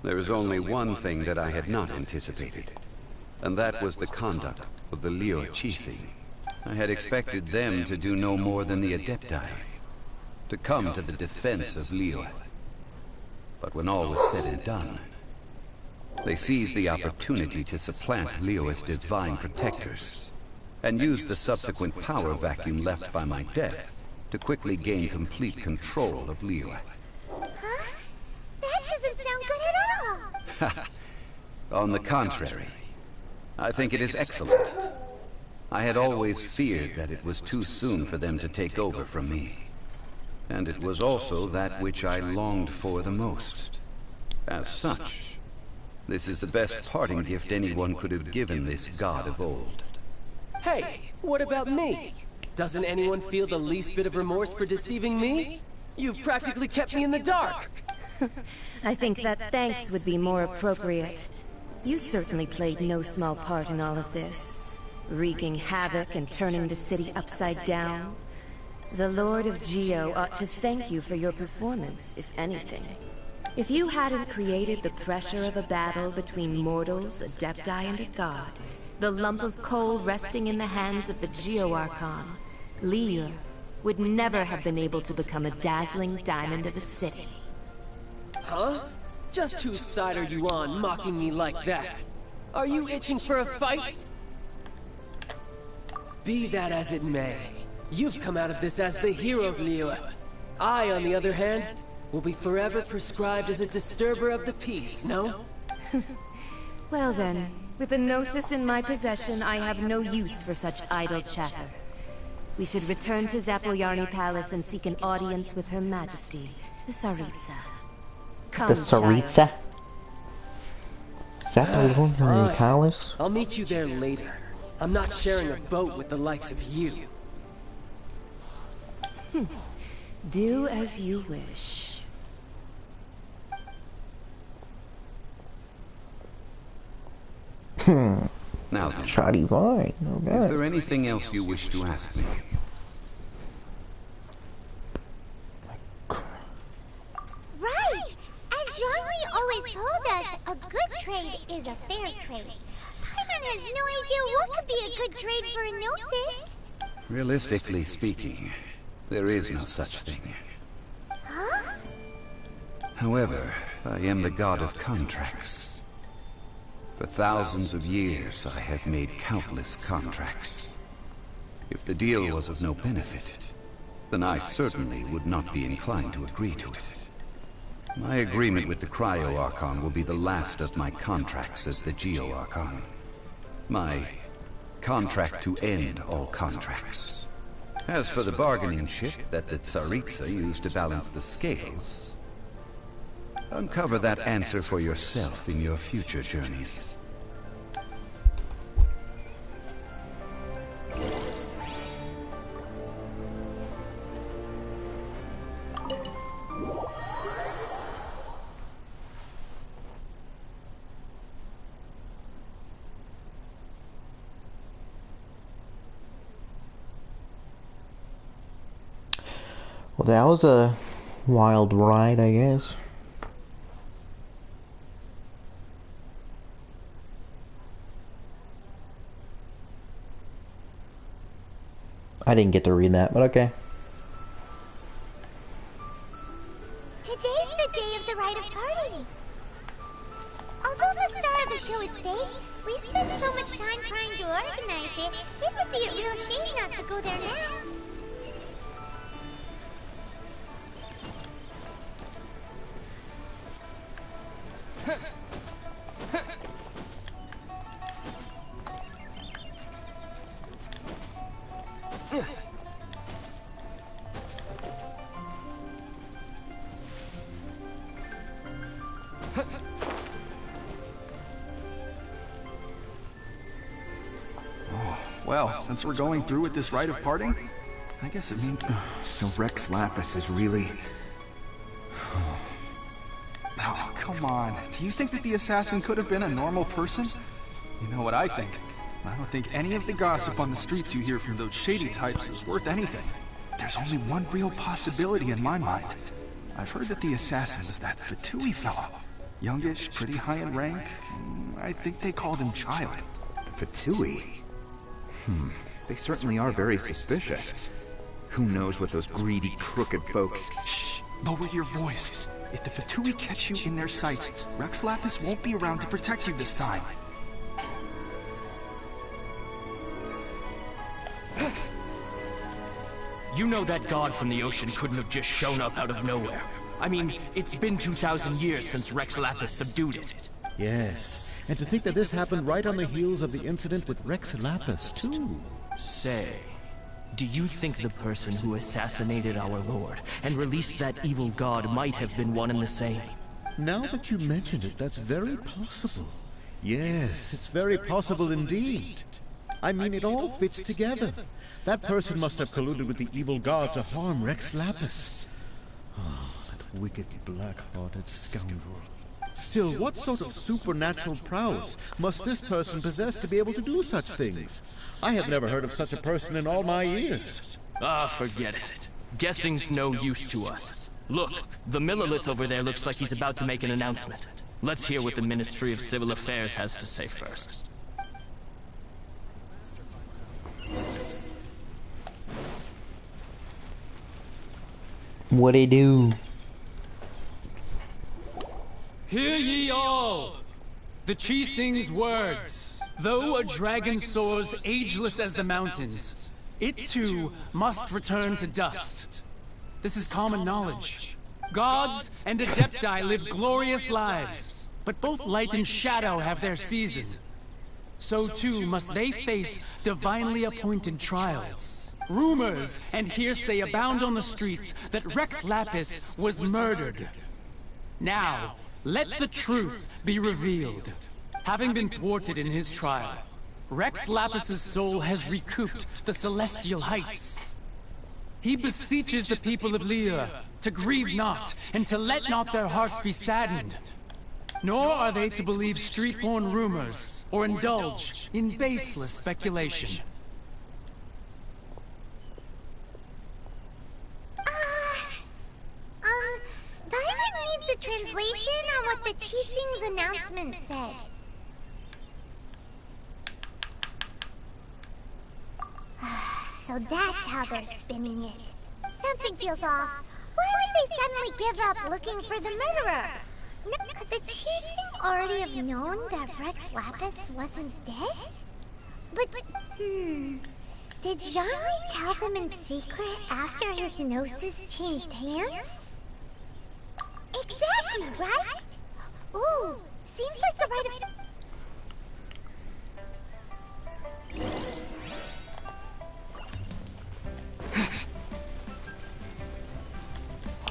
There is only one thing that I had not anticipated, and that was the conduct of the Liyue Chising. I had expected them to do no more than the Adepti, to come to the defense of Liyue. But when all was said and done, they seized the opportunity to supplant Liyue as divine protectors, and used the subsequent power vacuum left by my death to quickly gain complete control of Liyue. Huh? That doesn't sound good at all. On the contrary, I think it is excellent. I had always feared that it was too soon for them to take over from me. And it was also that which I longed for the most. As such, This is the best parting gift anyone could have given this god of old. Hey, what about me? Doesn't anyone feel the least bit of remorse for deceiving me? You've practically kept me in the dark. I think that thanks would be more appropriate. You certainly played no small part in all of this, wreaking havoc and turning the city upside down. The Lord of Geo ought to thank you for your performance, if anything. If you hadn't created the pressure of a battle between mortals, adepti, and a god, the lump of coal resting in the hands of the Geo Archon, Liyue, would never have been able to become a dazzling diamond of a city. Huh? Just whose side are you on, mocking me like that? Are you itching for a fight? Be that as it may, you've come out of this as the hero of Liyue. I, on the other hand, will be forever prescribed as a disturber of the peace, no? Well then, with the Gnosis in my possession, I have no use for such idle chatter. We should return to Zapoljarny Palace and seek an audience with Her Majesty, the Tsaritsa. Come, The Tsaritsa? Zapoljarny Palace? I'll meet you there later. I'm not sharing a boat with the likes of you. Do as you wish. Now then, Shoddy boy. No is bad. there anything else you wish to ask me? Right! As Jean-Louis always told us, a good trade is a fair trade. Paimon has no idea what could be a good trade for a Gnosis. Realistically speaking, there is no such thing. Huh? However, I am the god of contracts. For thousands of years, I have made countless contracts. If the deal was of no benefit, then I certainly would not be inclined to agree to it. My agreement with the Cryo Archon will be the last of my contracts as the Geo Archon. My contract to end all contracts. As for the bargaining chip that the Tsaritsa used to balance the scales, uncover that answer for yourself in your future journeys. Well, that was a wild ride, I guess. I didn't get to read that, but okay. Today's the day of the rite of party. Although the star of the show is fake, we spent so much time trying to organize it, it would be a real shame not to go there now. Well, since we're going through with this rite of parting, I guess it means... So Rex Lapis is really... Oh, come on. Do you think that the assassin could have been a normal person? You know what I think? I don't think any of the gossip on the streets you hear from those shady types is worth anything. There's only one real possibility in my mind. I've heard that the assassin was that Fatui fellow. Youngish, pretty high in rank. I think they called him Child. Fatui? They certainly are very suspicious. Who knows what those greedy, crooked folks... Shh! Lower your voice. If the Fatui catch you in their sights, Rex Lapis won't be around to protect you this time. You know that god from the ocean couldn't have just shown up out of nowhere. I mean, it's been 2,000 years since Rex Lapis subdued it. Yes, and to think that this happened right on the heels of the incident with Rex Lapis, too. Say, do you think the person who assassinated our lord and released that evil god might have been one and the same? Now that you mention it, that's very possible. Yes, it's very possible indeed. I mean, it all fits together. That person must have colluded with the evil god to harm Rex Lapis. Oh, that wicked, black-hearted scoundrel. Still, what sort of supernatural prowess must this person possess to be able to do such things? I have never heard of such a person in all my years. Ah, forget it. Guessing's no use to us. Look, the Millilith over there looks like he's about to make an announcement. Let's hear what the Ministry of Civil Affairs has to say first. What they do? Hear ye all! The Qixing's words. Though a dragon soars ageless as the mountains, it too must return to dust. This is common knowledge. Gods and Adepti live glorious lives, but both light and shadow have their season. So too must they face divinely appointed trials. Rumors and hearsay abound on the streets that Rex Lapis was murdered. Now, let the truth be revealed. Having been thwarted in his trial, Rex Lapis's soul has recouped the celestial heights. He beseeches the people of Liyue to grieve not and to let not their hearts be saddened. Nor are they to believe street-born rumors or indulge in baseless speculation. Diamond needs a translation on what the Qixing's announcement said. So that's how they're spinning it. Something feels off. Why would they suddenly give up looking for the murderer? Could the Qixing already have known that Rex Lapis wasn't dead? But, did Zhongli tell them in secret after his gnosis changed hands? Exactly, right? Ooh, seems like the right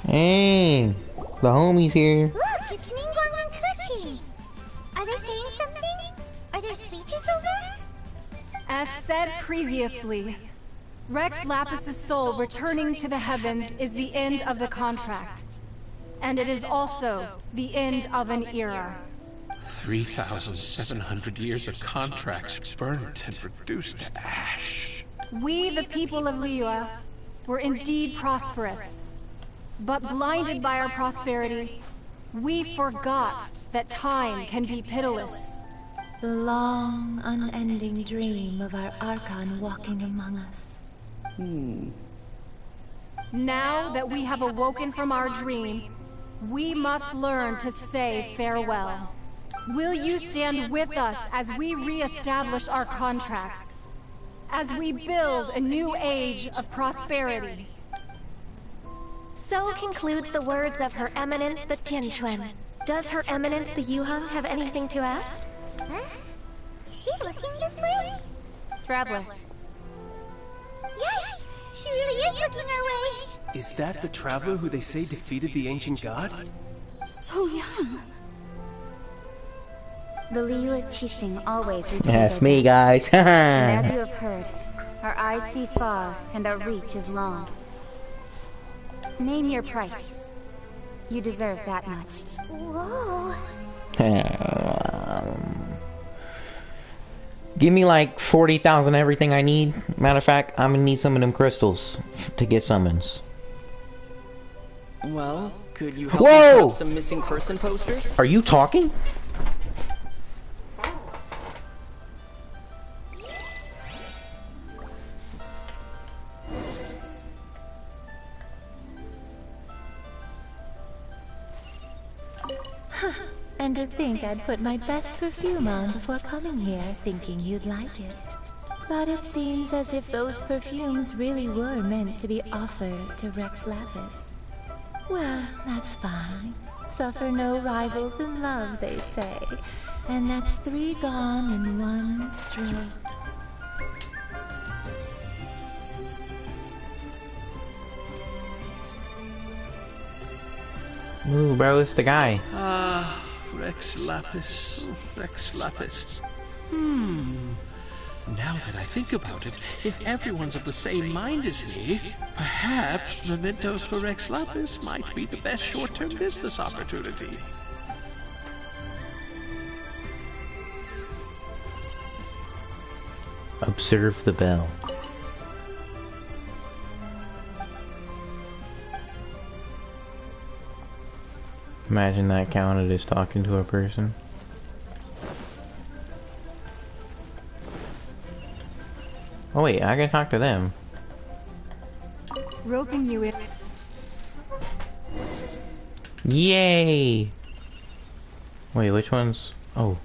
Hey, the homie's here. Look, it's Ningguang and Kuchi. Are they saying something? Are there speeches over? As said previously, Rex Lapis's soul returning to the heavens is the end of the contract. And it is also the end of an era. 3,700 years of contracts burnt and reduced to ash. We, the people of Liyue, were indeed prosperous. But blinded by our prosperity, we forgot that time can be pitiless. The long, unending dream of our Archon walking among us. Now that we have awoken from our dream, we must learn to say farewell. Will you stand with us as we re-establish our contracts? As we build a new age of prosperity? So concludes the words of Her Eminence the Tianquan. Does Her Eminence the Yuhang have anything to add? Huh? Is she looking this way? Traveler. Yes! She really is looking our way! Is that the traveler who they say defeated the ancient god? So young. The Liyue Qixing always reveal That's their me, depths. guys. And as you have heard, our eyes see far and our reach is long. Name your price. You deserve that much. Whoa. Give me like 40,000 everything I need. Matter of fact, I'm gonna need some of them crystals to get summons. Well, could you help me Whoa! print some missing person posters? Are you talking? And to think I'd put my best perfume on before coming here, thinking you'd like it. But it seems as if those perfumes really were meant to be offered to Rex Lapis. Well, that's fine. Suffer no rivals in love, they say. And that's 3 gone in 1 stroke. Ooh, bro, it's the guy. Ah, Rex Lapis. Rex Lapis. Now that I think about it, if everyone's of the same mind as me, perhaps mementos for Rex Lapis might be the best short-term business opportunity. Observe the bell. Imagine that counted as talking to a person. Oh wait, I can talk to them. Roping you in. Yay! Wait, which ones? Oh.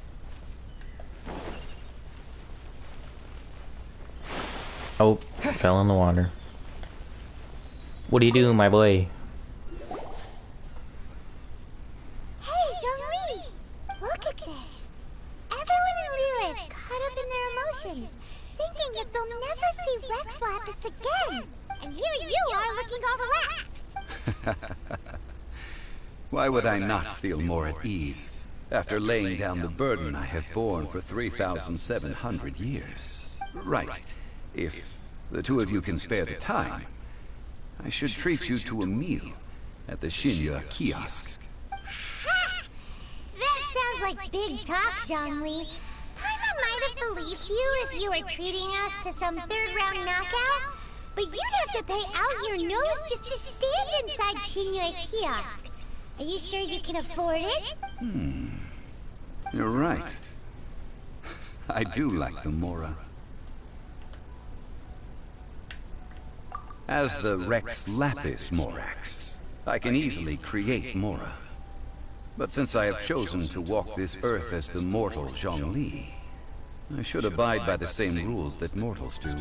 Oh, fell in the water. What are you doing, my boy? Hey, Zhongli! Look at this! Everyone in Liyue is caught up in their emotions, thinking that they'll never see Rex Lapis again! And here you are looking all relaxed! Why would I not feel more at ease after laying down the burden I have borne for 3,700 years? Right. If the two of you can spare the time, I should treat you to a meal at the Shinya kiosk. That sounds like big talk, Zhongli. Paimon might have believed you if you were treating us to some third-round knockout, but you'd have to pay out your nose just to stand inside Shinya kiosk. Are you sure you can afford it? You're right. I do like the Mora. As the Rex Lapis Morax, I can easily create Mora. But since I have chosen to walk this earth as the mortal Zhongli, I should abide by the same rules that mortals do.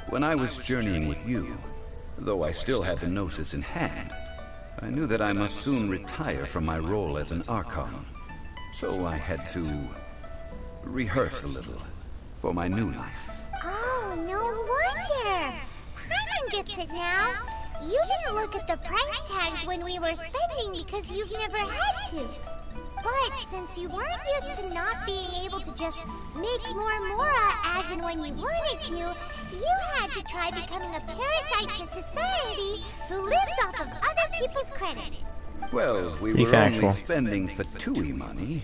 When I was journeying with you, though I still had the Gnosis in hand, I knew that I must soon retire from my role as an Archon. So I had to rehearse a little for my new life. Oh, no wonder! Paimon gets it now. You didn't look at the price tags when we were spending because you've never had to. But since you weren't used to not being able to just make more Mora as and when you wanted to, you had to try becoming a parasite to society who lives off of other people's credit. Well, we were only spending Fatui money.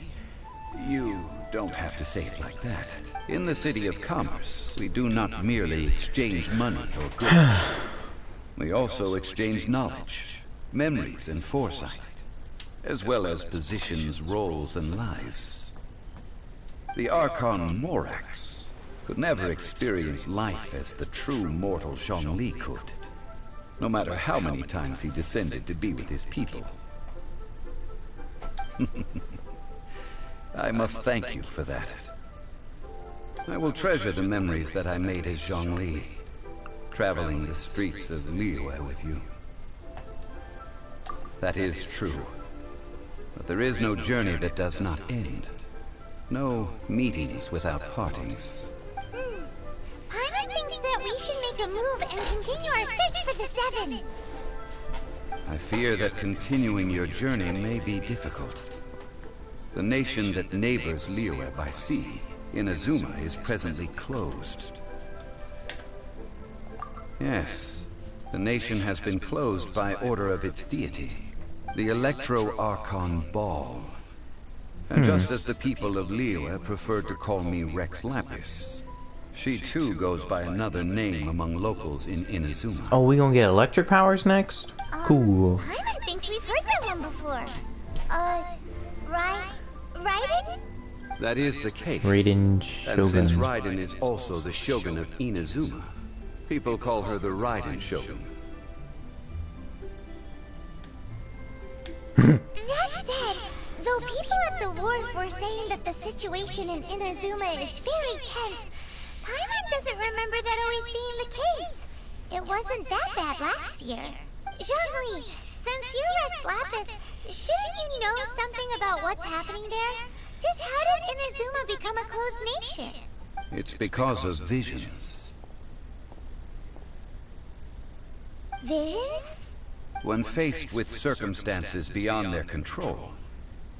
You don't have to say it like that. In the City of Commerce, we do not merely exchange money or goods. We also exchange knowledge, memories, and foresight, as well as positions, roles, and lives. The Archon Morax could never experience life as the true mortal Zhongli could, no matter how many times he descended to be with his people. I must thank you for that. I will treasure the memories that I made as Zhongli, traveling the streets of Liyue with you. That is true. But there is no journey that does not end. No meetings without partings. Paimon thinks that we should make a move and continue our search for the Seven. I fear that continuing your journey may be difficult. The nation that neighbors Liyue by sea, Inazuma, is presently closed. Yes, the nation has been closed by order of its deity, the Electro-Archon Ball. And just as the people of Liyue preferred to call me Rex Lapis, she too goes by another name among locals in Inazuma. Oh, we gonna get electric powers next? Cool. Paimon thinks we've heard that one before. Raiden? That is the case. Raiden And since Shogun. Raiden is also the Shogun of Inazuma, people call her the Raiden Shogun. That said, though people at the wharf were saying that the situation in Inazuma is very tense, Paimon doesn't remember that always being the case. It wasn't that bad last year. Zhongli, since you're Rex Lapis, shouldn't you know something about what's happening there? Just how did Inazuma become a closed nation? It's because of visions. Visions? When faced with circumstances beyond their control,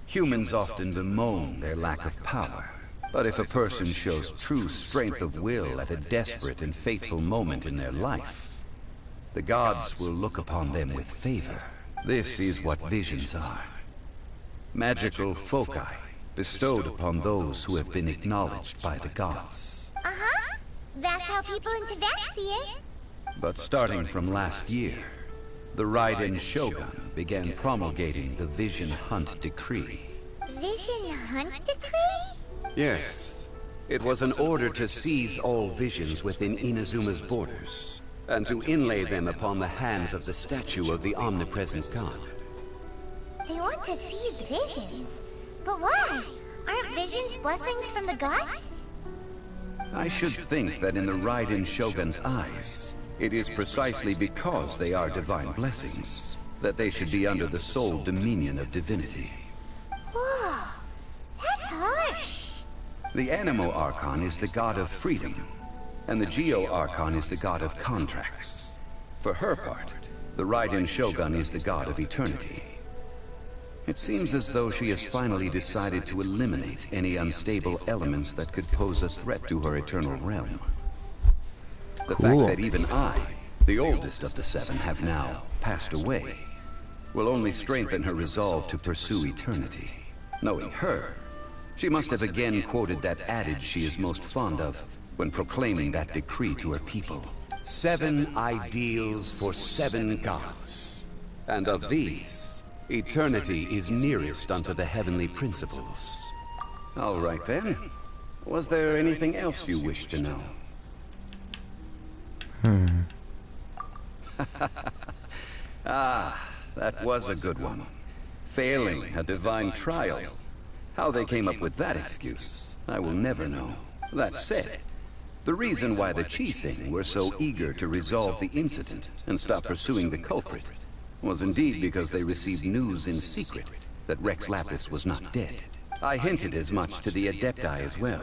humans often bemoan their lack of power. But if a person shows true strength of will at a desperate and fateful moment in their life, the gods will look upon them with favor. This is what visions are. Magical foci bestowed upon those who have been acknowledged by the gods. Uh-huh. That's how people in Tibet see it. But starting from last year, the Raiden Shogun began promulgating the Vision Hunt Decree. Vision Hunt Decree? Yes. It was an order to seize all visions within Inazuma's borders, and to inlay them upon the hands of the statue of the omnipresent god. They want to seize visions. But why? Aren't visions blessings from the gods? I should think that in the Raiden Shogun's eyes, it is precisely because they are divine blessings that they should be under the sole dominion of divinity. Whoa, that's harsh. The Anemo Archon is the god of freedom, and the Geo Archon is the god of contracts. For her part, the Raiden Shogun is the god of eternity. It seems as though she has finally decided to eliminate any unstable elements that could pose a threat to her eternal realm. The fact that even I, the oldest of the seven, have now passed away, will only strengthen her resolve to pursue eternity. Knowing her, she must have again quoted that adage she is most fond of when proclaiming that decree to her people. 7 ideals for 7 gods. And of these, eternity is nearest unto the heavenly principles. All right then. Was there anything else you wish to know? Ah, that was a good one. Failing a divine trial. How they came up with that excuse, I will never know. That said, the reason why the Chising were so eager to resolve the incident and stop pursuing the culprit was indeed because they received news in secret that Rex Lapis was not dead. I hinted as much to the Adepti as well.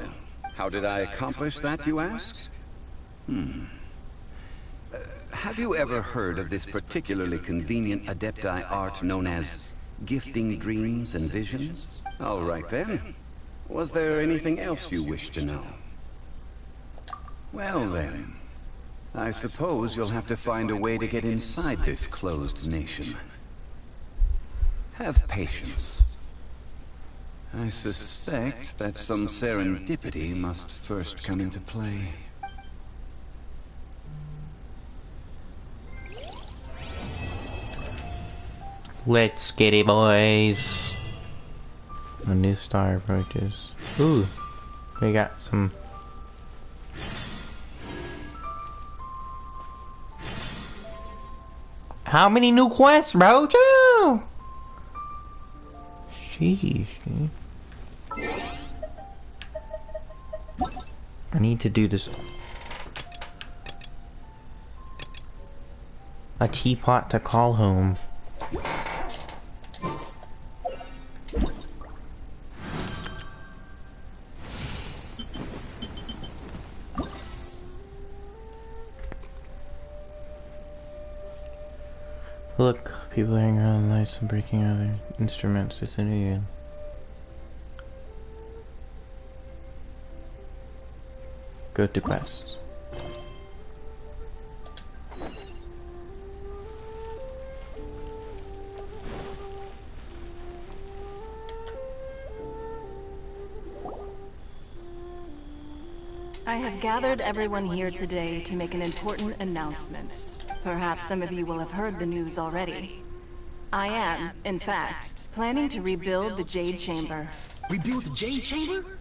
How did I accomplish that, you ask? Have you ever heard of this particularly convenient Adepti art known as gifting dreams and visions? All right then. Was there anything else you wish to know? Well then, I suppose you'll have to find a way to get inside this closed nation. Have patience. I suspect that some serendipity must first come into play. Let's get it, boys. A new star approaches. Ooh, we got some. How many new quests, bro? Chill. Sheesh, dude. I need to do this. A teapot to call home. Look, people hanging around the lights and breaking out their instruments. It's a new year. Go to quests. I have gathered everyone here today to make an important announcement. Perhaps some of you will have heard the news already. I am, in fact, planning to rebuild the Jade Chamber. Rebuild the Jade Chamber?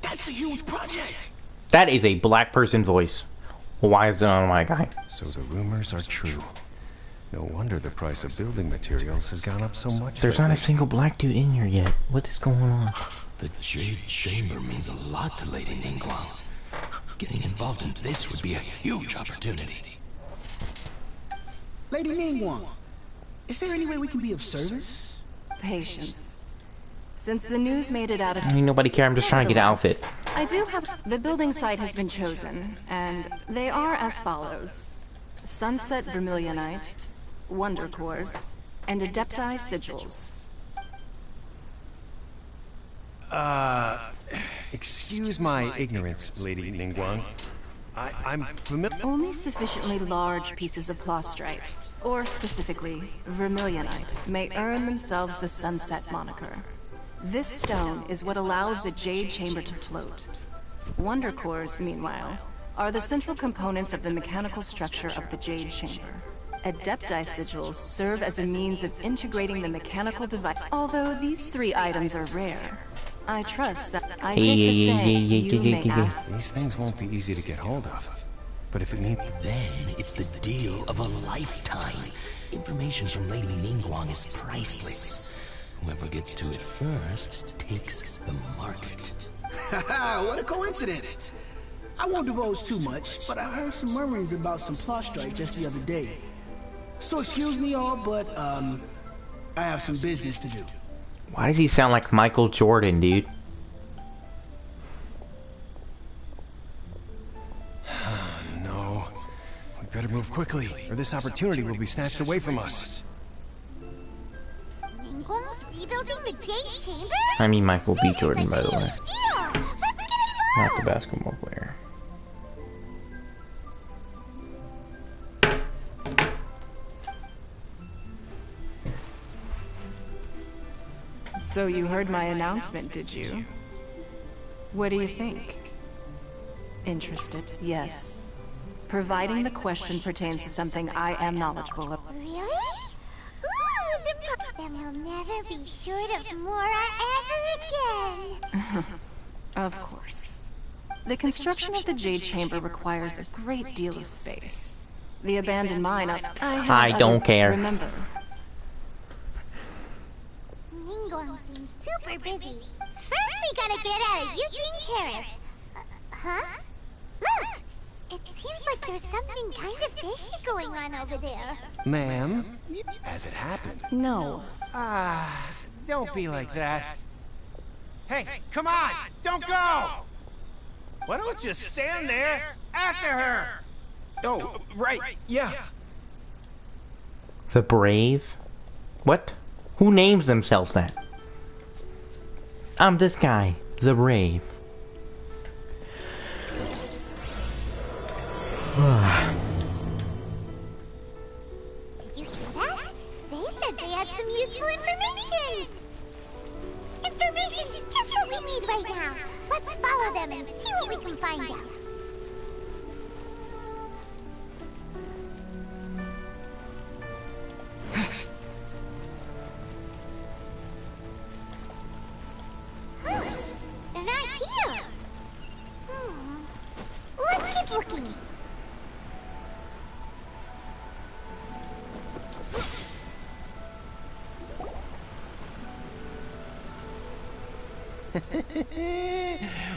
That's a huge project! That is a black person voice. Why is it on my guy? So the rumors are true. No wonder the price of building materials has gone up so much. There's not a single black dude in here yet. What is going on? The Jade Chamber means a lot to Lady Ningguang. Getting involved in this would be a huge opportunity. Lady Ningguang, is there any way we can be of service? Patience. Since the news made it out of... I mean, nobody care. I'm just trying to get an outfit. I do have... The building site has been chosen, and they are as follows. Sunset Vermilionite, wonder cores, and adepti sigils. Excuse my ignorance, Lady Ningguang. I'm familiar. Only sufficiently large pieces of plastrite, or specifically, vermilionite, may earn themselves the Sunset moniker. This stone is what allows the Jade Chamber to float. Wonder cores, meanwhile, are the central components of the mechanical structure of the Jade Chamber. Adepti sigils serve as a means of integrating the mechanical device. Although these three items are rare, I trust that I take the same. You may ask. These things won't be easy to get hold of. But if it means... Then it's the deal of a lifetime. Information from Lady Ningguang is priceless. Whoever gets to it first takes the market. Haha, what a coincidence. I won't divulge too much, but I heard some murmurings about some plastrite just the other day. So excuse me all, but I have some business to do. Why does he sound like Michael Jordan, dude? No. We better move quickly, or this opportunity will be snatched away from us. Ningguang's rebuilding the Jade Chamber? I mean Michael B. Jordan, by the way. Not the basketball player. So you heard my announcement, did you? What do you think? Interested? Yes. Providing the question pertains to something I am knowledgeable of. Really? Ooh, then we'll never be short of Mora ever again. Of course. The construction of the Jade Chamber requires a great deal of space. The abandoned mine up. I don't care. Remember. Ningguang seems super busy. First we gotta get out of Eugene Terrace. Huh? Look! It seems like there's something kind of fishy going on over there. Ma'am, has it happened? No. Don't be like that. Hey, come on! Don't go! Why don't you stand there after her? Oh, right, yeah. The Brave? What? Who names themselves that? I'm this guy, the Brave. Did you hear that? They said they had some useful information! Information, just what we need right now. Let's follow them and see what we can find out. They're not here. Let's keep looking.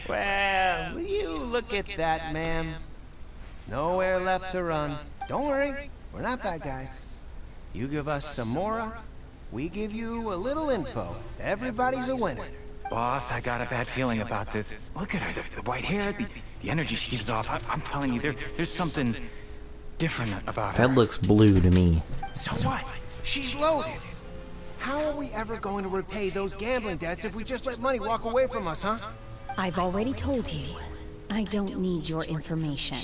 Well, you look at that, ma'am. Nowhere left to run. Don't worry, we're not bad guys. You give us some Mora, we give you a little info. Everybody's a winner. Boss, I got a bad feeling about this. Look at her, the white hair, the energy she gives off. I'm telling you, there's something different about her. That looks blue to me. So what? She's loaded. How are we ever going to repay those gambling debts if we just let money walk away from us, huh? I've already told you. I don't need your information.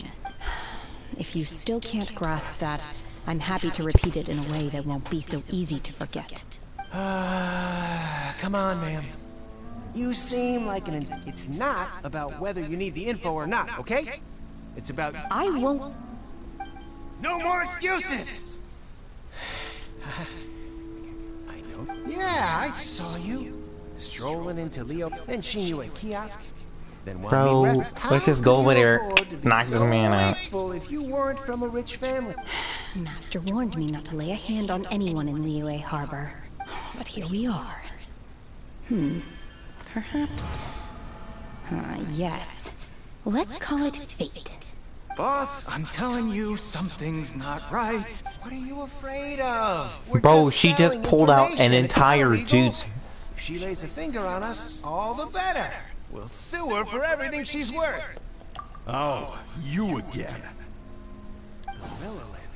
If you still can't grasp that, I'm happy to repeat it in a way that won't be so easy to forget. Come on, ma'am. You seem like an... It's not about whether you need the info or not, okay? It's about... I won't... No more excuses! Yeah, I saw you. Strolling into Leo, then seen you at kiosk. Then Bro, let's just go over there, knock this man out. If you weren't from a rich family. Master warned me not to lay a hand on anyone in Liyue Harbor. But here we are. Perhaps... yes. Let's call it fate. Boss, I'm telling you, something's not right. What are you afraid of? Bro, she just pulled out an entire jutsu. If she lays a finger on us, all the better. We'll sue her for everything she's worth. Oh, you again. The Lilith.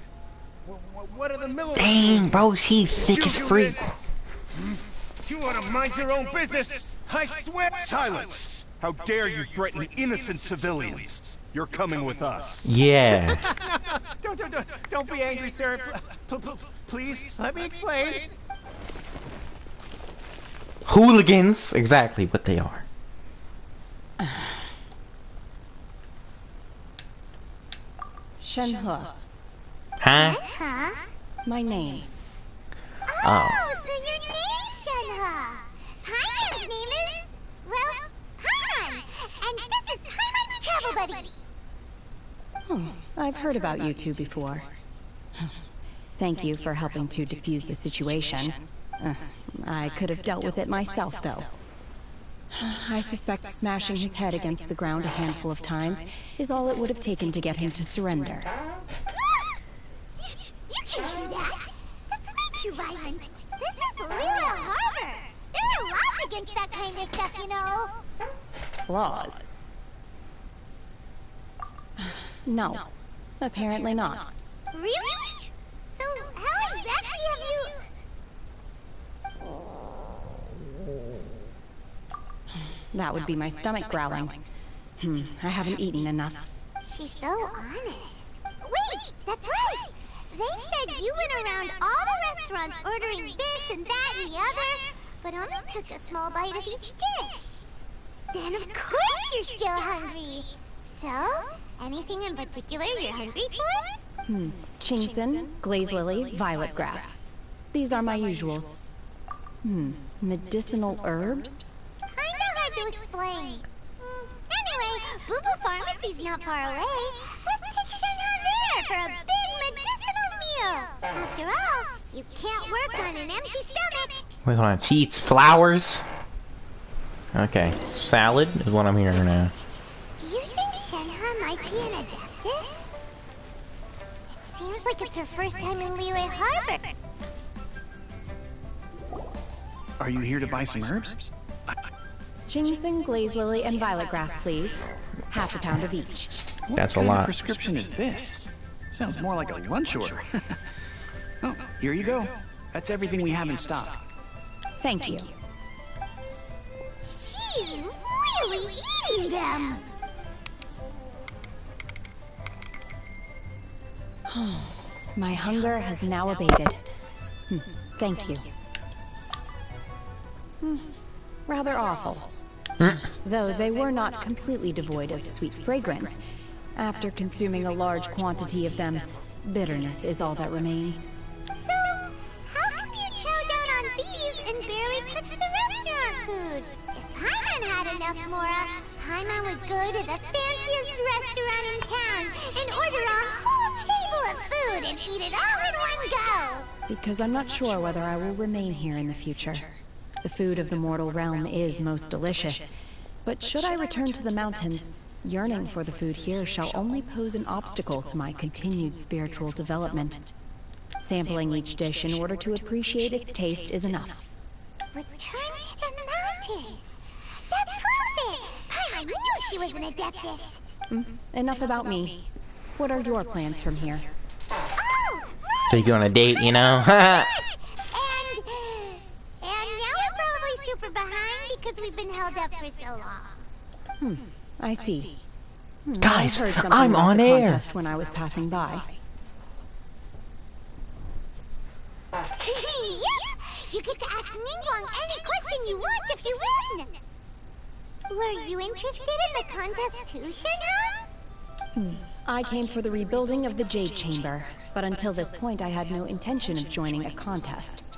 What are the Millers? Dang, bro, she thick as freak. You ought to mind your own business. I swear. Silence! How dare you threaten innocent civilians? You're coming with us. Yeah. Don't be angry, sir. Please, let me explain. Hooligans, exactly what they are. Shenhe. Huh? Huh? My name. Oh. So your name's Shenhe. Paimon's name is, well, Paimon. And this is Paimon's travel buddy. Oh, I've heard about you two before. Thank you for helping to defuse the situation. I could have dealt with it myself, though. I suspect smashing his head against the ground a handful of times is all it would have taken to get him to surrender. You can't do that. That's way too violent. This is Liyue Harbor. There are laws against that kind of stuff, you know. Laws? No, apparently not. Really? So how exactly have you... That would be my stomach growling. I haven't eaten enough. She's so honest. Wait, that's right. They said you went around all the restaurants ordering this and that and the other, but only took a small bite of each dish. Then of course you're still hungry. So, anything in particular you're hungry for? Chingson, glaze lily, violet grass. These are my usuals. Medicinal herbs? Kinda hard to explain. Anyway, Boo Boo Pharmacy's not far away. Let's take Shenhe there for a big medicinal meal. After all, you can't work on an empty stomach. Wait, hold on. She eats flowers? Okay. Salad is what I'm hearing now. Do you think Shenhe might be an adeptus? It seems like it's her first time in Liyue Harbor. Are you here to buy some herbs? Chingson, glaze lily, and violet grass, please. Half a pound of each. That's a What kind lot. of prescription is this? Sounds more like a lunch order. Oh, here you go. That's everything we have in stock. Thank you. She's really eating them. My hunger has now abated. Thank you. Rather awful. Though they were not completely devoid of sweet fragrance. After consuming a large quantity of them, bitterness is all that remains. So, how come you chow down on these and barely touch the restaurant food? If Paimon had enough Mora, Paimon would go to the fanciest restaurant in town and order a whole table of food and eat it all in one go. Because I'm not sure whether I will remain here in the future. The food of the mortal realm is most delicious. But should I return to the mountains, yearning for the food here shall only pose an obstacle to my continued spiritual development. Sampling each dish in order to appreciate its taste is enough. Return to the mountains. That proves it. Paimon knew she was an adeptus. Enough about me. What are your plans from here? Oh, Take you on a date, you know? And now we're probably super behind because we've been held up for so long. I see. Guys, I heard something I'm about on the air. contest when I was passing by. Yep! You get to ask Ningguang any question you want if you win! Were you interested in the contest too, Shenhe? I came for the rebuilding of the Jade Chamber, but until this point I had no intention of joining a contest.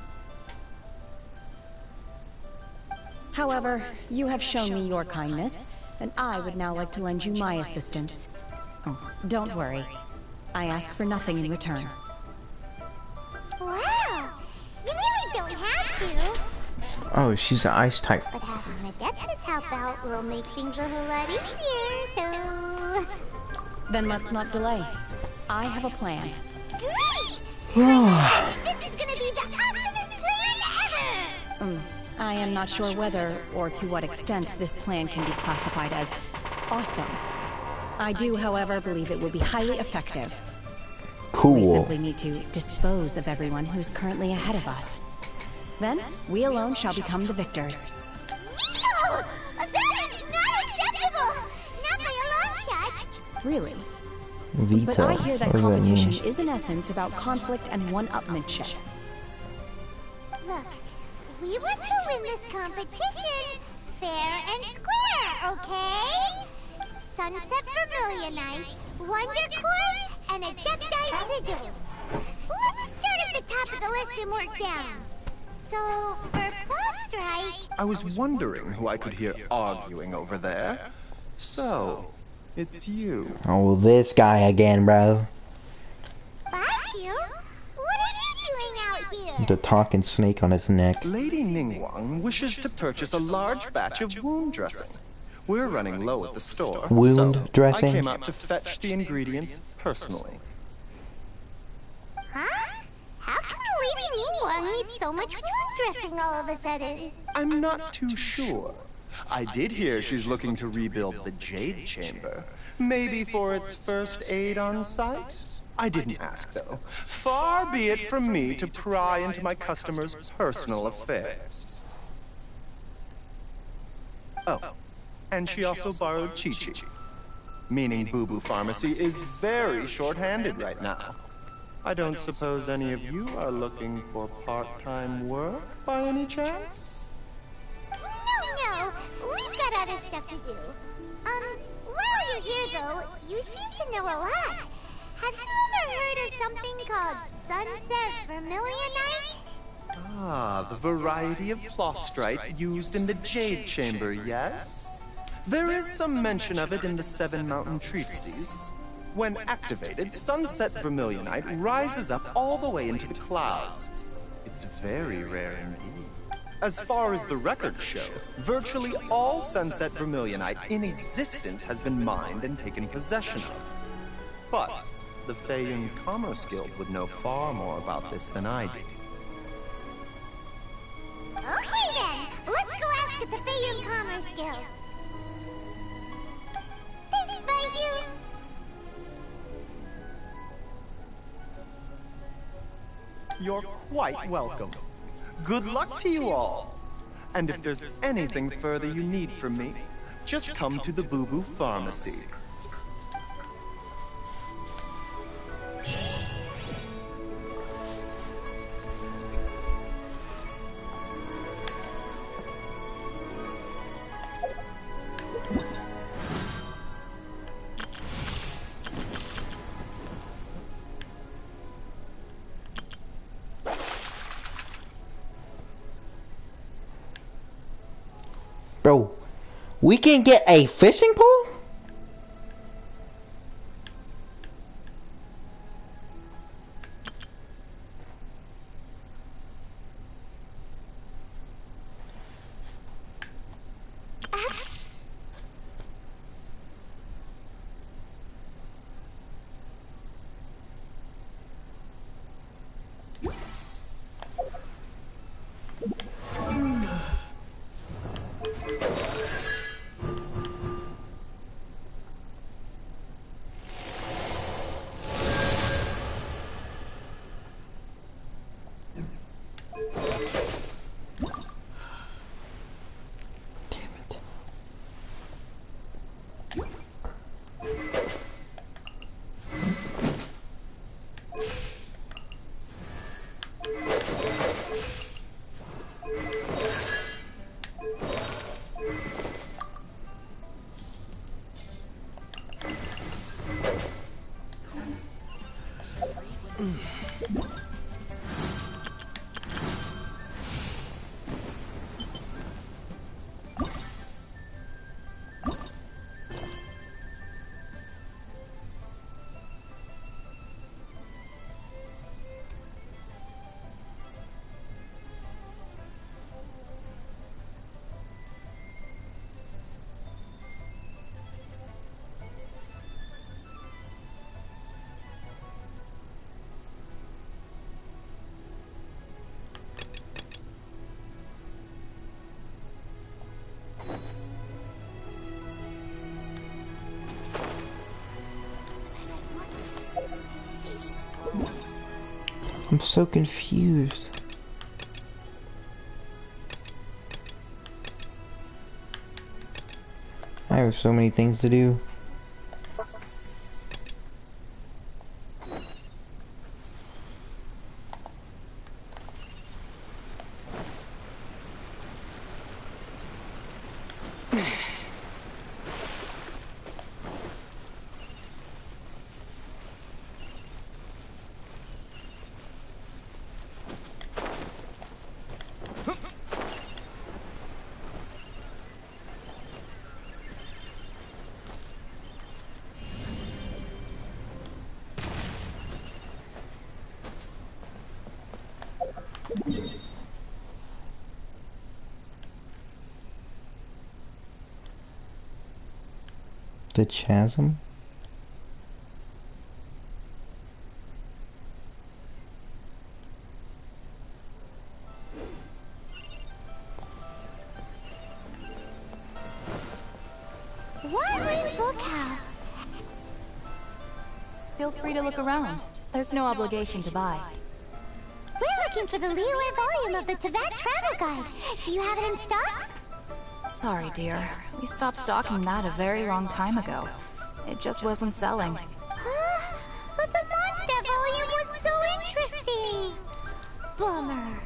However, you have shown me your kindness, and I would now like to lend you my assistance. Oh, don't worry. I ask for nothing in return. Wow! You really don't have to. Oh, she's an ice type. But having an adeptus help out will make things a whole lot easier, so... Then let's not delay. I have a plan. Great! This is gonna be the awesomest plan ever! I am not sure whether or to what extent this plan can be classified as awesome. I do, however, believe it will be highly effective. We Cool. simply need to dispose of everyone who's currently ahead of us. Then, we alone shall become the victors. No! That is not acceptable! Not by a long shot! Really? Vita. But I hear that What does that competition mean? is in essence about conflict and one-upmanship. Look, we want to win this competition fair and square, okay? Sunset Vermilionite, Wonder Course, and Adepti Sigils. Let's start at the top of the list and work down. So, for Boss Strike... I was wondering who I could hear arguing over there. So, it's you. Oh, this guy again, bro. Baichu? What are you doing out here? The talking snake on his neck. Lady Ningguang wishes to purchase a large batch of wound dressing. We're running low at the store, Wound so dressing? I came out to fetch the ingredients personally. Huh? How come Lady Ningguang needs so much wound dressing all of a sudden? I'm not too sure. I did hear she's looking to rebuild the Jade Chamber. Maybe for its first aid on site? I didn't ask, though. Far be it from me to pry into my customers' personal affairs. Oh, and she also borrowed Chi-Chi. Meaning Boo Boo Pharmacy is very short-handed right now. I don't suppose any of you are looking for part-time work by any chance? No, we've got other stuff to do. While you're here though, you seem to know a lot. Have you ever heard of something called Sunset Vermilionite? Ah, the variety of plostrite used in the Jade Chamber, yes? There is some mention of it in the Seven Mountain Treatises. When activated, Sunset Vermilionite rises up all the way into the clouds. It's very rare indeed. As far as the records show, virtually all Sunset Vermilionite in existence has been mined and taken possession of. But the Feiyun Commerce Guild would know far more about this than I did. Okay then, let's go ask at the Feiyun Commerce Guild. Thanks, Baichu. You're quite welcome. Good luck to you all. And if there's anything further you need from me, just come to the Boo Boo Pharmacy. Bro, we can get a fishing pole? I'm so confused. I have so many things to do. The chasm? Wandering Bookhouse. Feel free to look around. There's no obligation to buy. We're looking for the Liyue volume of the Teyvat Travel Guide. Do you have it in stock? Sorry, dear. We stopped stocking that a very long time ago. It just wasn't selling. Huh? But the Mondstadt volume was so interesting. Bummer.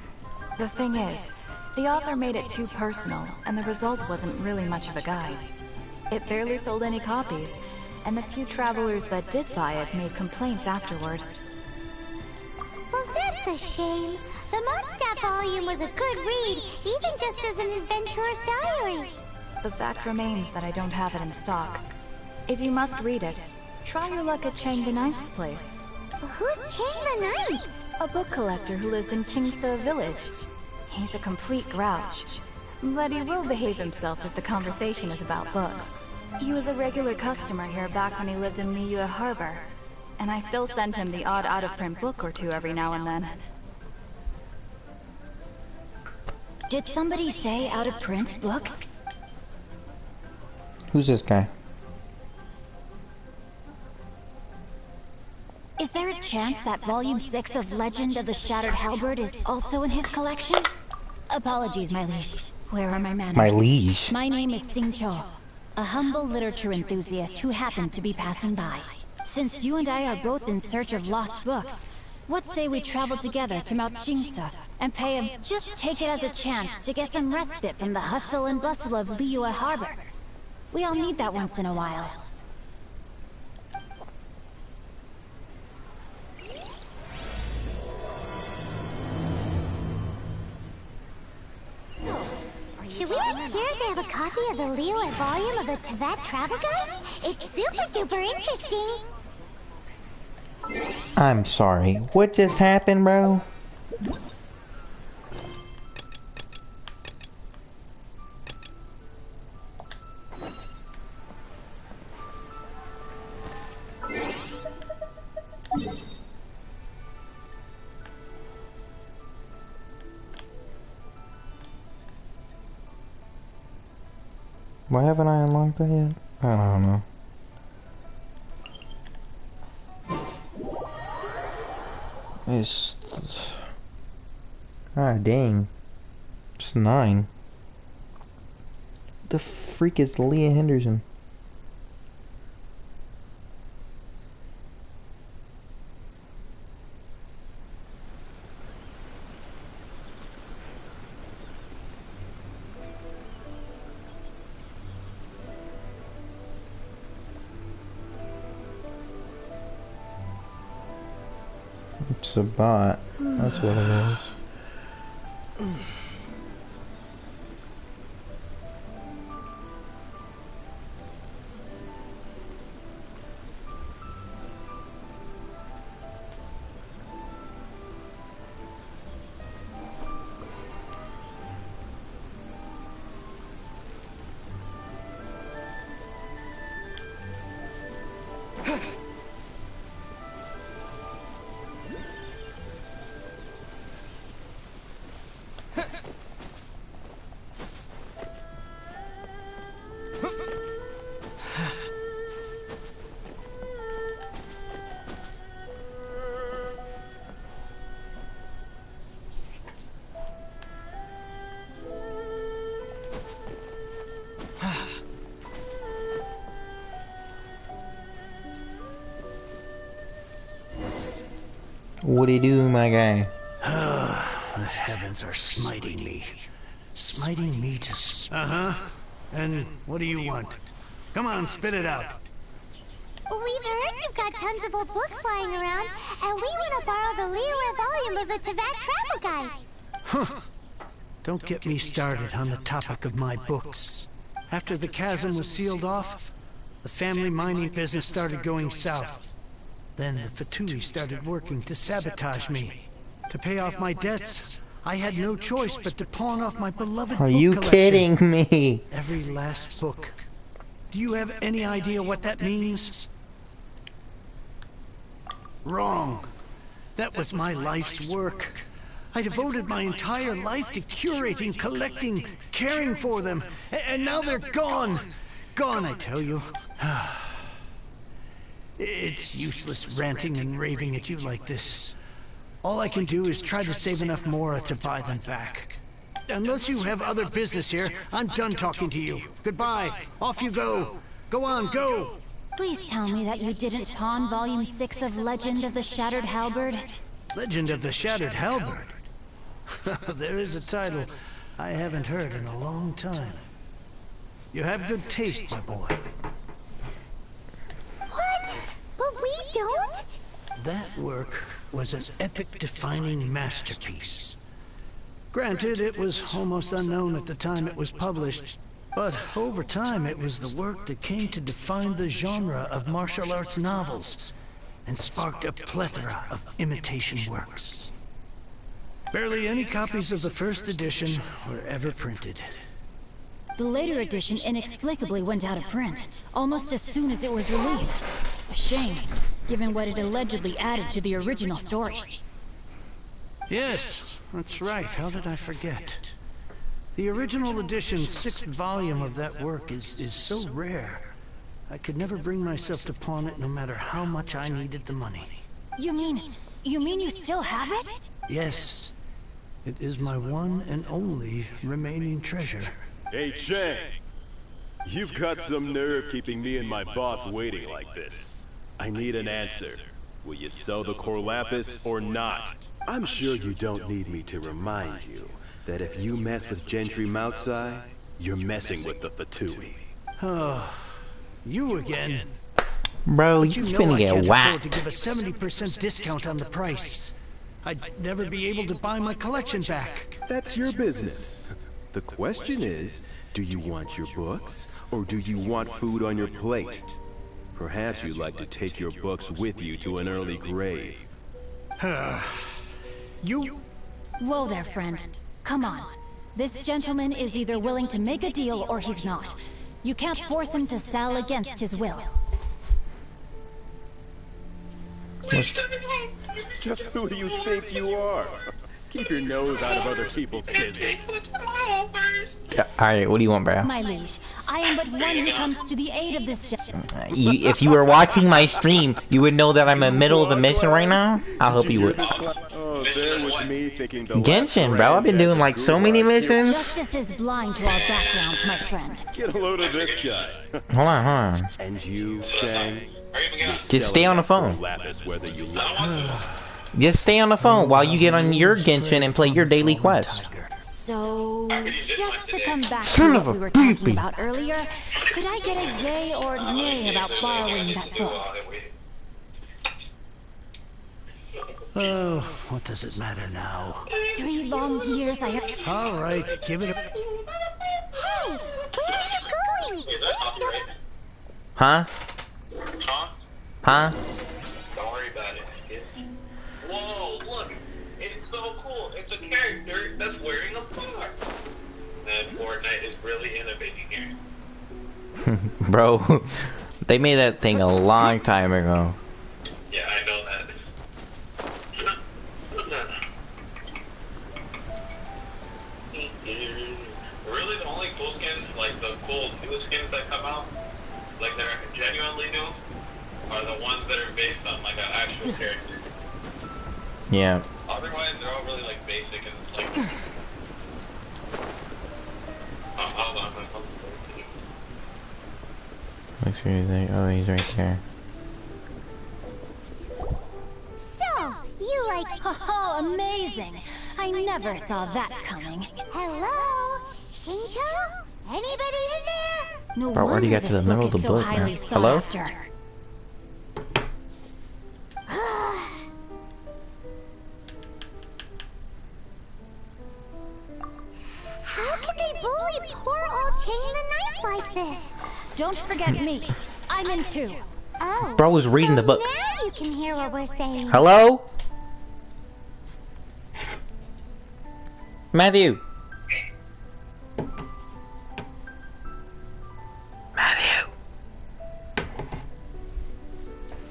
The thing is, the author made it too personal, and the result wasn't really much of a guide. It barely sold any copies, and the few travelers that did buy it made complaints afterward. Well, that's a shame. The Mondstadt volume was a good read, even just as an adventurer's diary. The fact remains that I don't have it in stock. If you must read it, try your luck at Chang the Ninth's place. Who's Chang the Ninth? A book collector who lives in Qingce Village. He's a complete grouch, but he will behave himself if the conversation is about books. He was a regular customer here back when he lived in Liyue Harbor, and I still send him the odd out-of-print book or two every now and then. Did somebody say out-of-print books? Who's this guy? Is there a chance that Volume 6 of Legend of the Shattered Halberd is also in his collection? Apologies, my liege. Where are my manners? My liege? My name is Sing Cho, a humble literature enthusiast who happened to be passing by. Since you and I are both in search of lost books, what say we travel together to Mount Qingce and pay him? Just take it as a chance to get some respite from the hustle and bustle of Liyue Harbor. We all need that once in a while. Should we ask here if they have a copy of the Liyue volume of the Teyvat Travel Guide? It's super duper interesting. I'm sorry. What just happened, bro? Why haven't I unlocked that yet? I don't know. It's... God dang. It's 9. The freak is Leah Henderson? It's a bot. That's what it is. What do you do, my guy? The heavens are smiting me. Smiting me to Uh-huh. And what do you want? Come on, spit it out. We've heard you've got tons of old books lying around, and we want to borrow the Liyue volume of the Teyvat Travel Guide. Huh. Don't get me started on the topic of my books. After the chasm was sealed off, the family mining business started going south. Then the Fatui started working to sabotage me. To pay off my debts, I had no choice but to pawn off my beloved book Are you collection. kidding me? Every last book. Do you have any idea what that means? Wrong. That was my life's work. I devoted my entire life to curating, collecting, caring for them. And now they're gone. Gone, I tell you. It's useless ranting and raving at you like this. All I can do is try to save enough Mora to buy them back. Unless you have other business here, I'm done talking to you. Goodbye. Off you go. Go on, go. Please tell me that you didn't pawn Volume 6 of Legend of the Shattered Halberd. Legend of the Shattered Halberd? There is a title I haven't heard in a long time. You have good taste, my boy. What? But we don't? That work was an epic-defining masterpiece. Granted, it was almost unknown at the time it was published, but over time it was the work that came to define the genre of martial arts novels and sparked a plethora of imitation works. Barely any copies of the first edition were ever printed. The later edition inexplicably went out of print, almost as soon as it was released. A shame, given what it allegedly added to the original story. Yes, that's right. How did I forget? The original edition's 6th volume of that work is so rare. I could never bring myself to pawn it no matter how much I needed the money. You mean you still have it? Yes. It is my one and only remaining treasure. Hey, Chang! You've got some nerve keeping me and my boss waiting like this. I need an answer. Will you sell the core lapis or not? I'm sure you don't need me to remind you that if you mess with Gentry Moutsai, you're messing with the Fatui. Oh, you again. Bro, But you know finna I get can't afford whacked. to give a 70% discount on the price. I'd never be able to buy my collection back. That's your business. The question is, do you want your books, or do you want food on your plate? Perhaps you'd like to take your books with you to an early grave. You... Whoa there, friend. Come on. This gentleman is either willing to make a deal or he's not. You can't force him to sell against his will. Just who do you think you are? Keep your nose out of other people's business. Yeah, alright, what do you want, bro? My liege, I am but one who comes to the aid of this gentleman. If you were watching my stream, you would know that I'm in the middle of a mission right now. I'll help you with Oh, there was me thinking the Genshin, bro. I've been doing like so many missions. Justice is blind to our backgrounds, my friend. Get a load of this guy. Hold on. And you, Chang? Just stay on the phone. Lapis, whether you like. Just stay on the phone while you get on your Genshin and play your daily quest. So, just to come back to Son of what a we were talking baby. about earlier, could I get a yay or nay about borrowing that book? Oh, what does it matter now? 3 long years I have... All right, give it a... Hey, where are you going? Huh? Huh? Don't worry about it, kid. Whoa, look! It's so cool. It's a character that's wearing a box. And Fortnite is really innovating here. Bro, they made that thing a long time ago. Yeah, I know that. Really, the only cool skins, like the cool new skins that come out, like that are genuinely new, are the ones that are based on like an actual character. Yeah. Otherwise, they're all really like basic and like. Oh, hold on. Make sure he's there. Oh, he's right there. So, you like amazing! I never saw that coming. Hello? Shincho? Anybody in there? No Bro, already wonder got to this the middle of book the is so book, highly man. sought Hello? after. How can they bully poor old Chain the Knife like this? Don't forget me. I'm in too. Oh. Bro was reading the book. Now you can hear what we're saying. Hello? Matthew.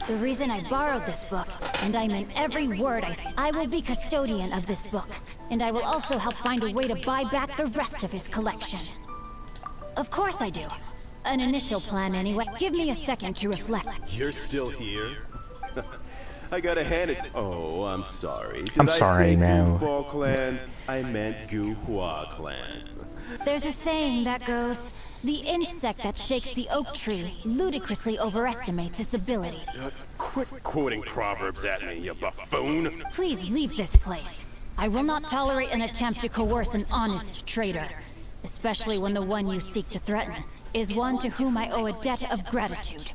The reason I borrowed this book, and I meant every word I will be custodian of this book, and I will also help find a way to buy back the rest of his collection. Of course I do. An initial plan anyway. Give me a second to reflect. You're still here? I gotta hand it. Oh, I'm sorry. I'm sorry, I say now. Goofball Clan? I meant Goohua Clan. There's a saying that goes, the insect that shakes the oak tree ludicrously overestimates its ability. Quit quoting proverbs at me, you buffoon. Please leave this place. I will not tolerate an attempt to coerce an honest trader, especially when the one you seek to threaten is one to whom I owe a debt of gratitude.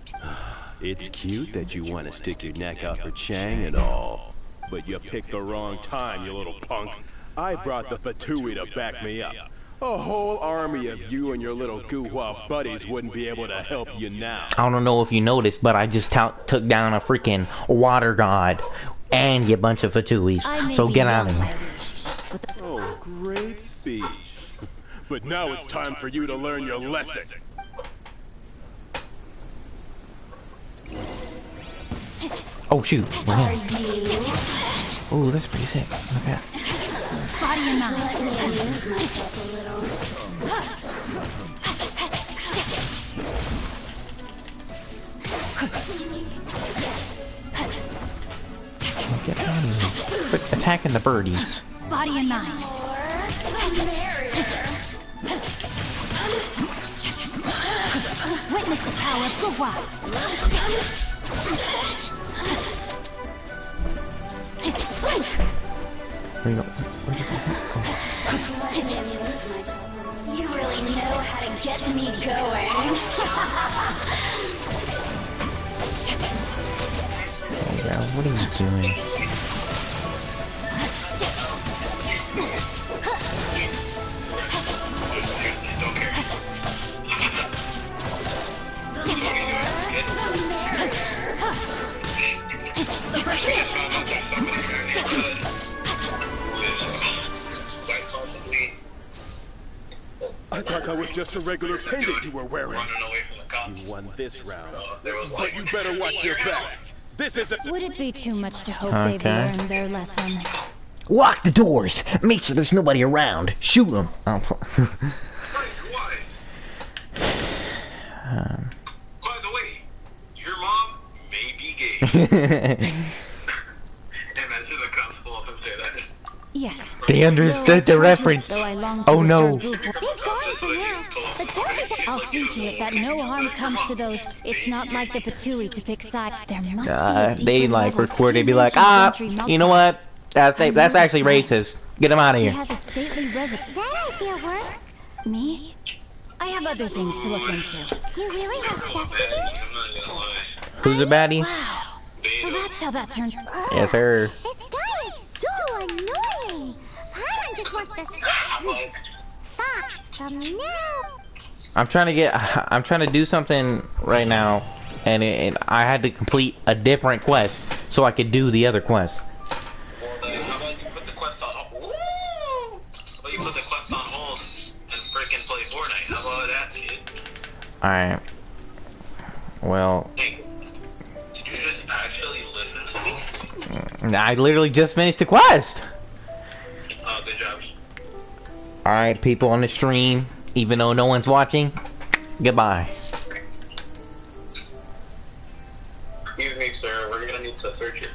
It's cute that you want to stick your neck out for Chang and all, but you picked the wrong time, you little punk. I brought the Fatui to back me up. A whole army of you and your little Goohua buddies wouldn't be able to help you now. I don't know if you noticed, but I just took down a freaking water god and a bunch of Fatuis. So get out of here. Oh, great speech. But now it's time for you to learn your lesson. Oh shoot, we're here. Oh, that's pretty sick. Look at that. Body and mind. Get out of here. Quit attacking the birdies. Body and mind. Witness the power of Goohua. Where you go? Where did that go? You really know how to get me going. Oh, yeah, what are you doing? I thought that was just a regular pendant you were wearing. You won this round, but you better watch your back. This isn't. Would it be too much to hope they've learned their lesson? Lock the doors. Make sure there's nobody around. Shoot them. By the way, your mom may be gay. Imagine the cops pull up and say that. Yes. They understood the reference. Oh no. I'll see to it that no harm comes to those. It's not like the Fatui to pick sides. There must be a They like record. They'd be like, you know what? That's actually racist. Get them out of She here. has a stately residence. That idea works. Me? I have other things to look into. You really have stuff to do? Who's the baddie? Wow. So that's how that turned. Yes, sir. This guy is so annoying. Paimon just wants to sit. Fuck from now. I'm trying to do something right now, and I had to complete a different quest so I could do the other quest. How about you put the quest on hold? Well, you put the quest on hold and frickin' play Fortnite. How about that, dude? Alright. Well, Hey, did you just actually listen to me? I literally just finished the quest. Oh, good job. Alright, people on the stream, even though no one's watching, goodbye.